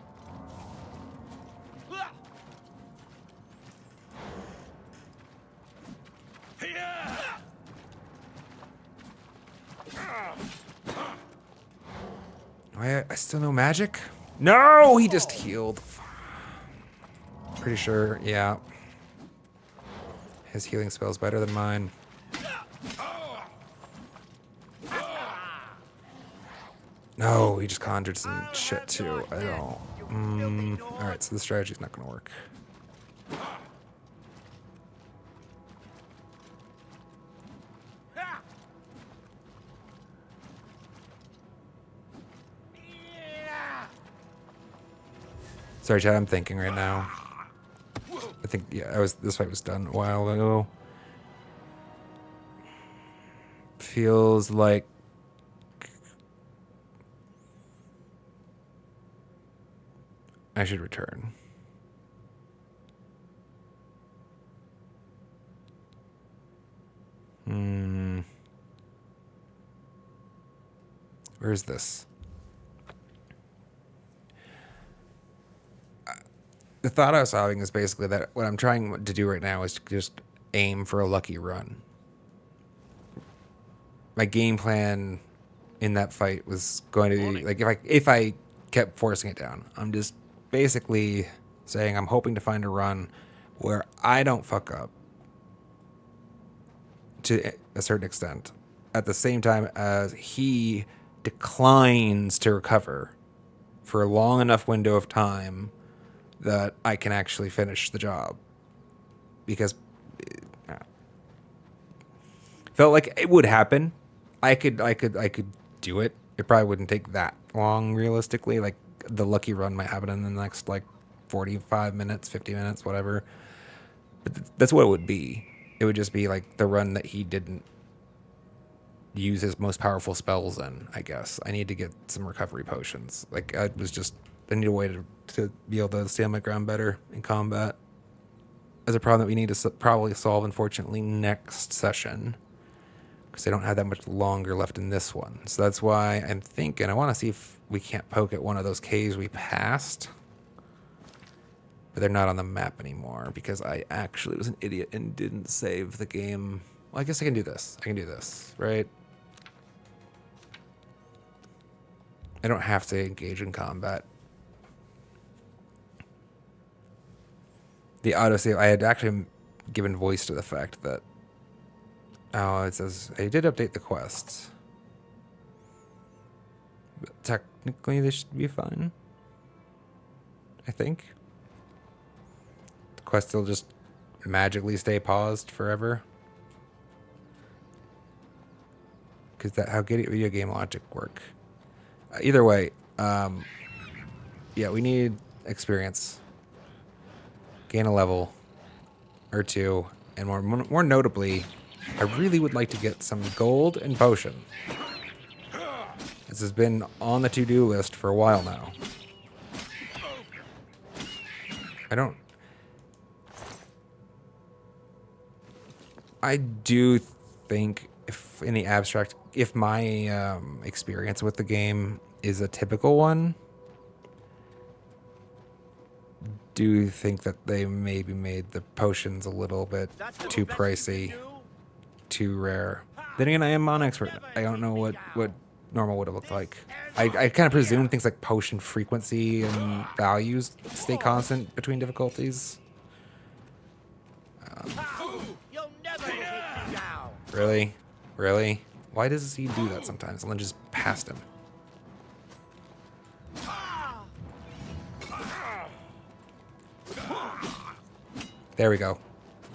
A: I still know magic? No, he just healed. Pretty sure, yeah. His healing spell's better than mine. No, he just conjured some shit too. I don't. Alright, so the strategy's not gonna work. Sorry, Chad, I'm thinking right now. I think, yeah, this fight was done a while ago. Feels like I should return. Where is this? The thought I was having is basically that what I'm trying to do right now is to just aim for a lucky run. My game plan in that fight was going to be like if I kept forcing it down. I'm just basically saying I'm hoping to find a run where I don't fuck up to a certain extent at the same time as he declines to recover for a long enough window of time that I can actually finish the job, because felt like it would happen. I could do it. It probably wouldn't take that long realistically. Like the lucky run might happen in the next like 45 minutes, 50 minutes, whatever. But that's what it would be. It would just be like the run that he didn't use his most powerful spells in, I guess. I need to get some recovery potions. Like I need a way to be able to stand my ground better in combat. As a problem that we need to probably solve, unfortunately, next session. Because I don't have that much longer left in this one. So that's why I'm thinking, I want to see if we can't poke at one of those caves we passed. But they're not on the map anymore because I actually was an idiot and didn't save the game. Well, I guess I can do this. I can do this, right? I don't have to engage in combat. The autosave, I had actually given voice to the fact that, oh, it says, I did update the quests. But technically, they should be fine. I think. The quests will just magically stay paused forever. Because that's how video game logic work. Either way, yeah, we need experience. Gain a level or two, and more notably, I really would like to get some gold and potion. This has been on the to-do list for a while now. I do think, if in the abstract, if my experience with the game is a typical one, do think that they maybe made the potions a little bit too pricey, too rare. Then again, I am non-expert. I don't know what normal would have looked like. I kind of presume things like potion frequency and values stay constant between difficulties. Really? Really? Why does he do that sometimes? And then just past him. There we go.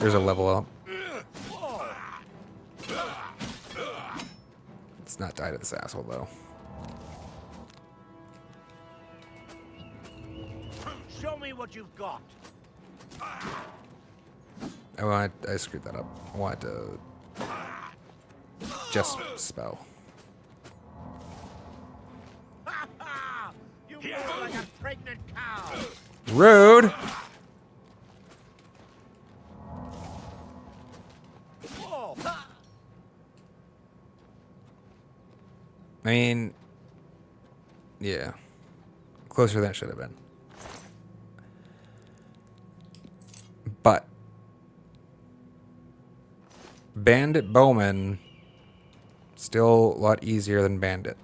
A: There's a level up. Let's not die to this asshole, though.
P: Show me what you've got.
A: I screwed that up. I wanted to just spell.
P: You move like a pregnant cow.
A: Rude. I mean, yeah. closer than it should have been. But Bandit Bowman, still a lot easier than Bandit.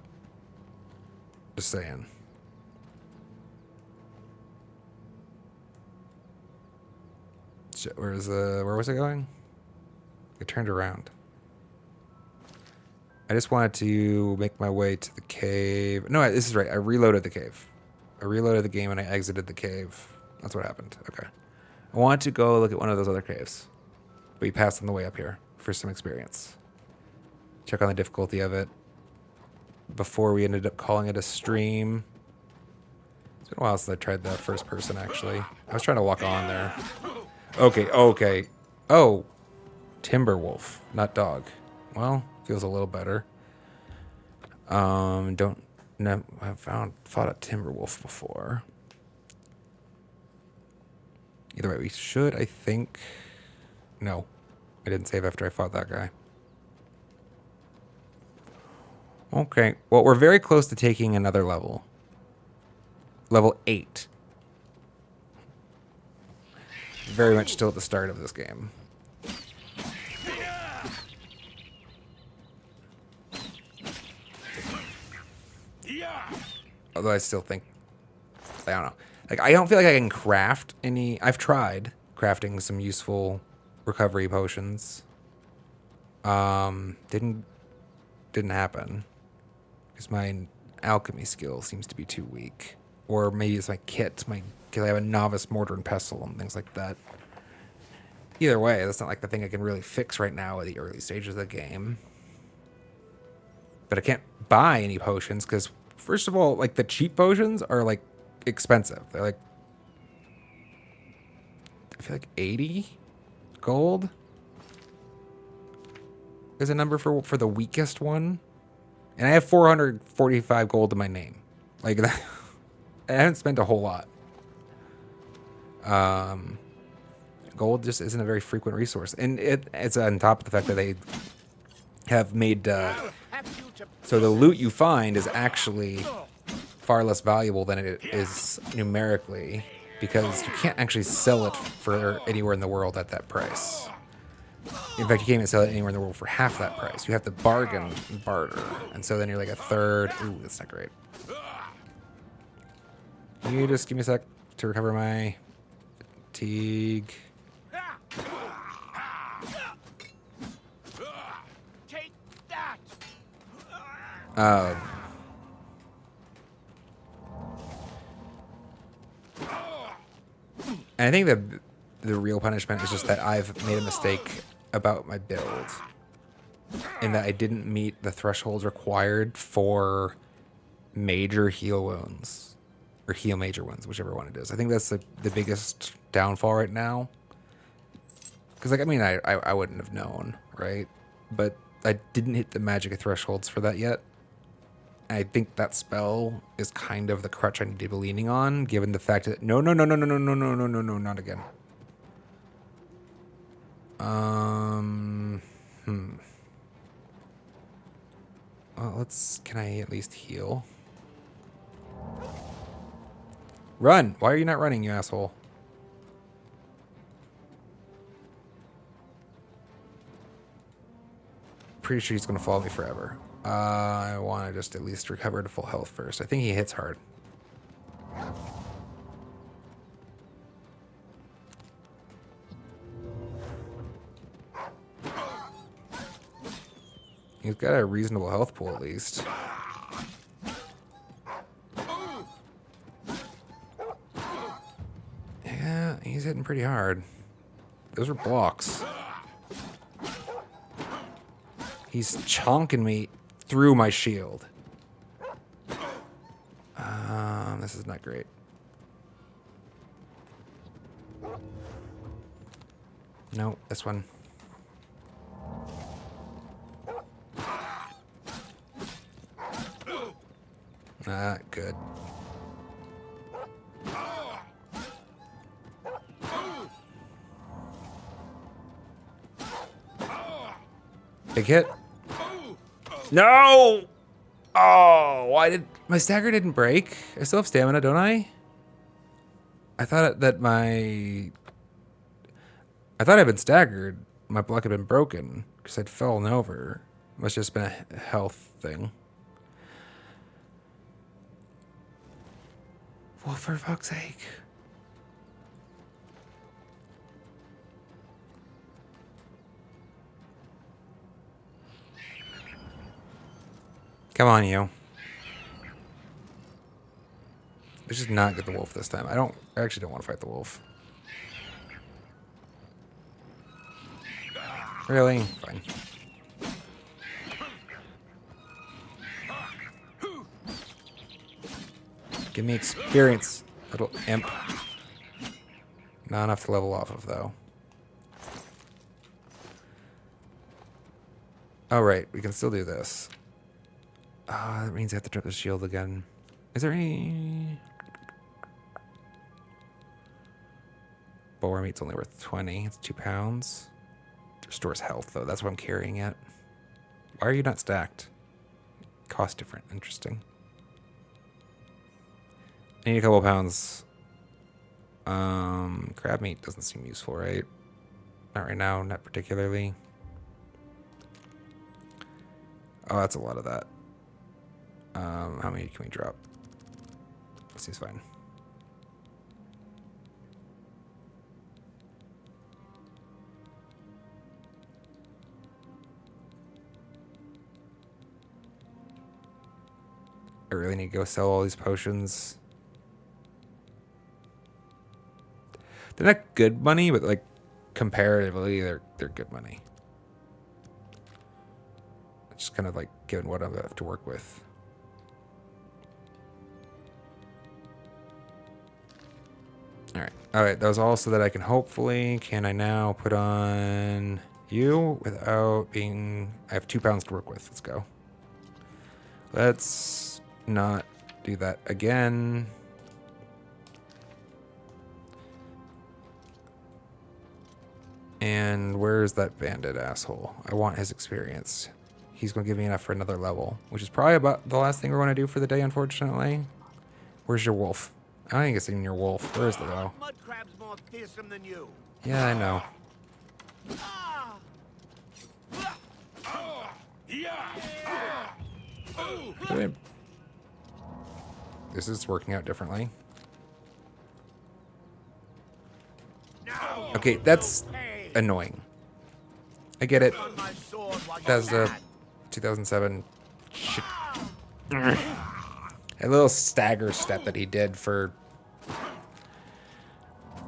A: Just saying. Where was it going? It turned around. I just wanted to make my way to the cave. No, this is right. I reloaded the cave. I reloaded the game and I exited the cave. That's what happened. Okay. I wanted to go look at one of those other caves. But we passed on the way up here for some experience. Check on the difficulty of it. Before we ended up calling it a stream. It's been a while since I tried the first person, actually. I was trying to walk on there. Okay, okay. Oh. Timberwolf, not dog. Well, feels a little better. I've fought a Timberwolf before. Either way, we should, I think. No, I didn't save after I fought that guy. Okay, well, we're very close to taking another level. Level 8. Very much still at the start of this game. Although I still think, I don't know. Like, I don't feel like I can craft any. I've tried crafting some useful recovery potions. Didn't happen because my alchemy skill seems to be too weak, or maybe it's my kit, because I have a novice mortar and pestle and things like that. Either way, that's not like the thing I can really fix right now at the early stages of the game. But I can't buy any potions because, first of all, like, the cheap potions are, like, expensive. They're like, I feel like 80 gold is a number for the weakest one. And I have 445 gold in my name. Like, that, I haven't spent a whole lot. Gold just isn't a very frequent resource. And it's on top of the fact that they have made... so the loot you find is actually far less valuable than it is numerically, because you can't actually sell it for anywhere in the world at that price. In fact, you can't even sell it anywhere in the world for half that price. You have to bargain and barter. And so then you're like a third. Ooh, that's not great. Can you just give me a sec to recover my fatigue?
P: Take that.
A: And I think the real punishment is just that I've made a mistake about my build, in that I didn't meet the thresholds required for major heal wounds, or heal major wounds, whichever one it is. I think that's the biggest downfall right now. Because, like, I mean, I wouldn't have known, right? But I didn't hit the magic thresholds for that yet. I think that spell is kind of the crutch I need to be leaning on, given the fact that no, not again. Well, can I at least heal? Run! Why are you not running, you asshole? Pretty sure he's gonna follow me forever. I want to just at least recover to full health first. I think he hits hard. He's got a reasonable health pool at least. Yeah, he's hitting pretty hard. Those are blocks. He's chonking me through my shield. This is not great. No, this one. Good. Big hit. No! Oh, why did my stagger didn't break? I still have stamina, don't I? I thought that I thought I'd been staggered. My block had been broken because I'd fallen over. Must just been a health thing. Well, for fuck's sake. Come on, you. Let's just not get the wolf this time. I actually don't want to fight the wolf. Really? Fine. Give me experience, little imp. Not enough to level off of, though. Oh, right. We can still do this. That means I have to drop the shield again. Is there any... Boar meat's only worth 20. It's 2 pounds. It restores health, though. That's why I'm carrying it. Why are you not stacked? Cost different. Interesting. I need a couple pounds. Crab meat doesn't seem useful, right? Not right now. Not particularly. Oh, that's a lot of that. How many can we drop? Seems fine. I really need to go sell all these potions. They're not good money, but like comparatively, they're good money. Just kind of like given what I have to work with. All right. That was all so that I can hopefully. Can I now put on you without being? I have 2 pounds to work with. Let's go. Let's not do that again. And where's that bandit asshole? I want his experience. He's going to give me enough for another level, which is probably about the last thing we're going to do for the day, unfortunately. Where's your wolf? I don't think it's even your wolf. Where's the though?
P: Mud crab's more fearsome than you.
A: Yeah, I know. Good. This is working out differently. Okay, that's annoying. I get it. That's the 2007 shit. A little stagger step that he did for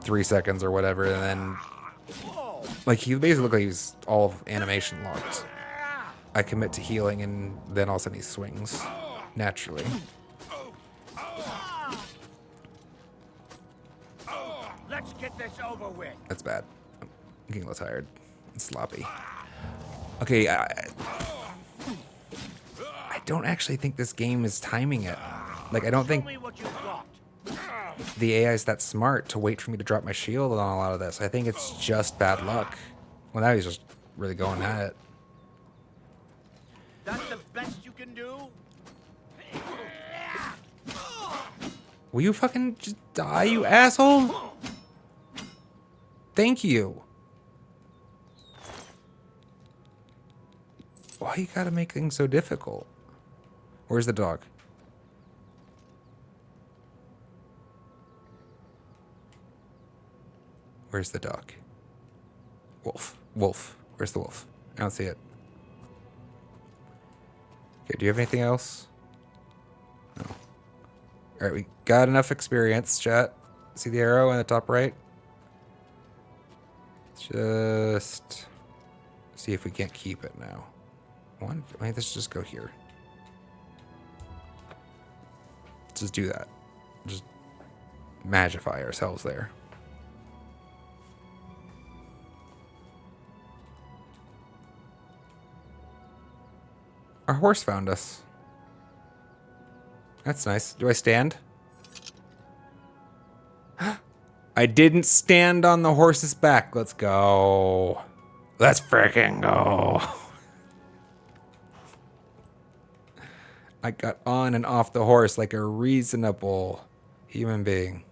A: 3 seconds or whatever, and then like he basically looked like he was all animation locked. I commit to healing, and then all of a sudden he swings naturally.
P: Let's get this over with.
A: That's bad. I'm getting a little tired and sloppy. Okay, I don't actually think this game is timing it. Like, I don't think the AI is that smart to wait for me to drop my shield on a lot of this. I think it's just bad luck. Well, now he's just really going at it.
P: That's the best you can do?
A: Will you fucking just die, you asshole? Thank you. Why you gotta make things so difficult? Where's the dog? Where's the dog? Wolf. Wolf. Where's the wolf? I don't see it. Okay, do you have anything else? No. Alright, we got enough experience, chat. See the arrow in the top right? Just see if we can't keep it now. Let's just go here. Let's just do that. Just magify ourselves there. Our horse found us. That's nice. Do I stand? I didn't stand on the horse's back. Let's go. Let's freaking go. I got on and off the horse like a reasonable human being.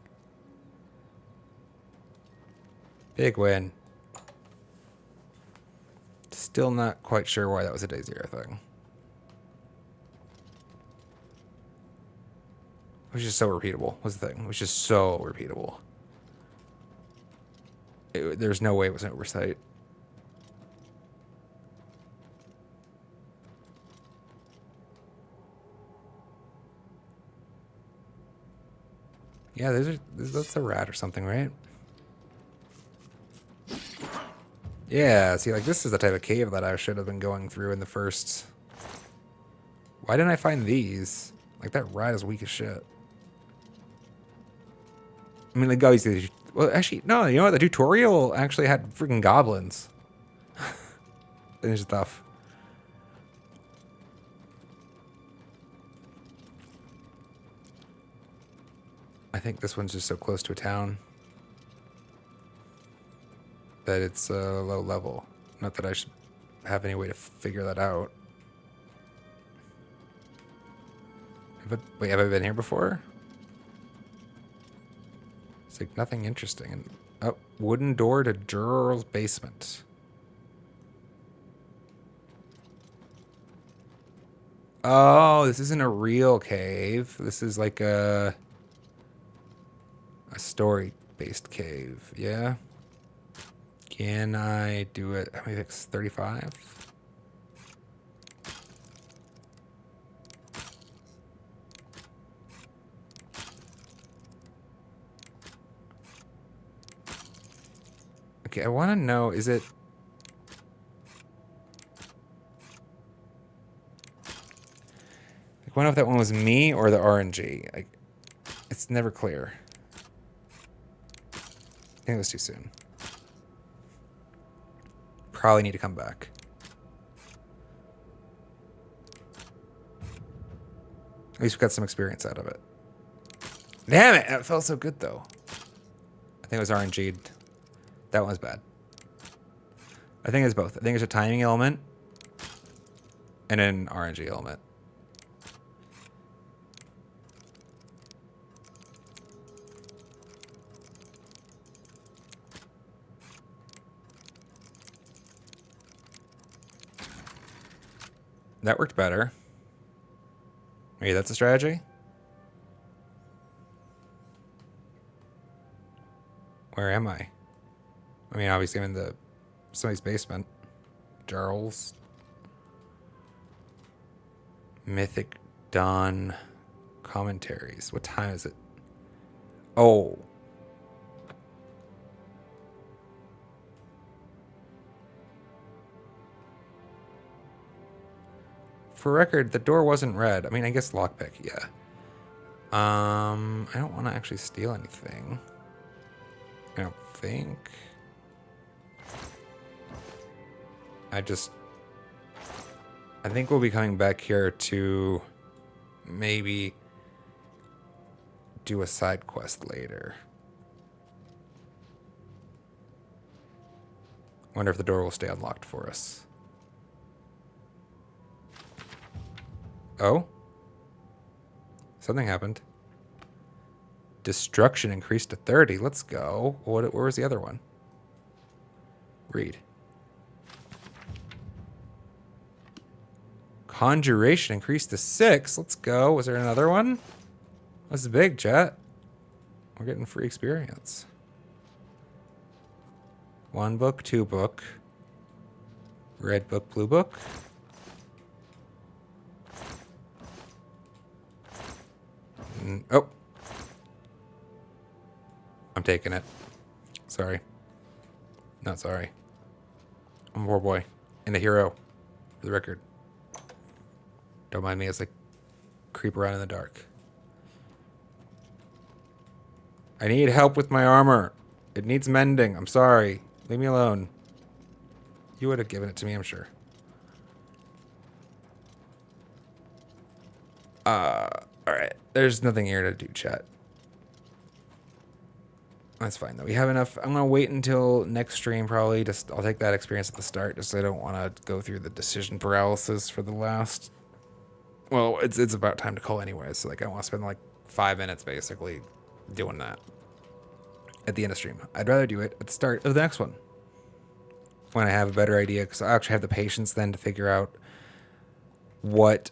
A: Big win. Still not quite sure why that was a day zero thing. It was just so repeatable, was the thing. It was just so repeatable. There's no way it was an oversight. Yeah, that's a rat or something, right? Yeah, see, like, this is the type of cave that I should have been going through in the first... Why didn't I find these? Like, that rat is weak as shit. I mean, like, obviously... Well, actually, no, you know what? The tutorial actually had freaking goblins. And stuff. I think this one's just so close to a town that it's low level. Not that I should have any way to figure that out. Wait, have I been here before? It's like nothing interesting. And oh, wooden door to Juror's basement. Oh, this isn't a real cave. This is like a story-based cave. Yeah. Can I do it? How many picks? 35? Okay, I want to know, is it... I want to know if that one was me or the RNG. Like, it's never clear. I think it was too soon. Probably need to come back. At least we got some experience out of it. Damn it! That felt so good, though. I think it was RNG'd. That one was bad. I think it's both. I think it's a timing element and an RNG element. That worked better. Maybe that's a strategy? Where am I? I mean, obviously I'm in somebody's basement. Jarls. Mythic Dawn commentaries. What time is it? Oh. For record, the door wasn't red. I mean, I guess lockpick, yeah. I don't want to actually steal anything. I don't think. I think we'll be coming back here to maybe do a side quest later. Wonder if the door will stay unlocked for us. Oh? Something happened. Destruction increased to 30. Let's go. Where was the other one? Read. Conjuration increased to 6. Let's go. Was there another one? This is big, chat. We're getting free experience. 1 book, 2 book. Red book, blue book. Oh. I'm taking it. Sorry. Not sorry. I'm a poor boy. And a hero. For the record. Don't mind me as I creep around in the dark. I need help with my armor. It needs mending. I'm sorry. Leave me alone. You would have given it to me, I'm sure. Alright. There's nothing here to do, chat. That's fine, though. We have enough. I'm going to wait until next stream, probably. I'll take that experience at the start, just so I don't want to go through the decision paralysis for the last Well, it's about time to call anyway, so like I want to spend like 5 minutes basically doing that at the end of stream. I'd rather do it at the start of the next one when I have a better idea, because I actually have the patience then to figure out what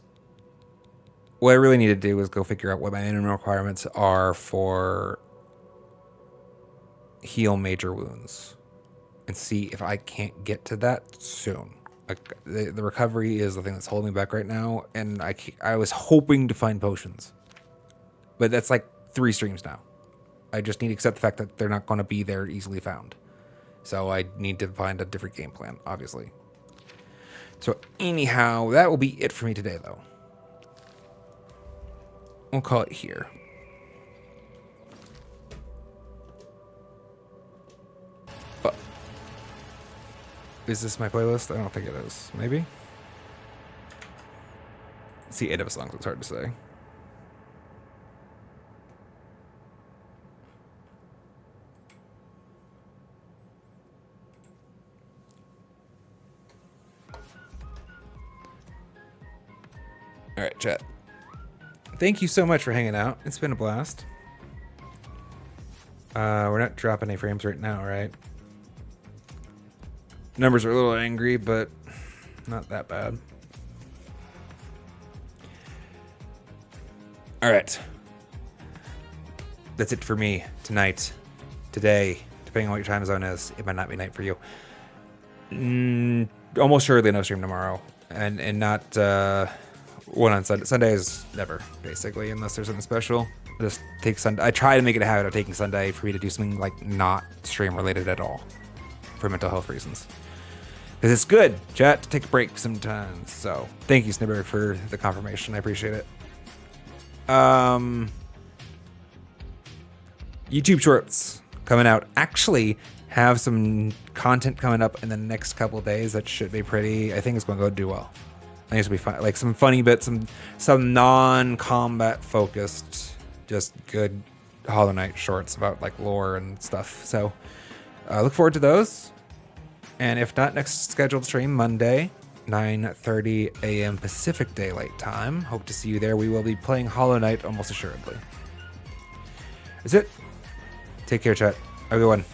A: I really need to do is go figure out what my minimum requirements are for heal major wounds and see if I can't get to that soon. Like the recovery is the thing that's holding me back right now, and I was hoping to find potions, but that's like 3 streams now. I just need to accept the fact that they're not going to be there easily found, so I need to find a different game plan, obviously. So anyhow, that will be it for me today, though. We'll call it here. Is this my playlist? I don't think it is. Maybe? It's the 8 of songs. It's hard to say. All right, chat. Thank you so much for hanging out. It's been a blast. We're not dropping any frames right now, right? Numbers are a little angry, but not that bad. All right. That's it for me tonight, today, depending on what your time zone is. It might not be night for you. Almost surely no stream tomorrow, and not one on Sunday. Sunday is never, basically, unless there's something special. I just take Sunday. I try to make it a habit of taking Sunday for me to do something like not stream related at all, for mental health reasons. Because it's good, chat, to take a break sometimes. So thank you, Snibber, for the confirmation. I appreciate it. YouTube Shorts coming out. Actually, have some content coming up in the next couple of days that should be pretty. I think it's going to do well. I think it's going to be fun. Like some funny bits, some non-combat focused, just good Hollow Knight shorts about like lore and stuff. So look forward to those. And if not, next scheduled stream, Monday, 9:30 a.m. Pacific Daylight Time. Hope to see you there. We will be playing Hollow Knight almost assuredly. That's it. Take care, chat. Have a good one.